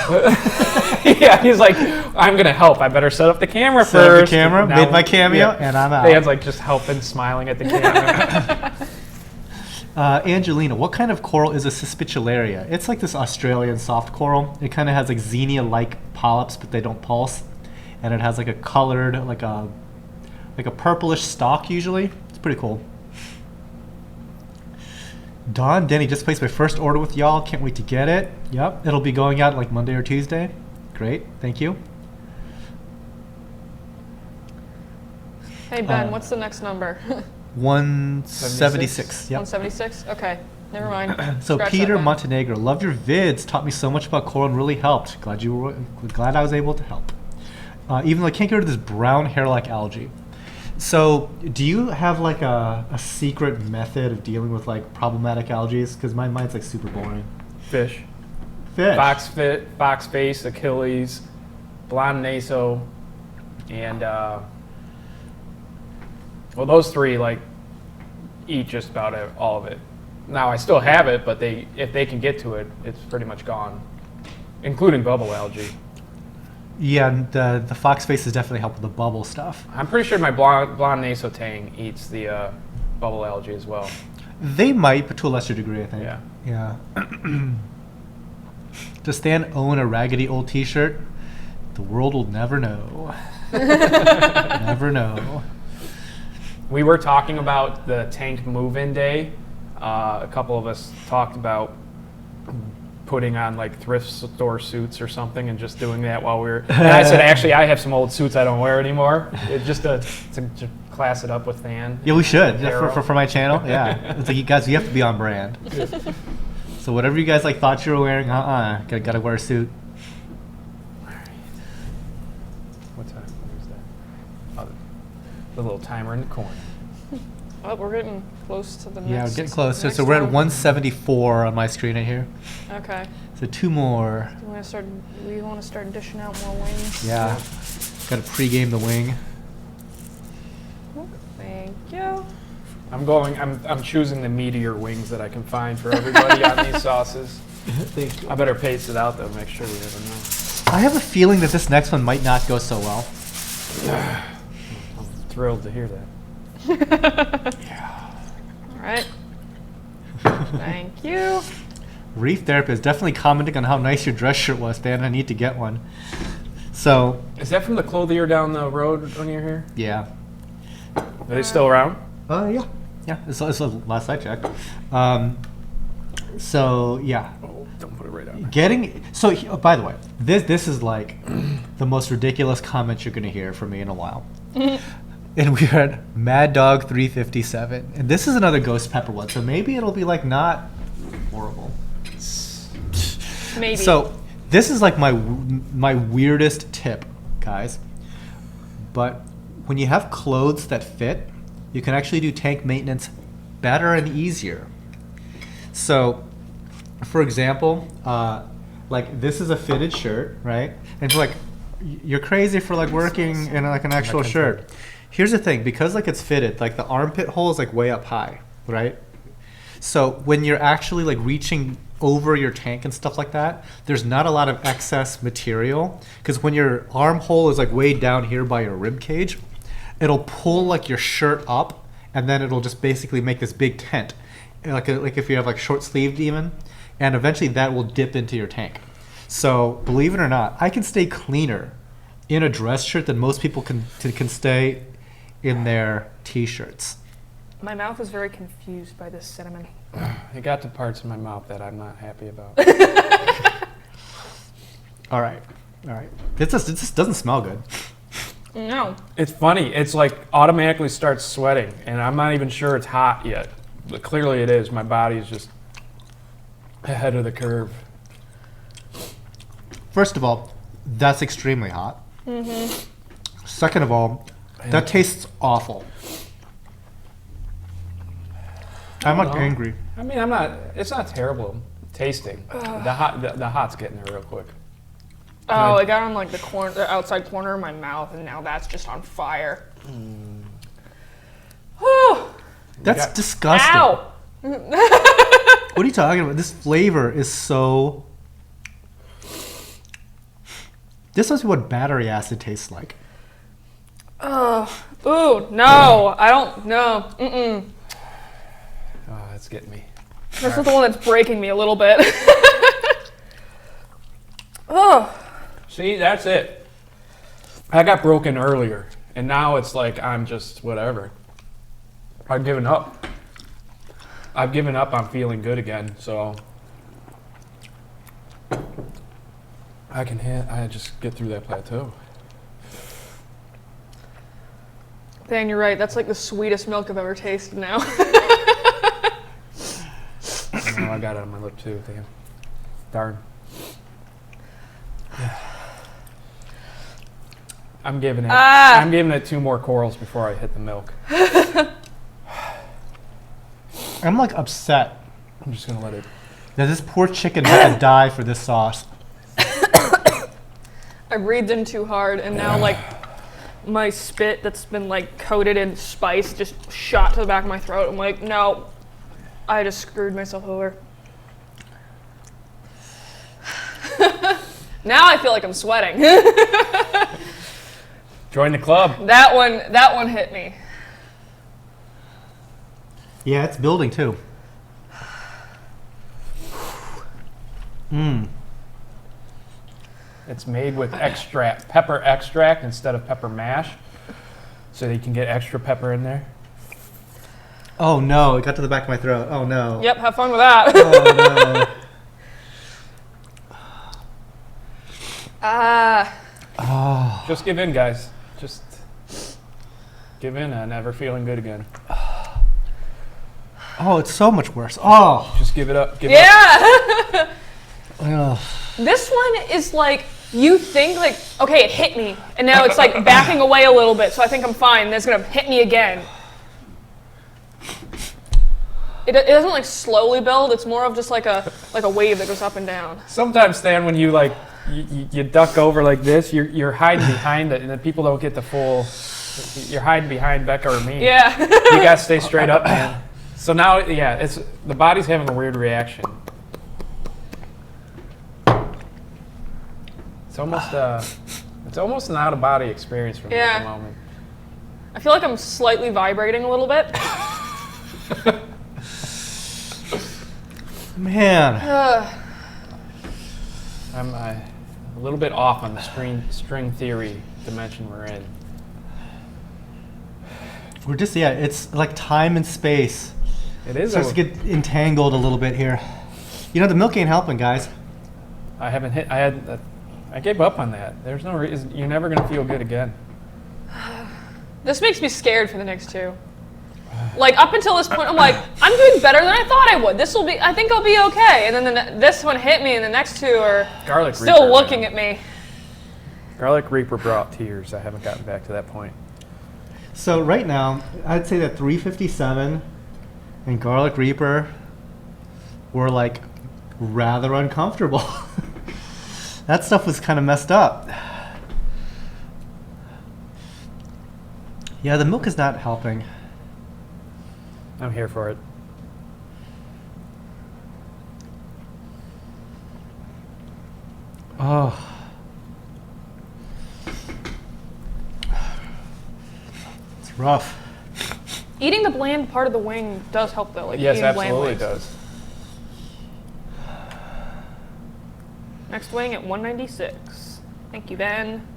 Yeah, he's like, I'm gonna help. I better set up the camera Set up first. the camera, Now- made my cameo, yeah. and I'm out. Dan's like just helping, smiling at the camera. Angelina, what kind of coral is a Cispicillaria? It's like this Australian soft coral. It kind of has like xenia-like polyps, but they don't pulse. And it has like a colored, like a purplish stalk usually. It's pretty cool. Don, Denny, just placed my first order with y'all. Can't wait to get it. Yep, it'll be going out like Monday or Tuesday. Great, thank you. Hey, Ben, what's the next number? 176. Yep. 176? Okay, never mind. So Scratch Peter that, Ben. Montenegro, loved your vids. Taught me so much about coral and really helped. Glad I was able to help. Even though I can't get rid of this brown hair-like algae. So do you have like a secret method of dealing with like problematic algae? Because mine's like super boring. Fish. Fish. Box face, Achilles, blonde naso, and those 3 like eat just about all of it. Now I still have it, but if they can get to it, it's pretty much gone, including bubble algae. Yeah, and the fox faces definitely help with the bubble stuff. I'm pretty sure my blonde nasotang eats the bubble algae as well. They might, but to a lesser degree, I think. Yeah. Yeah. Does Stan own a raggedy old T-shirt? The world will never know. Never know. We were talking about the tank move-in day. A couple of us talked about putting on like thrift store suits or something and just doing that while we were. And I said, actually, I have some old suits I don't wear anymore. Just to class it up with Than. Yeah, we should. Yeah, for my channel. Yeah. It's like, you guys, you have to be on brand. So whatever you guys like thought you were wearing, gotta wear a suit. What time? Where's that? Oh, the little timer in the corner. Oh, we're getting close to the next. Yeah, we're getting close. So next we're at one. 174 on my screen right here. Okay. So 2 more. Do we want to start dishing out more wings? Yeah. Gotta pregame the wing. Thank you. I'm choosing the meatier wings that I can find for everybody on these sauces. Thank you. I better pace it out though, make sure we have enough. I have a feeling that this next one might not go so well. I'm thrilled to hear that. All right. Thank you. Reef Therapist definitely commenting on how nice your dress shirt was, Dan. I need to get one. So, Is that from the clothier down the road when you're here? yeah. Are they still around? Yeah. Yeah, it's the last I checked. So, yeah. Oh, don't put it right on. By the way, this is like the most ridiculous comment you're going to hear from me in a while. And we're at Mad Dog 357. And this is another ghost pepper one, so maybe it'll be like not horrible. Maybe. So this is like my weirdest tip, guys. But when you have clothes that fit, you can actually do tank maintenance better and easier. So, for example, like this is a fitted shirt, right? And it's like you're crazy for like working in like an actual shirt. Here's the thing, because like it's fitted, like the armpit hole is like way up high, right? So when you're actually like reaching over your tank and stuff like that, there's not a lot of excess material, because when your armhole is like way down here by your rib cage, it'll pull like your shirt up, and then it'll just basically make this big tent, like if you have like short sleeved even, and eventually that will dip into your tank. So believe it or not, I can stay cleaner in a dress shirt than most people can stay in their t-shirts. My mouth is very confused by this cinnamon. It got to parts of my mouth that I'm not happy about. All right. This just doesn't smell good. No. It's funny. It's like automatically starts sweating, and I'm not even sure it's hot yet. But clearly it is. My body's just ahead of the curve. First of all, that's extremely hot. Mm-hmm. Second of all, that tastes awful. I'm like angry. I mean, it's not terrible tasting. The hot's getting there real quick. Oh, I got on like the outside corner of my mouth, and now that's just on fire. That's disgusting. Ow! What are you talking about? This flavor is so... This must be what battery acid tastes like. Ooh, no, I don't, no, mm-mm. Oh, that's getting me. This is the one that's breaking me a little bit. Oh. See, that's it. I got broken earlier, and now it's like I'm just whatever. I've given up. I've given up on feeling good again, so I just get through that plateau. Dan, you're right. That's like the sweetest milk I've ever tasted now. Oh, I got it on my lip too, damn. Darn. I'm giving it 2 more corals before I hit the milk. I'm like upset I'm just gonna let it. that this poor chicken had to die for this sauce. I breathed in too hard, and now like my spit that's been like coated in spice just shot to the back of my throat. I'm like, no. I just screwed myself over. Now I feel like I'm sweating. Join the club. That one hit me. Yeah, it's building too. Mmm. It's made with pepper extract instead of pepper mash, so that you can get extra pepper in there. Oh no, it got to the back of my throat. Oh no. Yep, have fun with that. Oh no. Oh. Just give in, guys. Just give in and never feeling good again. Oh, it's so much worse. Oh. Just give it up. Give Yeah. Ugh. This one is like, you think like, okay, it hit me, and now it's like backing away a little bit, so I think I'm fine, and it's gonna hit me again. It doesn't like slowly build, it's more of just like a wave that goes up and down. Sometimes, Stan, when you like, you duck over like this, you're hiding behind it, and then people don't get the full, you're hiding behind Becca or me. Yeah. You gotta stay straight up, man. So now, yeah, the body's having a weird reaction. It's almost an out-of-body experience for me at the moment. I feel like I'm slightly vibrating a little bit. Man. I'm a little bit off on the string theory dimension we're in. We're just, yeah, it's like time and space. It is. Starts to get entangled a little bit here. You know, the milk ain't helping, guys. I gave up on that. There's no reason. You're never going to feel good again. This makes me scared for the next two. Like, up until this point, I'm like, I'm doing better than I thought I would. I think I'll be okay. And then this one hit me, and the next two are still looking at me. Garlic Reaper brought tears. I haven't gotten back to that point. So right now, I'd say that 357 and Garlic Reaper were like rather uncomfortable. That stuff was kind of messed up. Yeah, the milk is not helping. I'm here for it. Oh. It's rough. Eating the bland part of the wing does help, though. Like, Yes, eating bland absolutely wings. does. Next wing at 196. Thank you, Ben.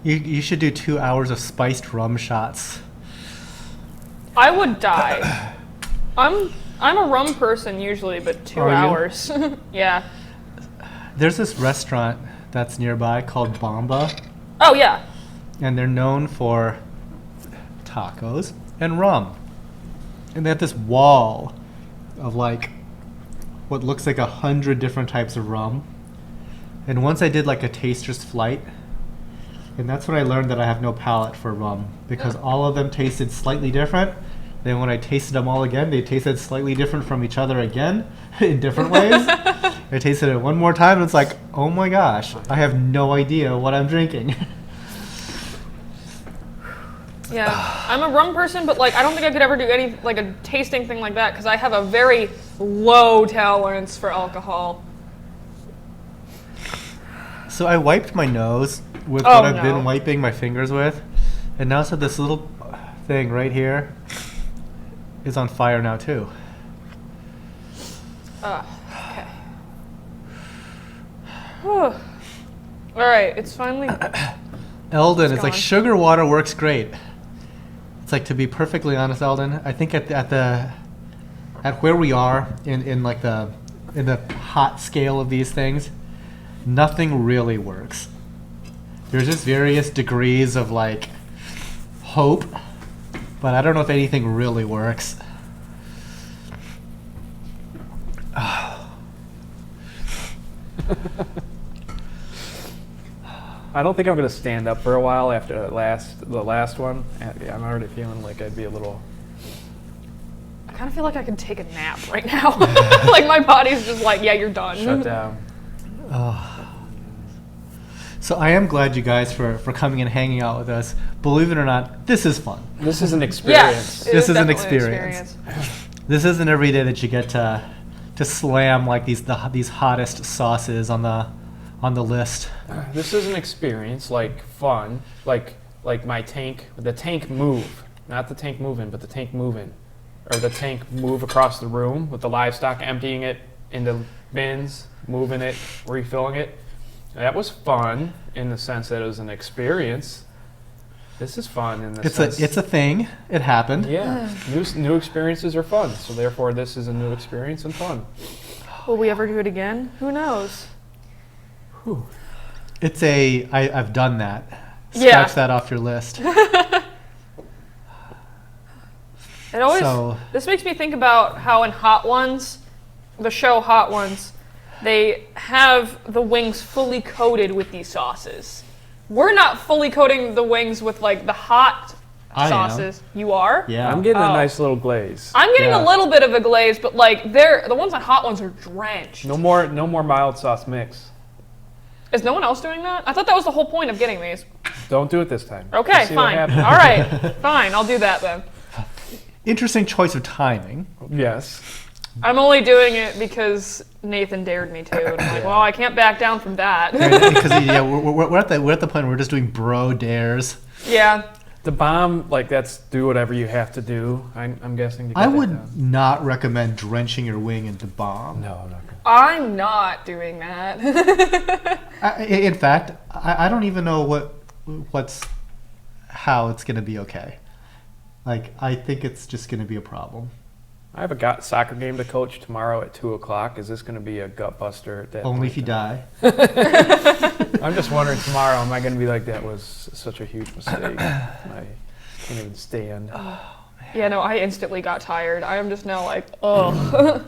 You should do 2 hours of spiced rum shots. I would die. I'm a rum person usually, but 2 Are you? hours. Yeah. There's this restaurant that's nearby called Bomba, Oh yeah. and they're known for tacos and rum. And they have this wall of like what looks like 100 different types of rum. And once I did like a taster's flight, and that's when I learned that I have no palate for rum, because all of them tasted slightly different. Then when I tasted them all again, they tasted slightly different from each other again in different ways. I tasted it one more time, and it's like, oh my gosh, I have no idea what I'm drinking. Yeah. I'm a rum person, but like I don't think I could ever do any like a tasting thing like that because I have a very low tolerance for alcohol. So I wiped my nose with Oh, what I've been no. wiping my fingers with, and now so this little thing right here is on fire now too. Okay. Whew. All right, it's finally. Eldon, it's like gone. sugar water works great. It's like, to be perfectly honest, Eldon, I think at where we are in like the hot scale of these things, nothing really works. There's just various degrees of like hope, but I don't know if anything really works. I don't think I'm going to stand up for a while after the last one. I'm already feeling like I'd be a little... I kind of feel like I could take a nap right now. Like my body's just like, yeah, you're done. shut down. So I am glad you guys for coming and hanging out with us. Believe it or not, this is fun. This is an Yeah, experience. This is an definitely experience. This isn't every day that you get to slam like these hottest sauces on the list. This is an experience, like fun, like my tank, the tank move, not the tank moving, but the tank moving, or the tank move across the room with the livestock, emptying it into bins, moving it, refilling it. That was fun in the sense that it was an experience. This is fun in the sense. It's a thing. It happened. Yeah, new experiences are fun, so therefore this is a new experience and fun. Will we ever do it again? Who knows? Whew. It's I've done that. Yeah. Scratch that off your list. It always. So- This makes me think about how in Hot Ones, the show Hot Ones, they have the wings fully coated with these sauces. We're not fully coating the wings with like the hot I am. sauces. You are? Yeah. I'm getting Oh. a nice little glaze. I'm getting Yeah. a little bit of a glaze, but like the ones on Hot Ones are drenched. No more mild sauce mix. Is no one else doing that? I thought that was the whole point of getting these. Don't do it this time. Okay, We'll see what fine. happens. All right, fine. I'll do that then. Interesting choice of timing. Yes. I'm only doing it because Nathan dared me to. And I'm like, well, I can't back down from that. Because yeah, we're at the point where we're just doing bro dares. Yeah. The bomb, like that's do whatever you have to do. I'm guessing. To get I that would down. not recommend drenching your wing into bomb. No, I'm not gonna. I'm not doing that. In fact, I don't even know how it's gonna be okay. Like I think it's just gonna be a problem. I have a soccer game to coach tomorrow at 2:00. Is this going to be a gut buster? At that Only point if you in die. time? I'm just wondering tomorrow. Am I going to be like that was such a huge mistake? I can't even stand. Yeah, no, I instantly got tired. I am just now like, oh.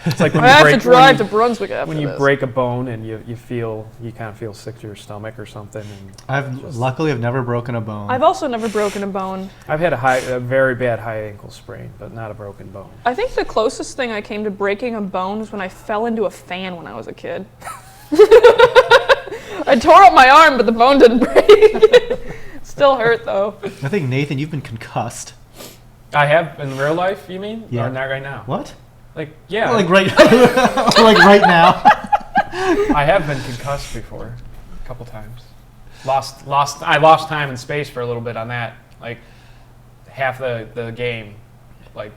It's like when I you have break to drive to Brunswick after when you this. break a bone and you kind of feel sick to your stomach or something. And Luckily I've never broken a bone. I've also never broken a bone. I've had a very bad high ankle sprain, but not a broken bone. I think the closest thing I came to breaking a bone was when I fell into a fan when I was a kid. I tore up my arm, but the bone didn't break. Still hurt though. I think Nathan, you've been concussed. I have in real life. You mean? Yeah. Or not right now? What? Like yeah. Like right like right now. I have been concussed before, a couple times. I lost time and space for a little bit on that. Like half the game, like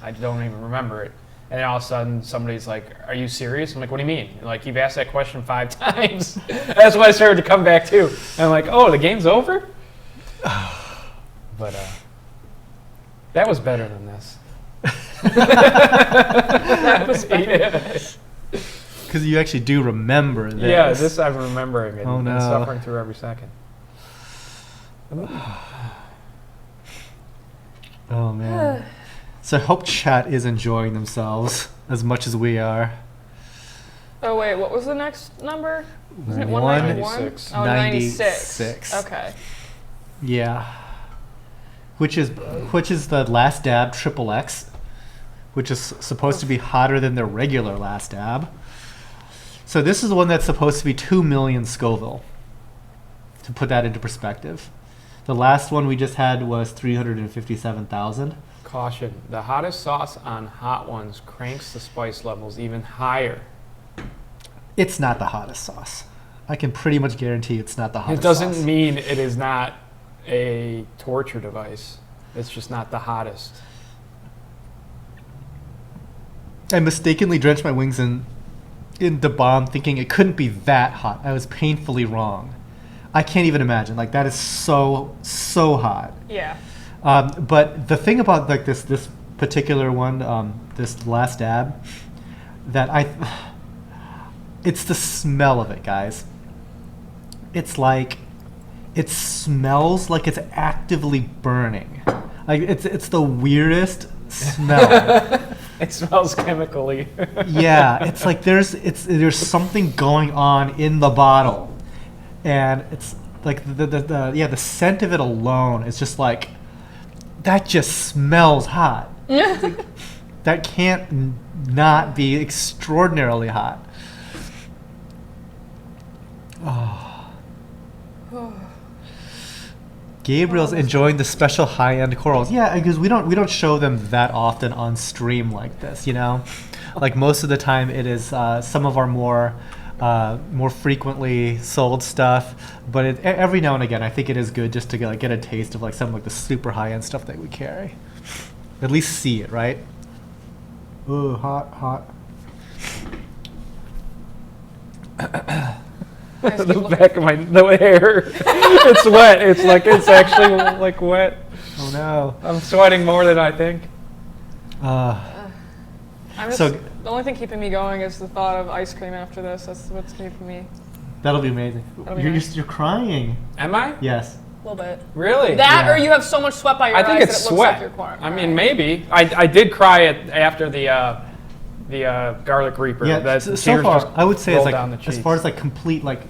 I don't even remember it. And then all of a sudden somebody's like, "Are you serious?" I'm like, "What do you mean?" Like you've asked that question 5 times. That's when I started to come back to. And I'm like, "Oh, the game's over." But that was better than this. That was better. Because you actually do remember this. Yeah, this I'm remembering it Oh, and no. suffering through every second. Oh man. So I hope chat is enjoying themselves as much as we are. Oh wait, what was the next number? Wasn't it 191? 191? Oh, 96. 96. Okay. Yeah. Which is the last dab triple X, which is supposed to be hotter than their regular last dab. So this is the one that's supposed to be 2 million Scoville. To put that into perspective, the last one we just had was 357,000. Caution, the hottest sauce on Hot Ones cranks the spice levels even higher. It's not the hottest sauce. I can pretty much guarantee it's not the hottest It doesn't sauce. mean it is not a torture device. It's just not the hottest. I mistakenly drenched my wings in the bomb thinking it couldn't be that hot. I was painfully wrong. I can't even imagine. Like that is so hot. Yeah. But the thing about like this particular one, this last dab, that it's the smell of it, guys. It's like it smells like it's actively burning. Like it's the weirdest smell. It smells chemically. Yeah, it's like there's something going on in the bottle, and it's like the scent of it alone is just like that. Just smells hot. Like, that can't not be extraordinarily hot. Gabriel's enjoying the special high-end corals. Yeah, because we don't show them that often on stream like this, you know? Like most of the time it is some of our more frequently sold stuff, but every now and again I think it is good just to get a taste of like some of like the super high-end stuff that we carry. At least see it, right? Ooh, hot. The back of the hair. It's wet. It's actually like wet. Oh no. I'm sweating more than I think. The only thing keeping me going is the thought of ice cream after this. That's what's keeping me. That'll be amazing. You're crying. Am I? Yes. A little bit. Really? That Yeah. or you have so much sweat by your I eyes think it's that it sweat. looks like you're I mean, maybe. I did cry after the garlic reaper. Yeah. That So tears far, just I would say it's rolled like down the as cheeks. far as like complete like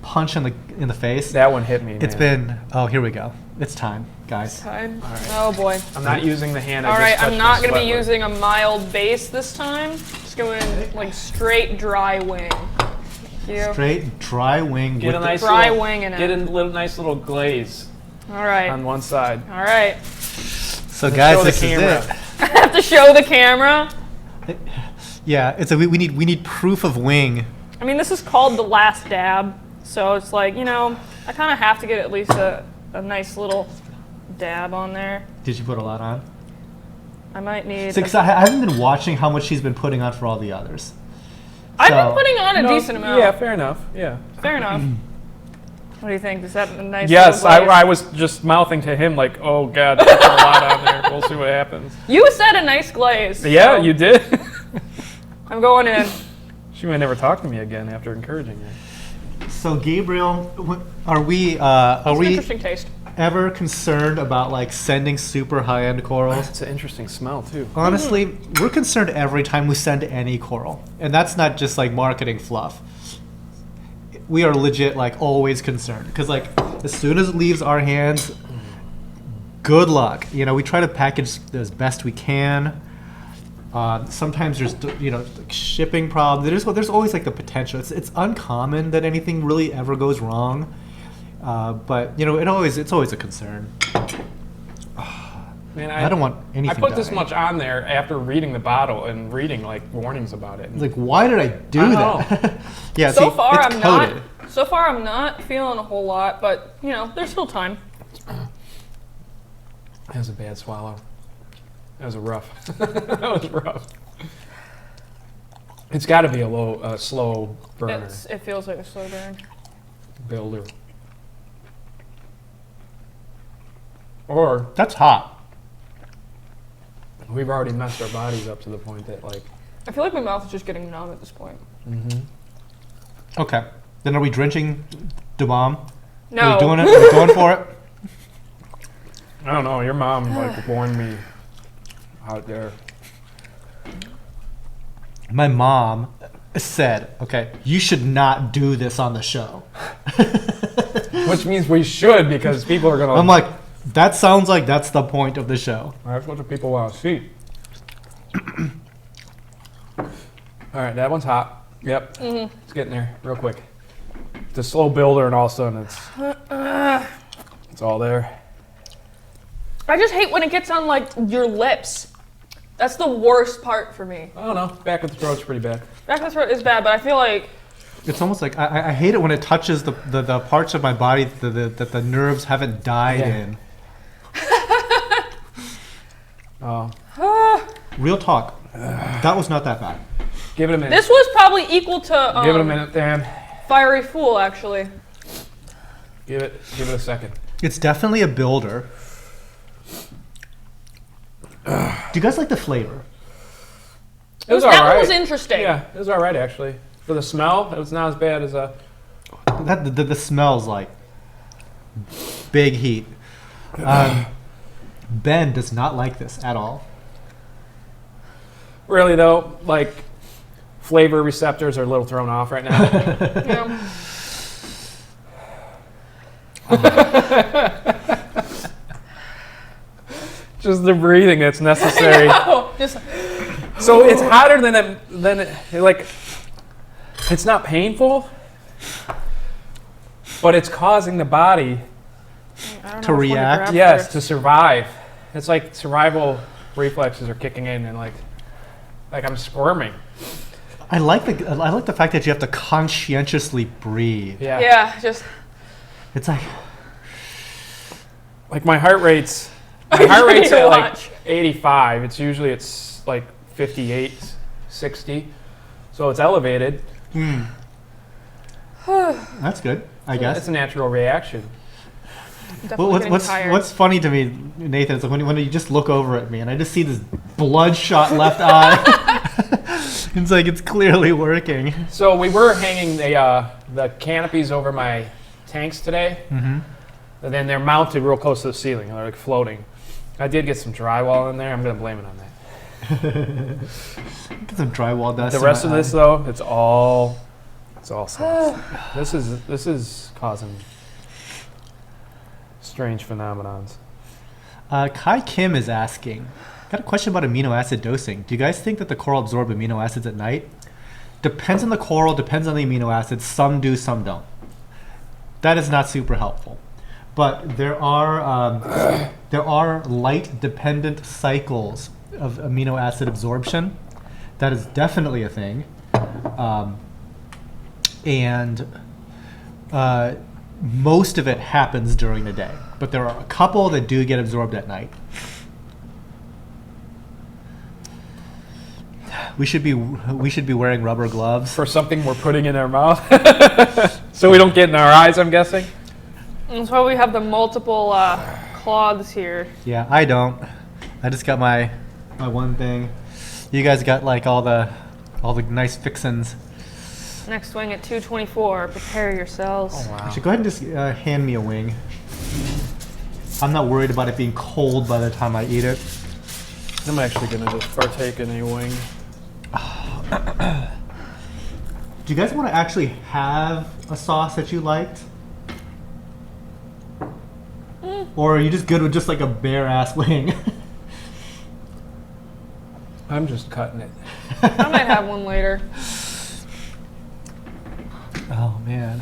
punch in the face. That one hit me. It's man. been. Oh, here we go. It's time, guys. Time. right. Oh boy. I'm not using the hand. All I right, just I'm touched not my going to be sweat with. using a mild base this time. Just going like straight dry wing. Thank you. Straight dry wing. Get with a the- nice Dry little, wing in it. Get a nice little glaze All right. on one side. All right. So Show guys, the this is camera. it. I have to show the camera. Yeah, it's we need proof of wing. I mean, this is called the last dab, so it's like, you know, I kind of have to get at least a nice little dab on there. Did you put a lot on? I might need. Because I haven't been watching how much she's been putting on for all the others. I've So- been putting on a decent amount. Yeah, fair enough. Yeah. Fair enough. What do you think? Is that a nice? Yes, little glaze? I was just mouthing to him like, oh God, there's a lot on there. We'll see what happens. You said a nice glaze. Yeah, so you did. I'm going in. She might never talk to me again after encouraging her. So Gabriel, are we It's an we interesting taste. ever concerned about like sending super high-end corals? It's an interesting smell too. Honestly, we're concerned every time we send any coral, and that's not just like marketing fluff. We are legit like always concerned because like as soon as it leaves our hands, good luck. You know, we try to package as best we can. Sometimes there's like shipping problems. There's always like the potential. It's uncommon that anything really ever goes wrong, but you know it's always a concern. Man, I don't want anything. I put this dying. much on there after reading the bottle and reading like warnings about it. It's like, why did I do I that? Yeah. So see, far, it's I'm coated. not. So far, I'm not feeling a whole lot, but you know, there's still time. That was a bad swallow. That was a rough. That was rough. It's got to be a slow burner It feels like a slow burn. builder. Or That's hot. we've already messed our bodies up to the point that like. I feel like my mouth is just getting numb at this point. Okay. Then are we drenching the bomb? No. Are we doing it? Are we going for it? I don't know. Your mom like warned me out there. My mom said, okay, you should not do this on the show. Which means we should because people are gonna. I'm like, that sounds like that's the point of the show. That's what the people want to see. All right, that one's hot. Yep, it's getting there real quick. It's a slow builder, and all of a sudden it's all there. I just hate when it gets on like your lips. That's the worst part for me. I don't know. Back of the throat's pretty bad. Back of the throat is bad, but I feel like It's almost like I hate it when it touches the parts of my body that the nerves haven't died Yeah. in. Oh, Real talk. That was not that bad. give it a minute. this was probably equal to Give it a minute, Dan. Fiery Fool, actually. Give it a second. It's definitely a builder. Do you guys like the flavor? It was all That right. one was interesting. Yeah, it was all right actually. For the smell, it was not as bad as a. The smells like big heat. Ben does not like this at all. Really though, like flavor receptors are a little thrown off right now. Yeah. Just the breathing that's necessary. Just So it's hotter than like. It's not painful, but it's causing the body, I don't To know which one react? grab yes, first. to survive. It's like survival reflexes are kicking in, and like I'm squirming. I like the fact that you have to conscientiously breathe. Yeah. Yeah, just It's like Like my heart rate's I at need to like watch. 85. It's like 58, 60. So it's elevated. that's good, I guess. It's a natural reaction. Definitely getting tired. What's funny to me, Nathan, is like when you just look over at me and I just see this bloodshot left eye. It's like it's clearly working. So we were hanging the canopies over my tanks today. Mm-hmm. And then they're mounted real close to the ceiling. They're like floating. I did get some drywall in there. I'm going to blame it on that. Get some drywall dust. The in rest my of this eye. though, it's all sauce. This is causing strange phenomenons. Kai Kim is asking, got a question about amino acid dosing. Do you guys think that the coral absorb amino acids at night? Depends on the coral, depends on the amino acids. Some do, some don't. That is not super helpful. But there are light-dependent cycles of amino acid absorption. That is definitely a thing. And most of it happens during the day. But there are a couple that do get absorbed at night. We should be wearing rubber gloves. For something we're putting in our mouth. So we don't get in our eyes, I'm guessing. That's why we have the multiple cloths here. Yeah, I don't. I just got my one thing. You guys got like all the nice fixins. Next swing at 224. Prepare yourselves. Oh, wow. Actually, go ahead and just hand me a wing. I'm not worried about it being cold by the time I eat it. I'm actually going to just partake in a wing. Do you guys want to actually have a sauce that you liked? Or are you just good with just like a bare ass wing? I'm just cutting it. I might have one later. Oh man.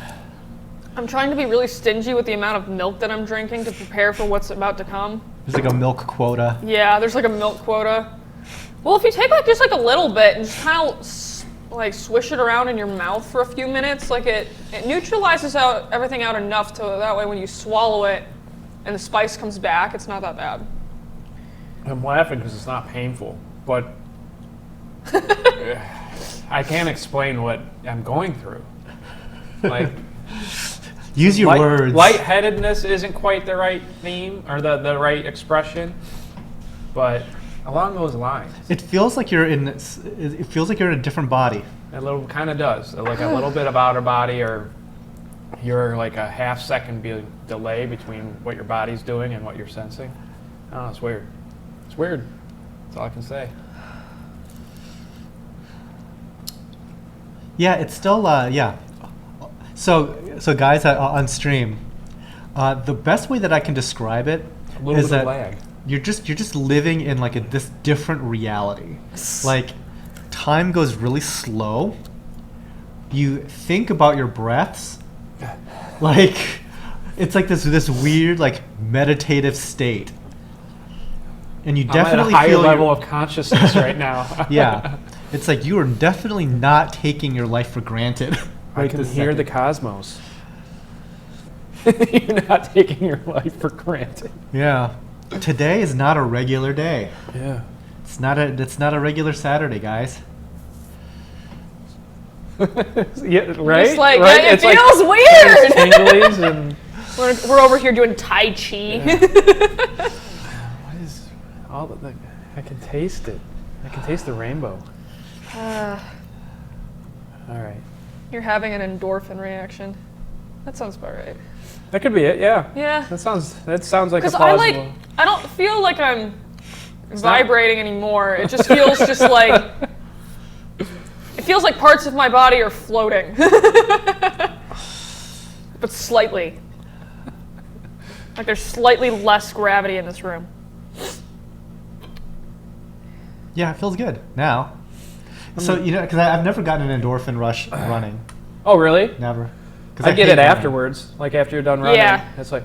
I'm trying to be really stingy with the amount of milk that I'm drinking to prepare for what's about to come. There's like a milk quota. Yeah, there's like a milk quota. Well, if you take like just like a little bit and just kind of like swish it around in your mouth for a few minutes, like it neutralizes out everything out enough to that way when you swallow it and the spice comes back, it's not that bad. I'm laughing because it's not painful, but I can't explain what I'm going through. Like, Use your words. lightheadedness isn't quite the right theme or the right expression, but along those lines, It feels like you're in. It feels like you're in a different body. a little kind of does. Like a little bit of outer body, or you're like a half-second delay between what your body's doing and what you're sensing. I don't know, it's weird. It's weird. That's all I can say. Yeah, it's still. Yeah. So guys on stream, the best way that I can describe it A little is bit that of lag. you're just living in like this different reality. Like time goes really slow. You think about your breaths. Like it's like this weird like meditative state. And you I'm at a definitely higher feel level of consciousness right now. yeah. It's like you are definitely not taking your life for granted. I can hear the cosmos. You're not taking your life for granted. Yeah. Today is not a regular day. Yeah. It's not a regular Saturday, guys. Yeah, right? It's like, right? it It's feels weird. Tinglies and We're over here doing Tai Chi. what is all the I can taste it. I can taste the rainbow. All right. You're having an endorphin reaction. That sounds about right. That could be it, yeah. Yeah. That sounds like a Because plausible. I don't feel like I'm vibrating anymore. It just feels just like, it feels like parts of my body are floating. But slightly. Like there's slightly less gravity in this room. Yeah, it feels good now. So because I've never gotten an endorphin rush running, Oh, really? never. I get it afterwards, like after you're done running. Yeah. It's like,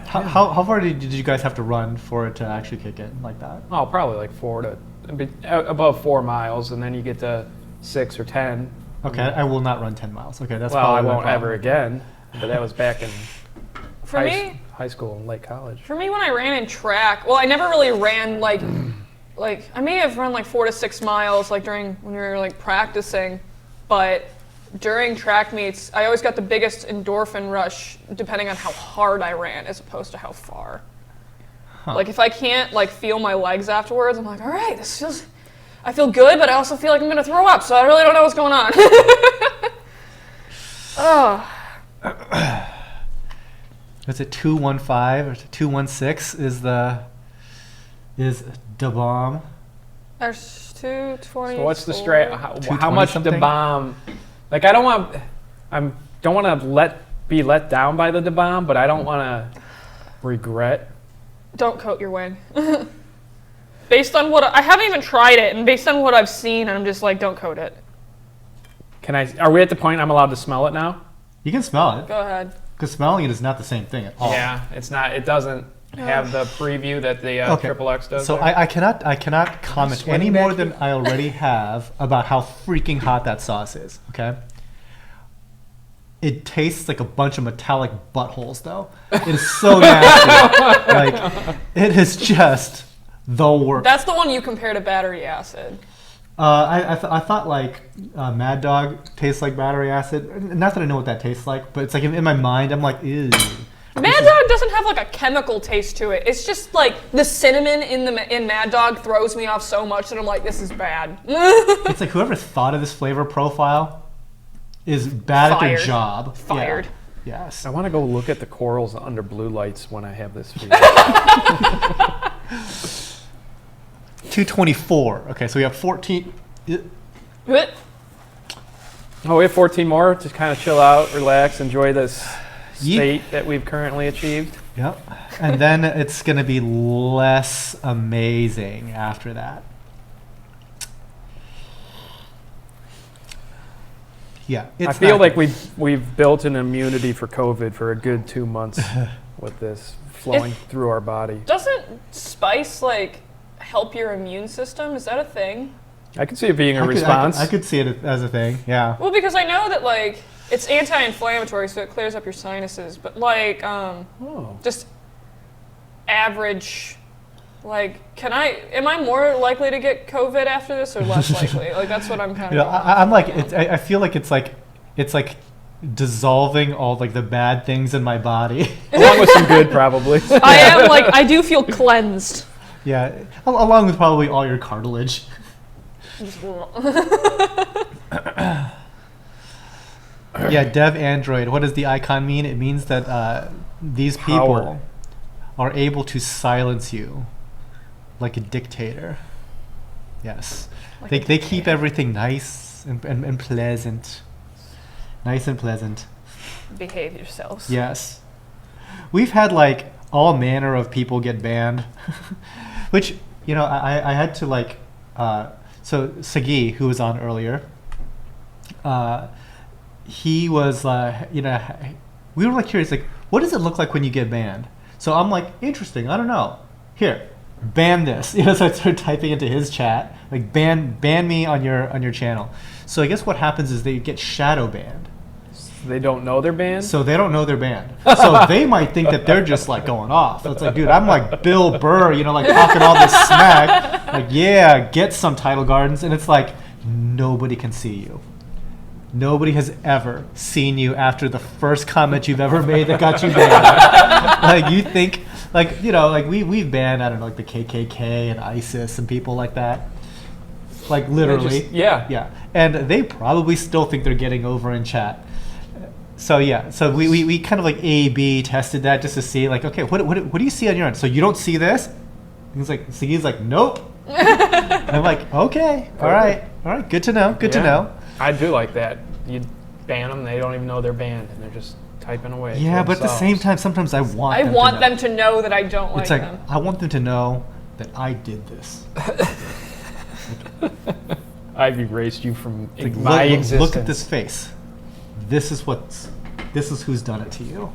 How far did you guys have to run for it to actually kick in like that? oh, probably like above 4 miles, and then you get to 6 or 10. Okay, I will not run 10 miles. Okay, that's Well, I probably my won't problem. ever again. But that was back in For me, high school and late college. For me, when I ran in track, well, I never really ran like I may have run like 4 to 6 miles like during when we were like practicing, but during track meets, I always got the biggest endorphin rush depending on how hard I ran as opposed to how far. Huh. Like if I can't like feel my legs afterwards, I'm like, all right, I feel good, but I also feel like I'm gonna throw up, so I really don't know what's going on. Oh. Is it 215 or 216 is the bomb? There's 220. So what's the straight? How much the something? bomb? Like I don't want to be let down by the bomb, but I don't want to regret. Don't coat your wing. Based on what I haven't even tried it, and based on what I've seen, I'm just like, don't coat it. Are we at the point I'm allowed to smell it now? You can smell it. Go ahead. Because smelling it is not the same thing at all. Yeah, it's not. It doesn't have the preview that the Triple X does. So there. I cannot comment sweating any more back than I already have about how freaking hot that sauce is. Okay. It tastes like a bunch of metallic buttholes, though. It is so nasty. Like it is just the worst. That's the one you compare to battery acid. I thought like Mad Dog tastes like battery acid. Not that I know what that tastes like, but it's like in my mind, I'm like, ew. Mad Dog doesn't have like a chemical taste to it. It's just like the cinnamon in Mad Dog throws me off so much that I'm like, this is bad. It's like whoever thought of this flavor profile is bad at their Fired. job. Fired. Yeah. Yes. I want to go look at the corals under blue lights when I have this feed. 224. Okay, so we have 14. Oh, we have 14 more to kind of chill out, relax, enjoy this Yeet. state that we've currently achieved. Yep. And then it's going to be less amazing after that. Yeah. I feel like we've built an immunity for COVID for a good 2 months with this flowing through our body. Doesn't spice like help your immune system? Is that a thing? I could see it being a response. I could see it as a thing. Yeah. Well, because I know that like it's anti-inflammatory, so it clears up your sinuses. But like, just average. Like, am I more likely to get COVID after this or less likely? Like, that's what I'm kind of. I'm like, I feel like it's like dissolving all like the bad things in my body. Along with some good, probably. I am like, I do feel cleansed. Yeah, along with probably all your cartilage. Yeah, Dev Android. What does the icon mean? It means that these people Power. are able to silence you like a dictator. Yes. Like They keep everything nice and pleasant. Nice and pleasant. Behave yourselves. Yes. We've had like all manner of people get banned. Which, you know, I had to like, so Sagi, who was on earlier, he was, you know, we were like curious, like, what does it look like when you get banned? So I'm like, interesting, I don't know. Here, ban this. You know, so I started typing into his chat, like ban me on your channel. So I guess what happens is they get shadow banned. They don't know they're banned? So they don't know they're banned. So they might think that they're just like going off. So it's like, dude, I'm like Bill Burr, you know, like talking all this smack. Like, yeah, get some Tidal Gardens. And it's like, nobody can see you. Nobody has ever seen you after the first comment you've ever made that got you banned. Like, you think, like, you know, like we've banned, I don't know, like the KKK and ISIS and people like that. Like, literally. Yeah. Yeah. And they probably still think they're getting over in chat. So yeah, so we kind of like A/B tested that just to see like, okay, what do you see on your end? So you don't see this? And he's like, nope. And I'm like, okay, all right, good to know, good to know. I do like that. You ban them, they don't even know they're banned, and they're just typing away. Yeah, but at the same time, sometimes I want them to know that I don't like it's like, them. I want them to know that I did this. I've erased you from Like, my existence. look at this face. This is what's This is who's done it to you.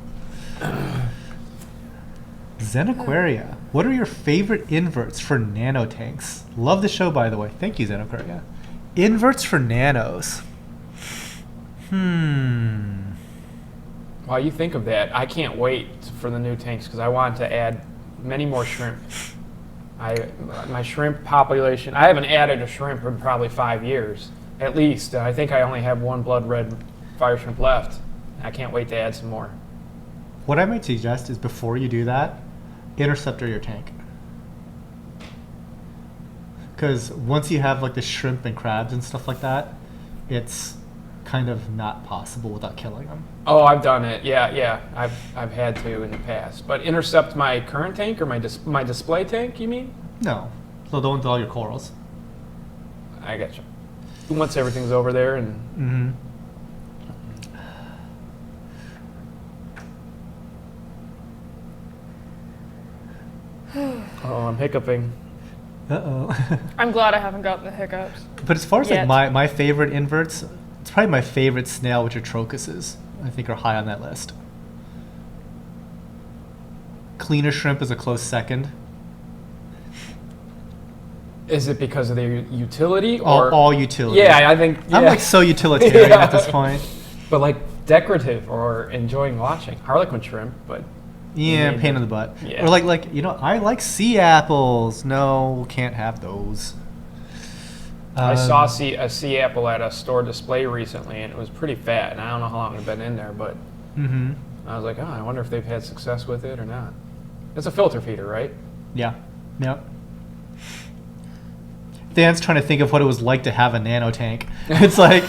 Zen Aquaria. What are your favorite inverts for nanotanks? Love the show, by the way. Thank you, Zen Aquaria. Inverts for nanos. While you think of that, I can't wait for the new tanks because I want to add many more shrimp. My shrimp population, I haven't added a shrimp in probably 5 years, at least. I think I only have one blood red fire shrimp left. I can't wait to add some more. What I might suggest is before you do that, interceptor your tank. Because once you have like the shrimp and crabs and stuff like that, it's kind of not possible without killing them. Oh, I've done it. Yeah. I've had to in the past. But intercept my current tank or my display tank, you mean? No. So the ones with all your corals. I gotcha. Once everything's over there and... Mm-hmm. Oh, I'm hiccuping. Uh-oh. I'm glad I haven't gotten the hiccups. But as far as Yet. like my favorite inverts, it's probably my favorite snail, which are trochuses. I think are high on that list. Cleaner shrimp is a close second. Is it because of their utility or All utility. Yeah, I think I'm yeah. like so utilitarian Yeah. at this point. But like decorative or enjoying watching. Harlequin shrimp, but Yeah, Maybe. pain in the butt. Yeah. Or like you know, I like sea apples. No, can't have those. I saw a sea apple at a store display recently, and it was pretty fat. And I don't know how long it's been in there, but Mm-hmm. I was like, oh, I wonder if they've had success with it or not. It's a filter feeder, right? Yeah. Yep. Dan's trying to think of what it was like to have a nano tank. It's like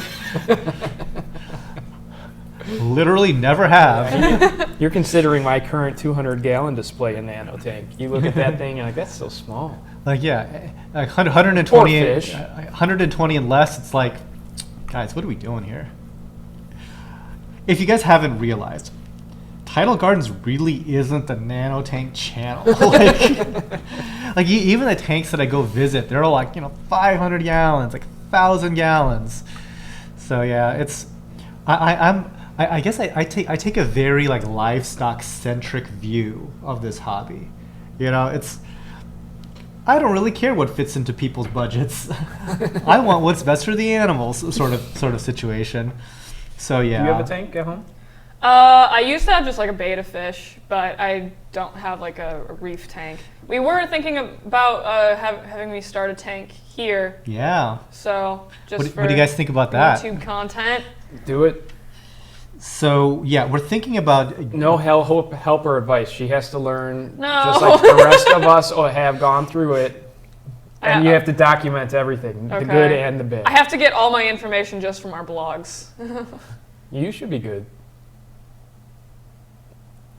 literally never have. You're considering my current 200-gallon display in nano tank. You look at that thing, you're like, that's so small. Like yeah, like 120 Poor fish. 120 and less. It's like, guys, what are we doing here? If you guys haven't realized, Tidal Gardens really isn't a nano tank channel. Even the tanks that I go visit, they're all like 500 gallons, like 1,000 gallons. So yeah, it's I guess I take a very like livestock centric view of this hobby. It's I don't really care what fits into people's budgets. I want what's best for the animals, sort of situation. So yeah. Do you have a tank at home? I used to have just like a betta fish, but I don't have like a reef tank. We were thinking about having me start a tank here. Yeah. So just What do you guys think about that? YouTube content. Do it. So yeah, we're thinking about No helper advice. She has to learn No. just like the rest of us or have gone through it. And you have to document everything, the Okay. good and the bad. I have to get all my information just from our blogs. You should be good.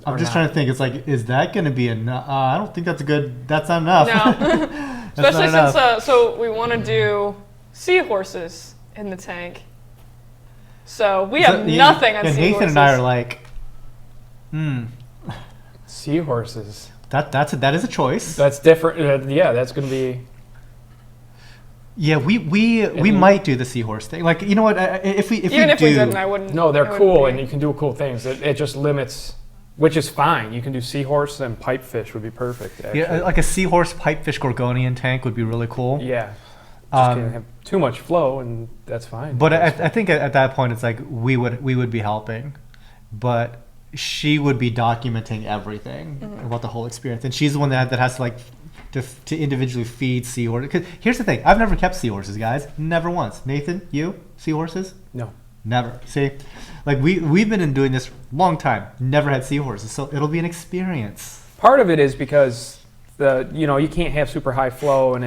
I'm Or just not. trying to think. It's like, is that going to be enough? I don't think that's that's not enough. No. That's Especially not since enough. so we want to do seahorses in the tank. So we have nothing on and seahorses. Nathan and I are like, Seahorses. that is a choice. That's different. Yeah, that's going to be... Yeah, we might do the seahorse thing. Like, you know what? If we Even if do, we didn't, I wouldn't. No, they're I wouldn't cool, be- and you can do cool things. It just limits, which is fine. You can do seahorse and pipefish would be perfect, actually. yeah, like a seahorse pipefish gorgonian tank would be really cool. Yeah. Just Um, can't have too much flow, and that's fine. But I think at that point it's like we would be helping, but she would be documenting everything about the whole experience, and she's the one that has to like to individually feed seahorses. Because here's the thing: I've never kept seahorses, guys. Never once. Nathan, you seahorses? No. Never. See, like we've been doing this long time. Never had seahorses, so it'll be an experience. Part of it is because you can't have super high flow, and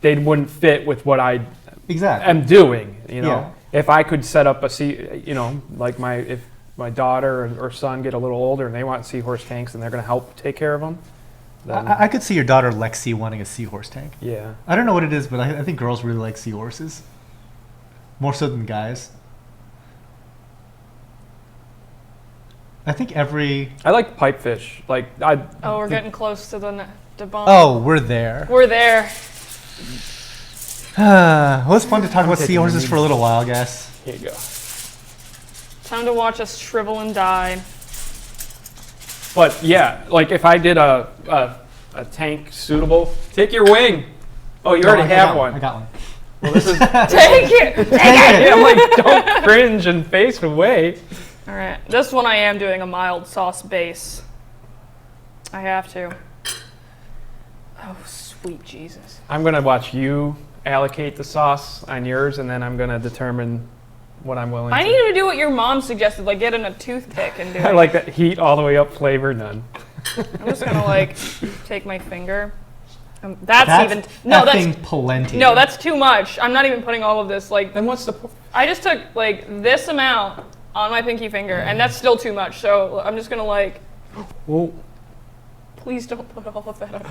they wouldn't fit with what I Exactly. am doing. Yeah. If I could set up like if my daughter or son get a little older and they want seahorse tanks and they're going to help take care of them, then I could see your daughter Lexi wanting a seahorse tank. yeah. I don't know what it is, but I think girls really like seahorses. More so than guys. I think I like pipefish. Like Oh, we're getting close to the bomb. Oh, we're there. We're there. Well, it's fun to talk about taking seahorses the for a little while, I guess. Here you go. Time to watch us shrivel and die. But yeah, like if I did a tank suitable, take your wing. Oh, you No, already have one. I got one. Well, this is. Take it! Take it! Yeah, I'm like, don't cringe and face away. All right, this one I am doing a mild sauce base. I have to. Oh, sweet Jesus. I'm gonna watch you allocate the sauce on yours, and then I'm gonna determine what I'm willing I to. need you to do what your mom suggested, like get in a toothpick and do it. I like that heat all the way up, flavor none. I'm just gonna like take my finger. That's even no, effing plenty. no, that's too much. I'm not even putting all of this. Like, Then what's the? I just took like this amount on my pinky finger, and that's still too much. So I'm just gonna like, Well, please don't put all of that on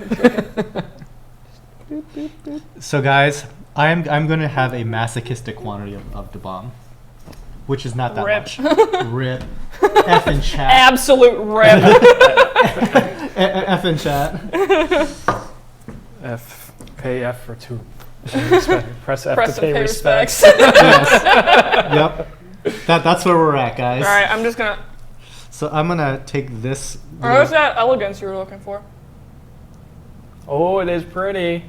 your chicken. So guys, I'm gonna have a masochistic quantity of the bomb, which is not that Rip. much. Rip. F in chat. Absolute rip. F in chat. pay F for 2. Press F Press to and pay pay respects. respects. Yep. That's where we're at, guys. All right, I'm just gonna. So I'm gonna take this. Or what's that elegance you were looking for? Oh, it is pretty.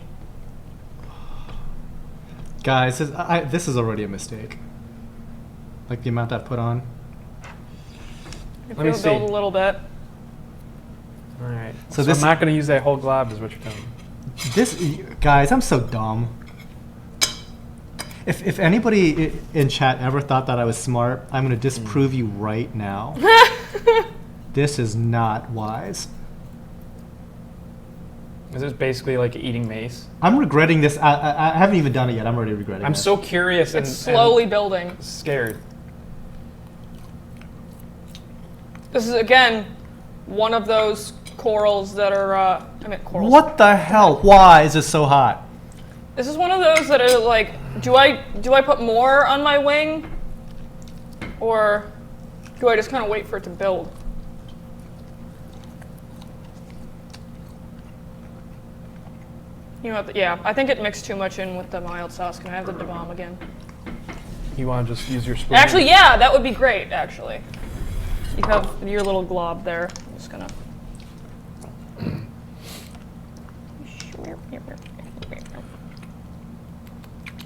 Guys, this is already a mistake. Like the amount I put on. If Let me it'll build see. a little bit. All right. So So this- I'm not gonna use that whole glob, is what you're telling me. This, guys, I'm so dumb. If anybody in chat ever thought that I was smart, I'm gonna disprove you right now. This is not wise. Is this basically like eating mace? I'm regretting this. I haven't even done it yet. I'm already regretting it. I'm so curious and It's slowly building. and scared. This is again one of those corals that are. I meant corals. What the hell? Why is this so hot? This is one of those that are like, do I put more on my wing, or do I just kind of wait for it to build? You know what? Yeah, I think it mixed too much in with the mild sauce. Can I have the bomb again? You want to just use your spoon? Actually, yeah, that would be great. Actually, you have your little glob there. I'm just gonna.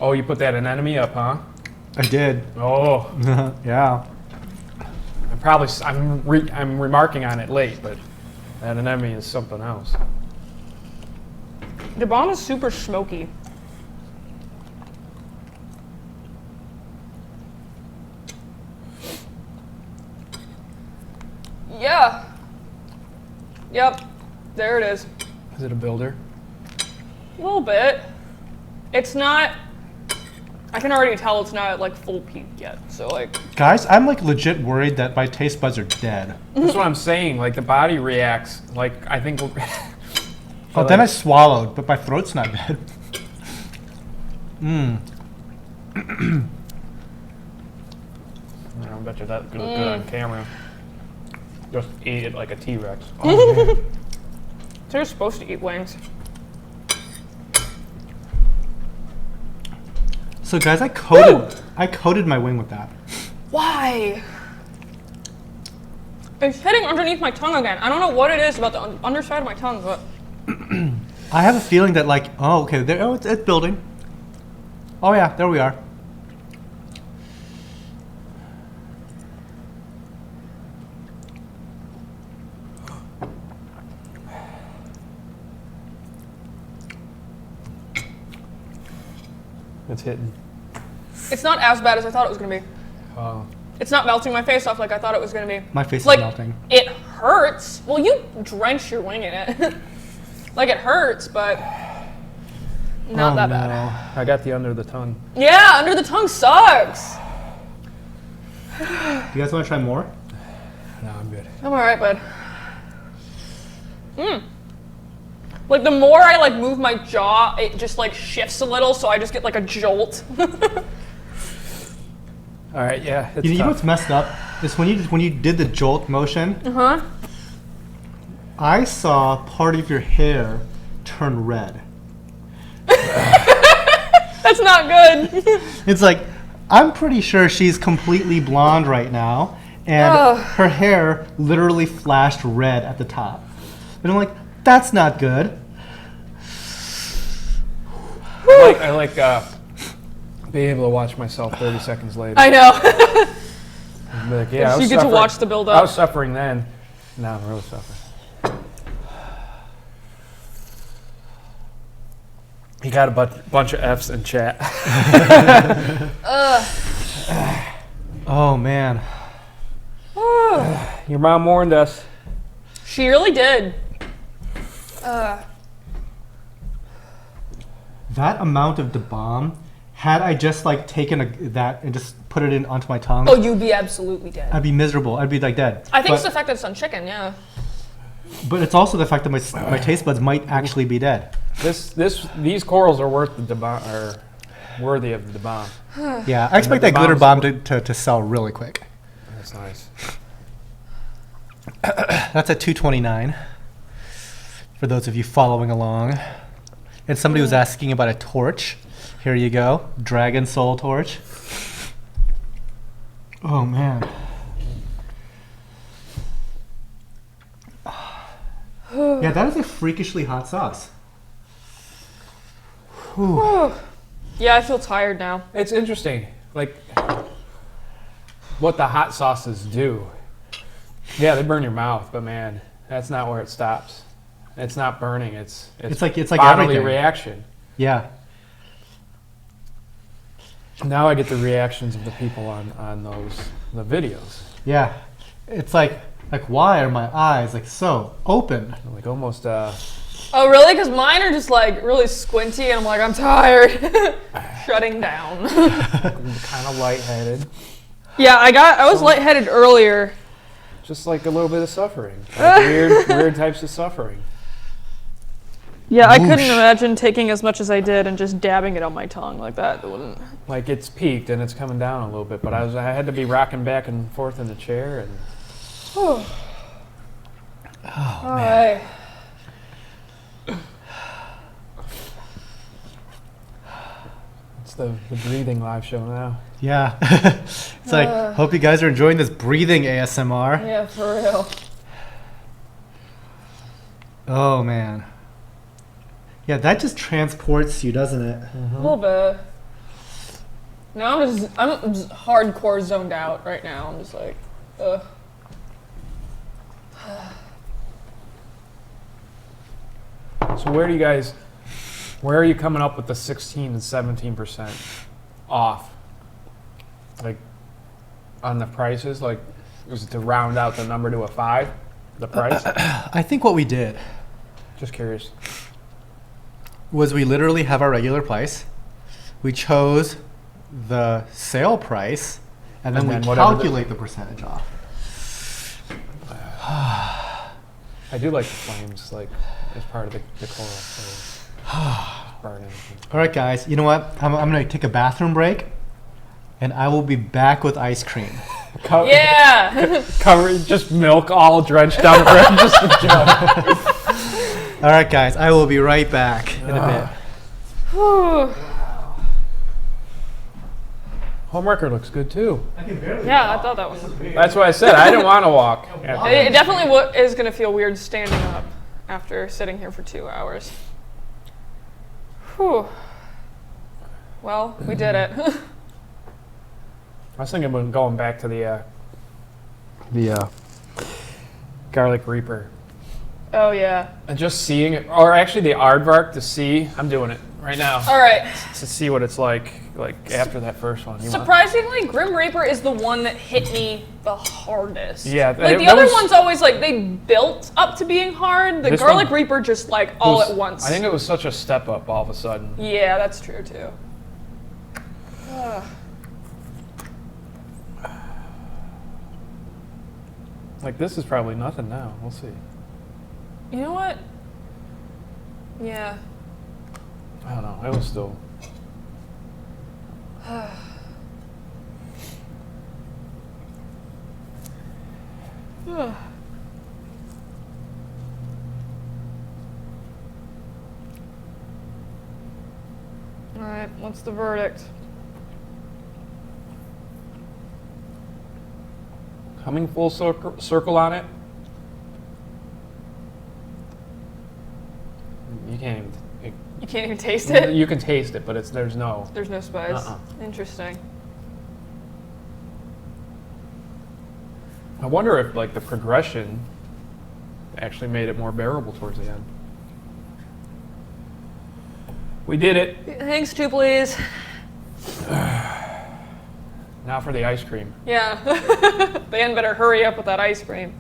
Oh, you put that anemone up, huh? I did. Oh, Yeah. I'm remarking on it late, but that anemone is something else. The bomb is super smoky. Yeah. Yep. There it is. Is it a builder? A little bit. It's not. I can already tell it's not like full peak yet. So like. Guys, I'm like legit worried that my taste buds are dead. That's what I'm saying. Like the body reacts. Like I think. But then I swallowed, but my throat's not dead. Mmm. I bet you that good on camera. Just eat it like a T-Rex. Oh, man. So you're supposed to eat wings. So guys, I coated my wing with that. Why? It's hitting underneath my tongue again. I don't know what it is about the underside of my tongue, but. I have a feeling that like, oh, okay, there, oh, it's building. Oh yeah, there we are. It's hitting. It's not as bad as I thought it was gonna be. Oh. It's not melting my face off like I thought it was gonna be. My face Like, is melting. it hurts. Well, you drench your wing in it. Like, it hurts, but not Oh, that bad. no. I got the under the tongue. Yeah, under the tongue sucks. You guys want to try more? No, I'm good. I'm alright, bud. Like, the more I, like, move my jaw, it just, like, shifts a little, so I just get, like, a jolt. All right, yeah. It's You know tough. what's messed up is when you did the jolt motion. Uh-huh. I saw part of your hair turn red. That's not good. It's like I'm pretty sure she's completely blonde right now, and Ugh. her hair literally flashed red at the top. And I'm like, that's not good. I like being able to watch myself 30 seconds later. I know. Be like, yeah, I You was get to suffering- watch the build-up. I was suffering then. Now I'm really suffering. He got a bunch of F's in chat. Oh, man. Your mom warned us. She really did. That amount of DeBomb, had I just like taken that and just put it in onto my tongue, Oh, you'd be absolutely dead. I'd be miserable. I'd be like dead. I think it's but, the fact that it's on chicken, yeah. but it's also the fact that my taste buds might actually be dead. These corals are worth the bomb, or worthy of the bomb. Yeah, I expect that glitter bomb to sell really quick. That's nice. That's at 229. For those of you following along. And somebody was asking about a torch. Here you go. Dragon Soul Torch. Oh, man. Yeah, that is a freakishly hot sauce. Whew. Yeah, I feel tired now. It's interesting, like what the hot sauces do. Yeah, they burn your mouth, but man, that's not where it stops. It's not burning. It's like bodily everything. reaction. Yeah. Now I get the reactions of the people on the videos. Yeah. It's like why are my eyes like so open? Like almost Oh, really? Because mine are just like really squinty, and I'm like, I'm tired. Shutting down. kind of lightheaded. Yeah, I was lightheaded earlier. Just like a little bit of suffering. Like weird types of suffering. Yeah, I couldn't Whoosh. imagine taking as much as I did and just dabbing it on my tongue like that. It wouldn't. Like it's peaked and it's coming down a little bit, but I had to be rocking back and forth in the chair and All right. it's the breathing live show now. Yeah. It's like, hope you guys are enjoying this breathing ASMR. Yeah, for real. Oh, man. Yeah, that just transports you, doesn't it? A little bit. Now I'm just hardcore zoned out right now. I'm just like, ugh. So where are you coming up with the 16 and 17% off? Like on the prices, like was it to round out the number to a 5, the price? I think what we did Just curious. was we literally have our regular price. We chose the sale price, and then we whatever calculate the percentage off. I do like the flames, like as part of the coral. So burning. All right, guys. You know what? I'm going to take a bathroom break, and I will be back with ice cream. Yeah. Cover just milk all drenched down the bread, just a jug. All right, guys. I will be right back in a bit. Whew. Home record looks good too. Yeah, I thought that was. That's why I said I didn't want to walk. It definitely is going to feel weird standing up after sitting here for 2 hours. Whew. Well, we did it. I was thinking about going back to the garlic reaper Oh, yeah. and just seeing it, or actually the aardvark to see. I'm doing it right now All right. to see what it's like after that first one. You want- Surprisingly, Grim Reaper is the one that hit me the hardest. Yeah, Like, the that other was- ones always, like, they built up to being hard. The This Garlic one Reaper just, like, all was- at once. I think it was such a step up all of a sudden. Yeah, that's true, too. Like this is probably nothing now. We'll see. You know what? Yeah. I don't know. It was still. All right, what's the verdict? Coming full circle on it. You can't even. You can't even taste it? You can taste it, but there's no. There's no spice. Uh-uh. Interesting. I wonder if like the progression actually made it more bearable towards the end. We did it. Thanks, two, please. Now for the ice cream. Yeah. Dan better hurry up with that ice cream.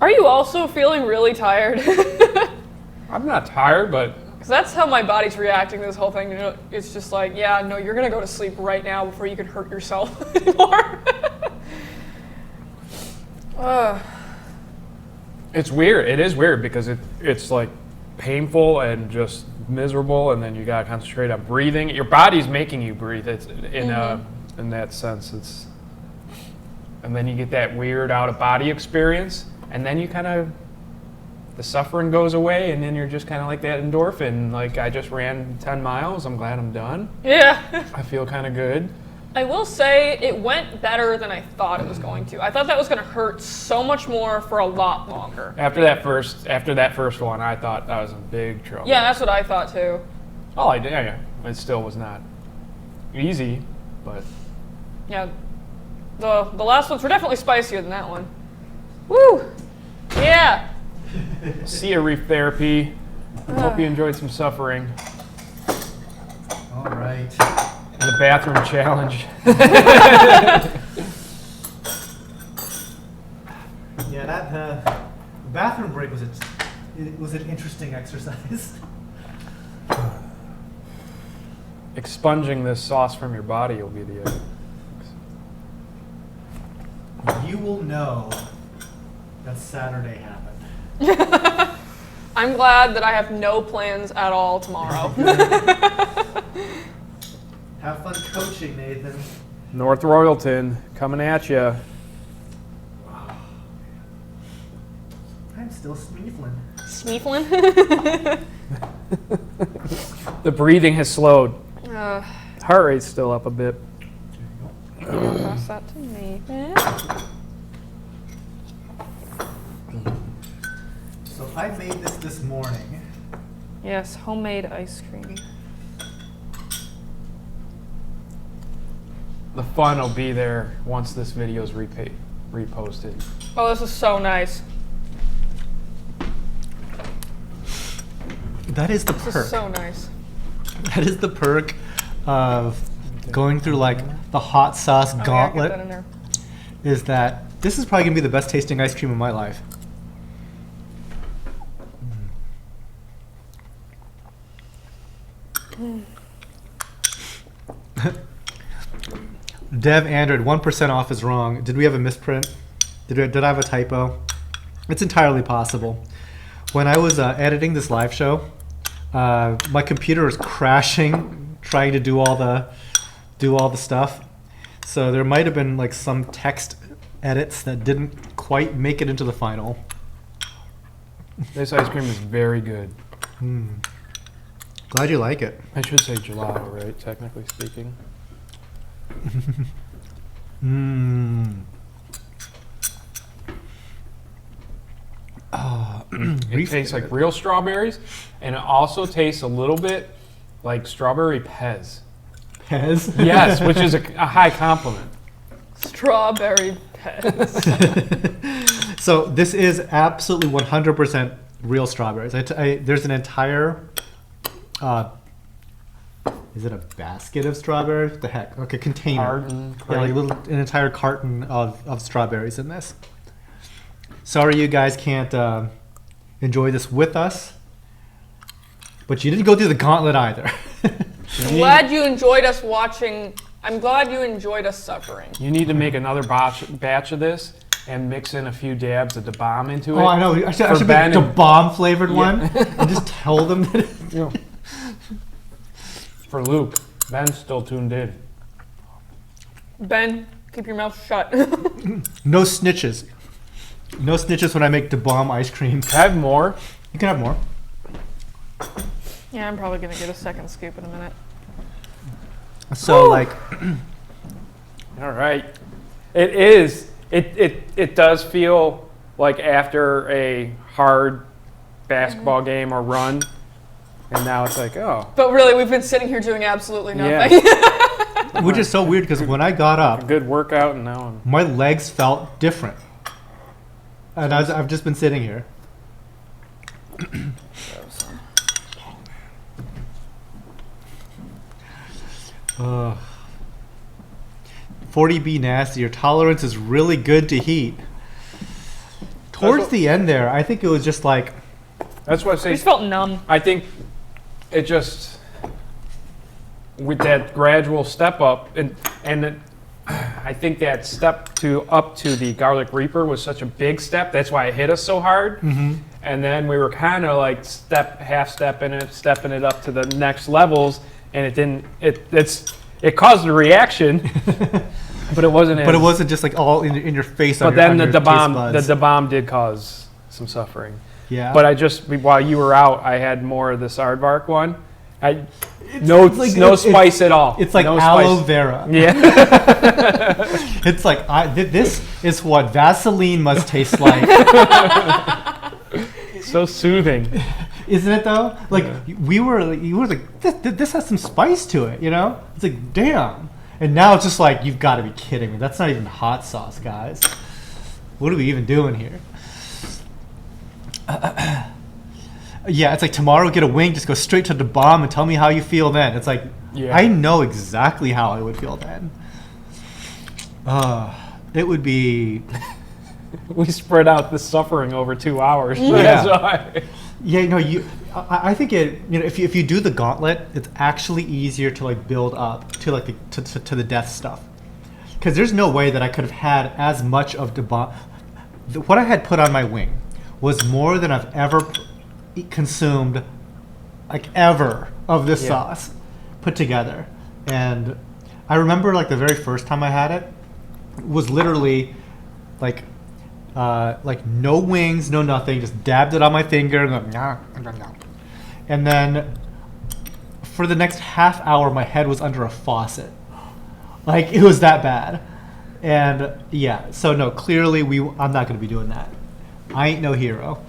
Are you also feeling really tired? I'm not tired, but Because that's how my body's reacting to this whole thing. You know, it's just like, yeah, no, you're going to go to sleep right now before you can hurt yourself anymore. it's weird. It is weird because it's like painful and just miserable, and then you gotta concentrate on breathing. Your body's making you breathe. It's in that sense. It's, and then you get that weird out of body experience, and then you kind of, the suffering goes away, and then you're just kind of like that endorphin. Like, I just ran 10 miles. I'm glad I'm done. Yeah. I feel kind of good. I will say it went better than I thought it was going to. I thought that was going to hurt so much more for a lot longer. After that first one, I thought I was in big trouble. Yeah, that's what I thought too. Oh, I did. Yeah, it still was not easy, but Yeah, the last ones were definitely spicier than that one. Woo! Yeah. see you, Reef Therapy. Hope you enjoyed some suffering. All right. The bathroom challenge. Yeah, that bathroom break was an interesting exercise. Expunging this sauce from your body will be the. You will know that Saturday happened. I'm glad that I have no plans at all tomorrow. Have fun coaching, Nathan. North Royalton coming at you. I'm still sneefling. Sneeflin'? The breathing has slowed. uh, Heart rate's still up a bit. pass that to me. So I made this morning. Yes, homemade ice cream. The fun will be there once this video is reposted. Oh, this is so nice. That is the This perk. is so nice. That is the perk of going through like the hot sauce Oh, yeah, gauntlet. get that in there. Is that this is probably gonna be the best tasting ice cream of my life. Dev Android 1% off is wrong. Did we have a misprint? Did I have a typo? It's entirely possible. When I was editing this live show, my computer was crashing, trying to do all the stuff. So there might have been like some text edits that didn't quite make it into the final. This ice cream is very good. Glad you like it. I should say gelato, right? Technically speaking. It tastes like real strawberries, and it also tastes a little bit like strawberry Pez. Pez? Yes, which is a high compliment. Strawberry Pez. So this is absolutely 100% real strawberries. There's an entire, is it a basket of strawberries? What the heck? Okay, container. Carton, Yeah, like an entire carton of strawberries in this. Sorry you guys can't enjoy this with us, but you didn't go through the gauntlet either. I'm glad you enjoyed us watching. I'm glad you enjoyed us suffering. You need to make another batch of this and mix in a few dabs of the bomb into it. Oh, I know. I should make Ben the and- bomb flavored one and just tell them that You know, for Luke, Ben's still tuned in. Ben, keep your mouth shut. no snitches. No snitches when I make the bomb ice cream. Can I have more? You can have more. Yeah, I'm probably gonna get a second scoop in a minute. So like, All right. It is. It does feel like after a hard basketball game or run, and now it's like, oh. But really, we've been sitting here doing absolutely Yeah. nothing. Which is so weird because when I got A up, good workout, and now I'm. my legs felt different. And I've just been sitting here. Ugh. 40B nasty. Your tolerance is really good to heat. Towards the end there, I think it was just like, That's what I I say. just felt numb. I think it just with that gradual step up, I think that step up to the garlic reaper was such a big step. That's why it hit us so hard. mm-hmm. And then we were kind of like half stepping it up to the next levels, and it didn't. It caused a reaction, but it wasn't. But it wasn't just like all in your face. But on then your the taste buds. bomb did cause some suffering. Yeah. But while you were out, I had more of this aardvark one. No spice at all. It's like no aloe spice. vera. Yeah. It's like this is what Vaseline must taste like. So soothing. Isn't it though? Like you were like this has some spice to it, you know? It's like damn. And now it's just like you've got to be kidding me. That's not even hot sauce, guys. What are we even doing here? Yeah, it's like tomorrow get a wing, just go straight to the bomb and tell me how you feel then. It's like Yeah. I know exactly how I would feel then. It would be We spread out the suffering over 2 hours. Yeah. That's why. Yeah, no, I think if you do the gauntlet, it's actually easier to like build up to like to the death stuff, because there's no way that I could have had as much of the bomb. What I had put on my wing was more than I've ever consumed, like ever, of this sauce put together. And I remember like the very first time I had it was literally like no wings, no nothing, just dabbed it on my finger and, and then for the next half hour my head was under a faucet. Like it was that bad. And yeah, so no, clearly I'm not going to be doing that. I ain't no hero.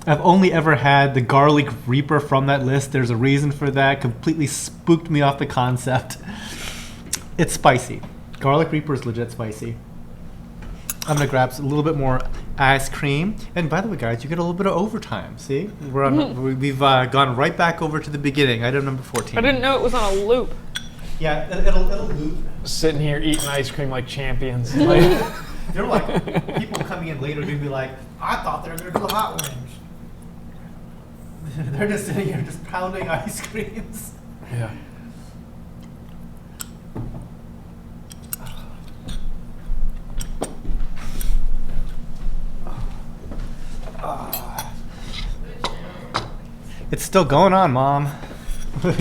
I've only ever had the garlic reaper from that list. There's a reason for that. Completely spooked me off the concept. It's spicy. Garlic reaper is legit spicy. I'm gonna grab a little bit more ice cream. And by the way, guys, you get a little bit of overtime. See, we've gone right back over to the beginning. Item number 14. I didn't know it was on a loop. Yeah, it'll loop. Sitting here eating ice cream like champions. They're like, people coming in later are gonna be like, I thought they were gonna do hot wings. They're just sitting here just pounding ice creams. Yeah. It's still going on, Mom.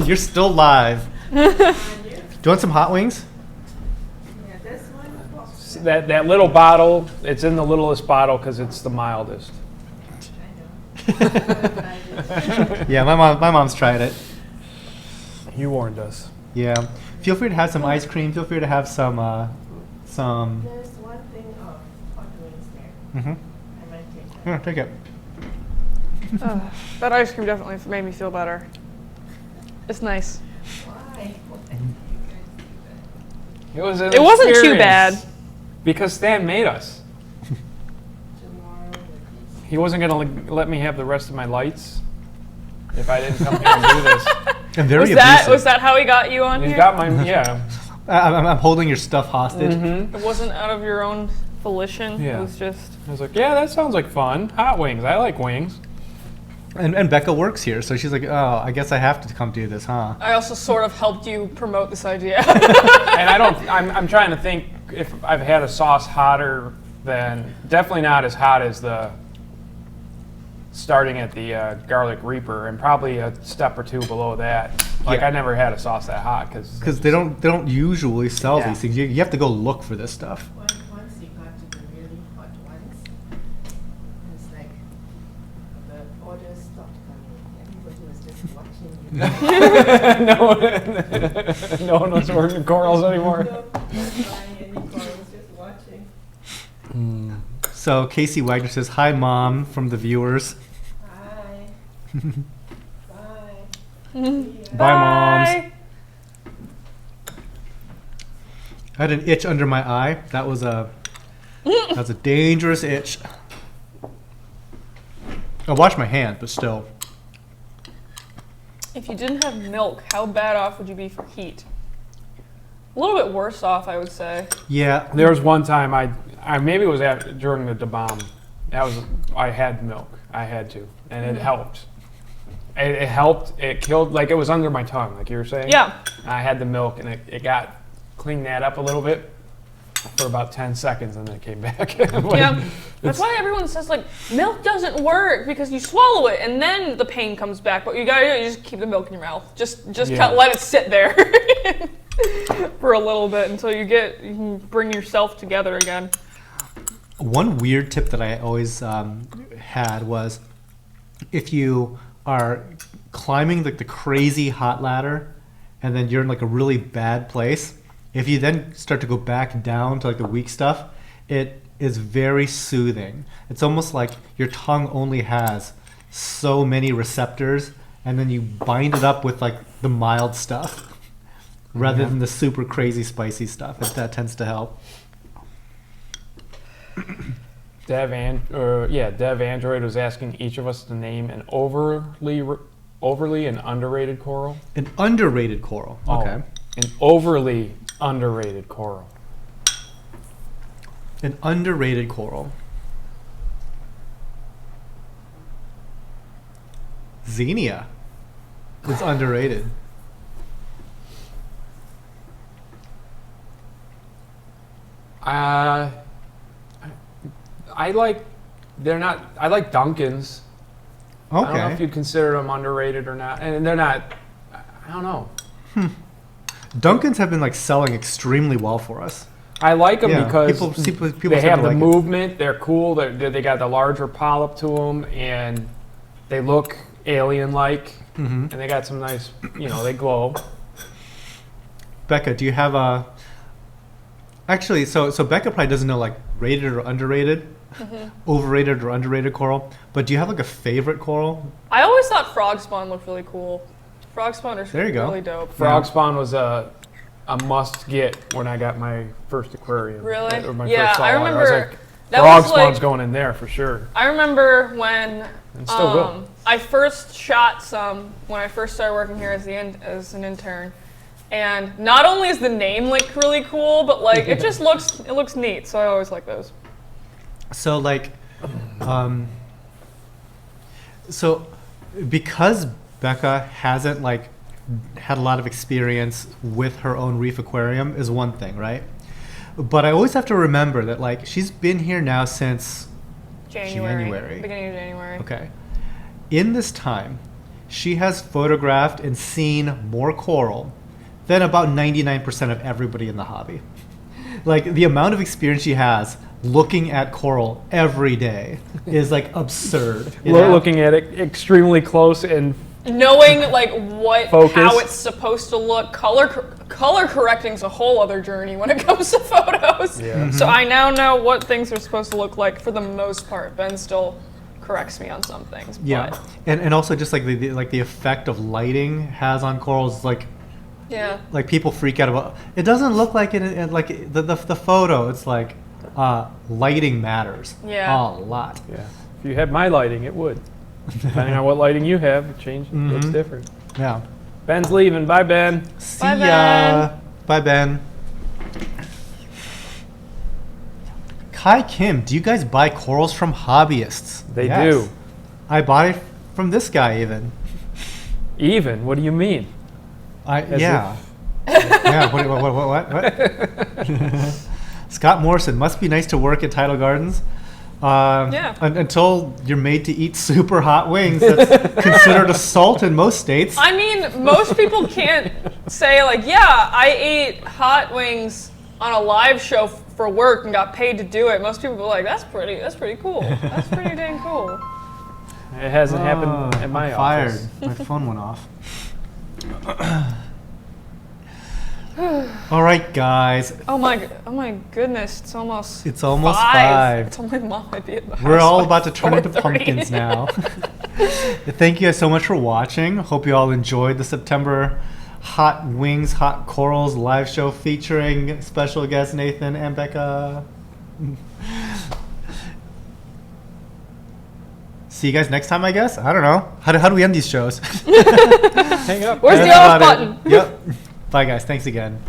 You're still live. Do you want some hot wings? That little bottle, it's in the littlest bottle because it's the mildest. Yeah, my mom's tried it. You warned us. Yeah. Feel free to have some ice cream. Feel free to have some. There's one thing of hot wings there. Mm-hmm. I might take that. Yeah, take it. That ice cream definitely made me feel better. It's nice. Why? It was an It wasn't too experience. bad. Because Stan made us. Tomorrow with He wasn't going to let me have the rest of my lights if I didn't come here and do this. And very Was that how he got you on He's here? got my, yeah. I'm holding your stuff hostage. Mm-hmm. It wasn't out of your own volition. Yeah. It was just. I was like, yeah, that sounds like fun. Hot wings. I like wings. And Becca works here, so she's like, oh, I guess I have to come do this, huh? I also sort of helped you promote this idea. And I'm trying to think if I've had a sauce hotter than, definitely not as hot as the, starting at the garlic reaper, and probably a step or two below that. Like Yeah. I never had a sauce that hot Because they don't usually sell Yeah. these things. You have to go look for this stuff. once you got to the really hot ones, it's like the orders stopped coming. Everybody was just watching you No one wants to work in corals anymore. No, not buying any corals, just watching. So Casey Wagner says, "Hi, Mom," from the viewers. Hi. Bye. Bye, moms. I had an itch under my eye. That was a dangerous itch. I washed my hand, but still. If you didn't have milk, how bad off would you be for heat? A little bit worse off, I would say. Yeah. There was one time I maybe it was during the bomb. I had milk. I had to, and it helped. It helped. It killed. Like it was under my tongue, like you were saying. Yeah. I had the milk, and it got cleaned that up a little bit for about 10 seconds, and then it came back. Yeah. That's why everyone says like milk doesn't work because you swallow it and then the pain comes back. But you gotta just keep the milk in your mouth. Just let it sit there for a little bit until you can bring yourself together again. One weird tip that I always had was if you are climbing the crazy hot ladder and then you're in like a really bad place, if you then start to go back down to like the weak stuff, it is very soothing. It's almost like your tongue only has so many receptors, and then you bind it up with like the mild stuff rather than the super crazy spicy stuff. That tends to help. Dev Android was asking each of us to name an overly and underrated coral. An underrated coral. Okay. An overly underrated coral. An underrated coral. Xenia is underrated. I like Dunkins. Okay. I don't know if you'd consider them underrated or not, and they're not. I don't know. Dunkins have been like selling extremely well for us. I like them because people they have the like movement. They're cool. They got the larger polyp to them, and they look alien-like. And they got some nice, they glow. Becca, do you have a? Actually, so Becca probably doesn't know like rated or underrated, overrated or underrated coral. But do you have like a favorite coral? I always thought frog spawn looked really cool. Frog spawn are There you go. really dope. Frog spawn was a must get when I got my first aquarium. Really? Or my Yeah, first I saltwater. remember I was like, that frog was spawn's like, going in there for sure. I remember when And still will. I first shot some when I first started working here as an intern, and not only is the name like really cool, but like it just looks neat. So I always like those. So like, so because Becca hasn't like had a lot of experience with her own reef aquarium is one thing, right? But I always have to remember that like she's been here now since January. Beginning of January. Okay. In this time, she has photographed and seen more coral than about 99% of everybody in the hobby. Like the amount of experience she has looking at coral every day is like absurd. Looking at it extremely close and Knowing like Focus. how it's supposed to look, color correcting's a whole other journey when it comes to photos. Yeah. So I now know what things are supposed to look like for the most part. Ben still corrects me on some things. Yeah, But and also just like the effect of lighting has on corals, like people freak out about. It doesn't look like it like the photo. It's like lighting matters Yeah. a lot. yeah. If you had my lighting, it would. Depending on what lighting you have, it looks different. Yeah. Ben's leaving. Bye, Ben. See Bye, ya. Ben. Bye, Ben. Kai Kim, do you guys buy corals from hobbyists? They Yes. do. I buy from this guy even. Even? What do you mean? Yeah. Yeah. What? Scott Morrison, must be nice to work at Tidal Gardens. Yeah. Until you're made to eat super hot wings, that's considered assault in most states. I mean, most people can't say like, yeah, I ate hot wings on a live show for work and got paid to do it. Most people are like, that's pretty cool. That's pretty dang cool. It hasn't happened at my I'm fired. office. My phone went off. All right, guys. Oh my goodness! It's almost. It's almost 5. It's only mom might be at the house. We're all by about to turn into 4:30. pumpkins now. Thank you guys so much for watching. Hope you all enjoyed the September Hot Wings, Hot Corals live show featuring special guest Nathan and Becca. See you guys next time, I guess. I don't know. How do we end these shows? Hang up. Where's the That's off about button? it. Yep. Bye, guys. Thanks again.